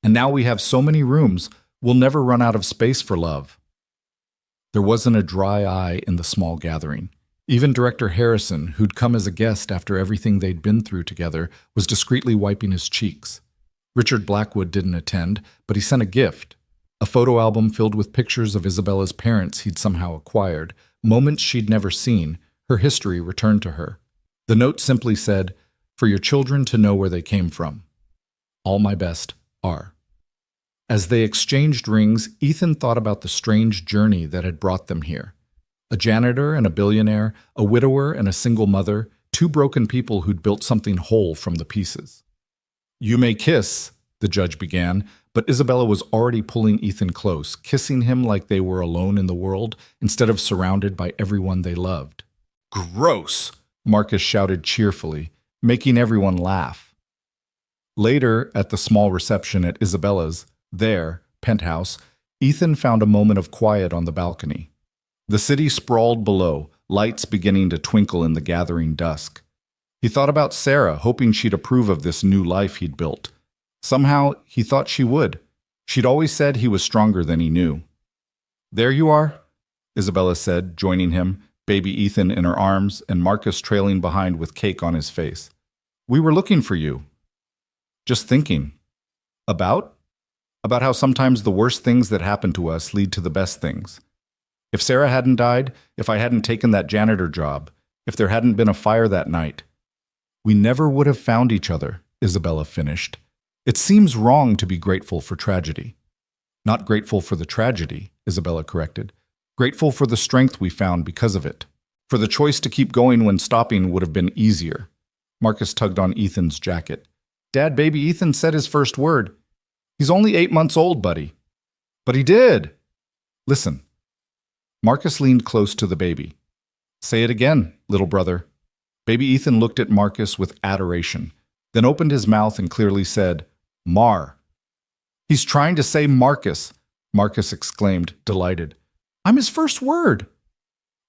And now we have so many rooms, we'll never run out of space for love." There wasn't a dry eye in the small gathering. Even Director Harrison, who'd come as a guest after everything they'd been through together, was discreetly wiping his cheeks. Richard Blackwood didn't attend, but he sent a gift, a photo album filled with pictures of Isabella's parents he'd somehow acquired, moments she'd never seen, her history returned to her. The note simply said, "For your children to know where they came from. All my best, R." As they exchanged rings, Ethan thought about the strange journey that had brought them here. A janitor and a billionaire, a widower and a single mother, 2 broken people who'd built something whole from the pieces. "You may kiss," the judge began, but Isabella was already pulling Ethan close, kissing him like they were alone in the world instead of surrounded by everyone they loved. "Gross!" Marcus shouted cheerfully, making everyone laugh. Later, at the small reception at Isabella's, penthouse, Ethan found a moment of quiet on the balcony. The city sprawled below, lights beginning to twinkle in the gathering dusk. He thought about Sarah, hoping she'd approve of this new life he'd built. Somehow, he thought she would. She'd always said he was stronger than he knew. "There you are," Isabella said, joining him, baby Ethan in her arms and Marcus trailing behind with cake on his face. "We were looking for you." "Just thinking." "About?" "About how sometimes the worst things that happen to us lead to the best things. If Sarah hadn't died, if I hadn't taken that janitor job, if there hadn't been a fire that night, we never would have found each other," Isabella finished. "It seems wrong to be grateful for tragedy." "Not grateful for the tragedy," Isabella corrected. "Grateful for the strength we found because of it. For the choice to keep going when stopping would have been easier." Marcus tugged on Ethan's jacket. "Dad, baby Ethan said his first word." "He's only 8 months old, buddy." "But he did." "Listen." Marcus leaned close to the baby. "Say it again, little brother." Baby Ethan looked at Marcus with adoration, then opened his mouth and clearly said, "Mar." "He's trying to say Marcus," Marcus exclaimed, delighted. "I'm his first word."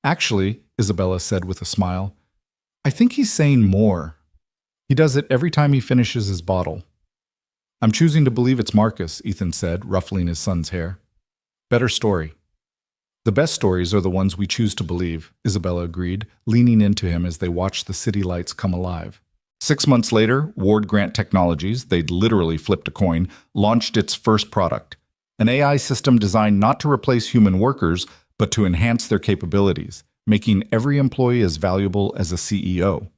"Actually," Isabella said with a smile, "I think he's saying more. He does it every time he finishes his bottle." "I'm choosing to believe it's Marcus," Ethan said, ruffling his son's hair. "Better story." "The best stories are the ones we choose to believe," Isabella agreed, leaning into him as they watched the city lights come alive. 6 months later, Ward Grant Technologies, they'd literally flipped a coin, launched its first product, an AI system designed not to replace human workers, but to enhance their capabilities, making every employee as valuable as a CEO.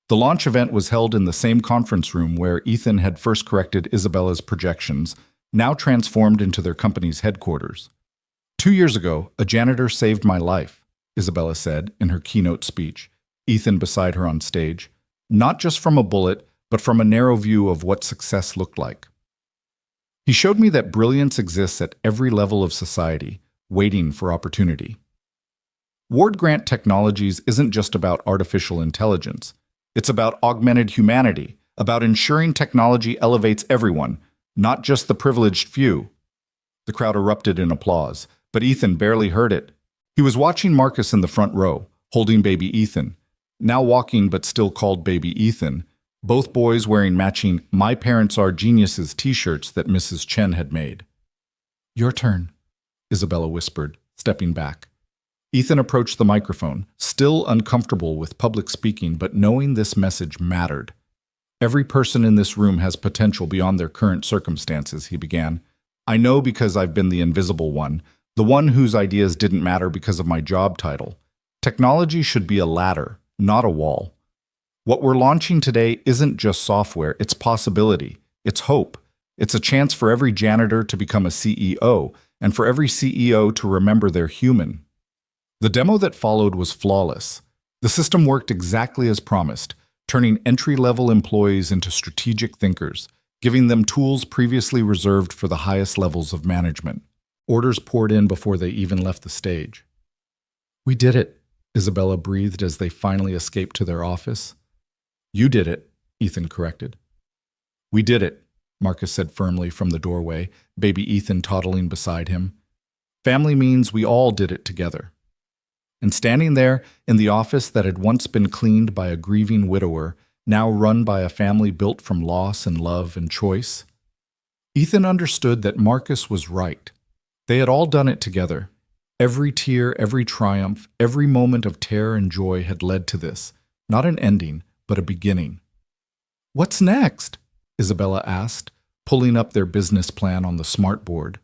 The launch event was held in the same conference room where Ethan had first corrected Isabella's projections, now transformed into their company's headquarters. 2 years ago, a janitor saved my life, Isabella said in her keynote speech, Ethan beside her on stage, not just from a bullet, but from a narrow view of what success looked like. He showed me that brilliance exists at every level of society, waiting for opportunity. Ward Grant Technologies isn't just about artificial intelligence. It's about augmented humanity, about ensuring technology elevates everyone, not just the privileged few. The crowd erupted in applause, but Ethan barely heard it. He was watching Marcus in the front row, holding baby Ethan, now walking but still called baby Ethan, both boys wearing matching "My Parents Are Geniuses" t-shirts that Mrs. Chen had made. "Your turn," Isabella whispered, stepping back. Ethan approached the microphone, still uncomfortable with public speaking, but knowing this message mattered. "Every person in this room has potential beyond their current circumstances," he began. "I know because I've been the invisible one, the one whose ideas didn't matter because of my job title. Technology should be a ladder, not a wall. What we're launching today isn't just software, it's possibility, it's hope. It's a chance for every janitor to become a CEO, and for every CEO to remember they're human." The demo that followed was flawless. The system worked exactly as promised, turning entry-level employees into strategic thinkers, giving them tools previously reserved for the highest levels of management. Orders poured in before they even left the stage. "We did it," Isabella breathed as they finally escaped to their office. "You did it," Ethan corrected. "We did it," Marcus said firmly from the doorway, baby Ethan toddling beside him. "Family means we all did it together." And standing there, in the office that had once been cleaned by a grieving widower, now run by a family built from loss and love and choice, Ethan understood that Marcus was right. They had all done it together. Every tear, every triumph, every moment of terror and joy had led to this, not an ending, but a beginning. "What's next?" Isabella asked, pulling up their business plan on the smartboard.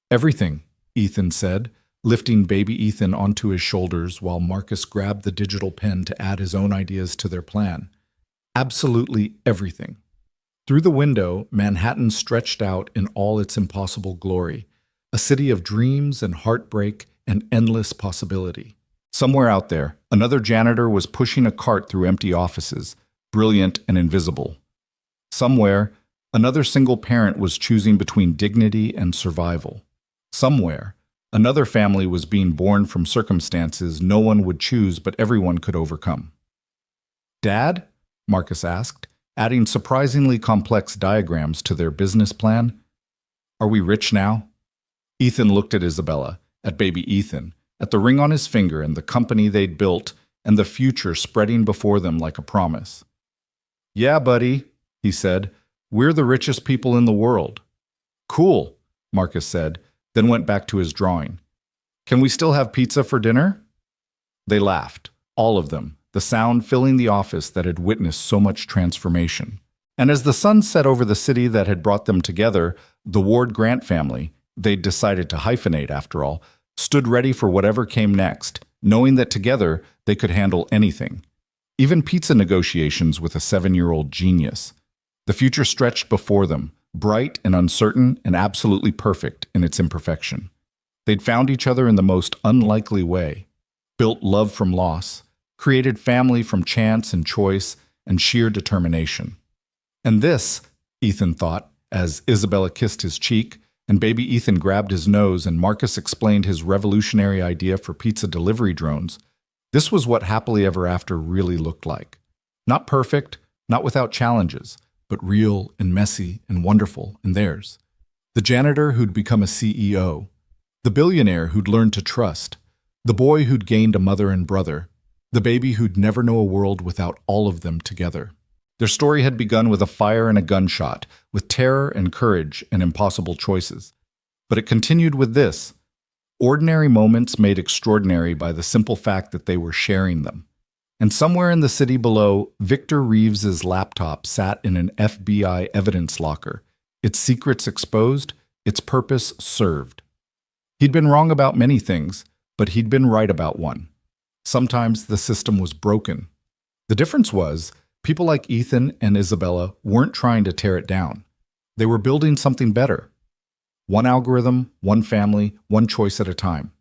"Everything," Ethan said, lifting baby Ethan onto his shoulders while Marcus grabbed the digital pen to add his own ideas to their plan. "Absolutely everything." Through the window, Manhattan stretched out in all its impossible glory, a city of dreams and heartbreak and endless possibility. Somewhere out there, another janitor was pushing a cart through empty offices, brilliant and invisible. Somewhere, another single parent was choosing between dignity and survival. Somewhere, another family was being born from circumstances no one would choose but everyone could overcome. "Dad?" Marcus asked, adding surprisingly complex diagrams to their business plan. "Are we rich now?" Ethan looked at Isabella, at baby Ethan, at the ring on his finger and the company they'd built and the future spreading before them like a promise. "Yeah, buddy," he said, "we're the richest people in the world." "Cool," Marcus said, then went back to his drawing. "Can we still have pizza for dinner?" They laughed, all of them, the sound filling the office that had witnessed so much transformation. And as the sun set over the city that had brought them together, the Ward Grant family, they'd decided to hyphenate after all, stood ready for whatever came next, knowing that together they could handle anything. Even pizza negotiations with a 7-year-old genius. The future stretched before them, bright and uncertain and absolutely perfect in its imperfection. They'd found each other in the most unlikely way, built love from loss, created family from chance and choice and sheer determination. And this, Ethan thought, as Isabella kissed his cheek, and baby Ethan grabbed his nose and Marcus explained his revolutionary idea for pizza delivery drones, this was what happily ever after really looked like. Not perfect, not without challenges, but real and messy and wonderful in theirs. The janitor who'd become a CEO, the billionaire who'd learned to trust, the boy who'd gained a mother and brother, the baby who'd never know a world without all of them together. Their story had begun with a fire and a gunshot, with terror and courage and impossible choices. But it continued with this: ordinary moments made extraordinary by the simple fact that they were sharing them. And somewhere in the city below, Victor Reeves's laptop sat in an FBI evidence locker, its secrets exposed, its purpose served. He'd been wrong about many things, but he'd been right about one. Sometimes the system was broken. The difference was, people like Ethan and Isabella weren't trying to tear it down. They were building something better. One algorithm, one family, one choice at a time.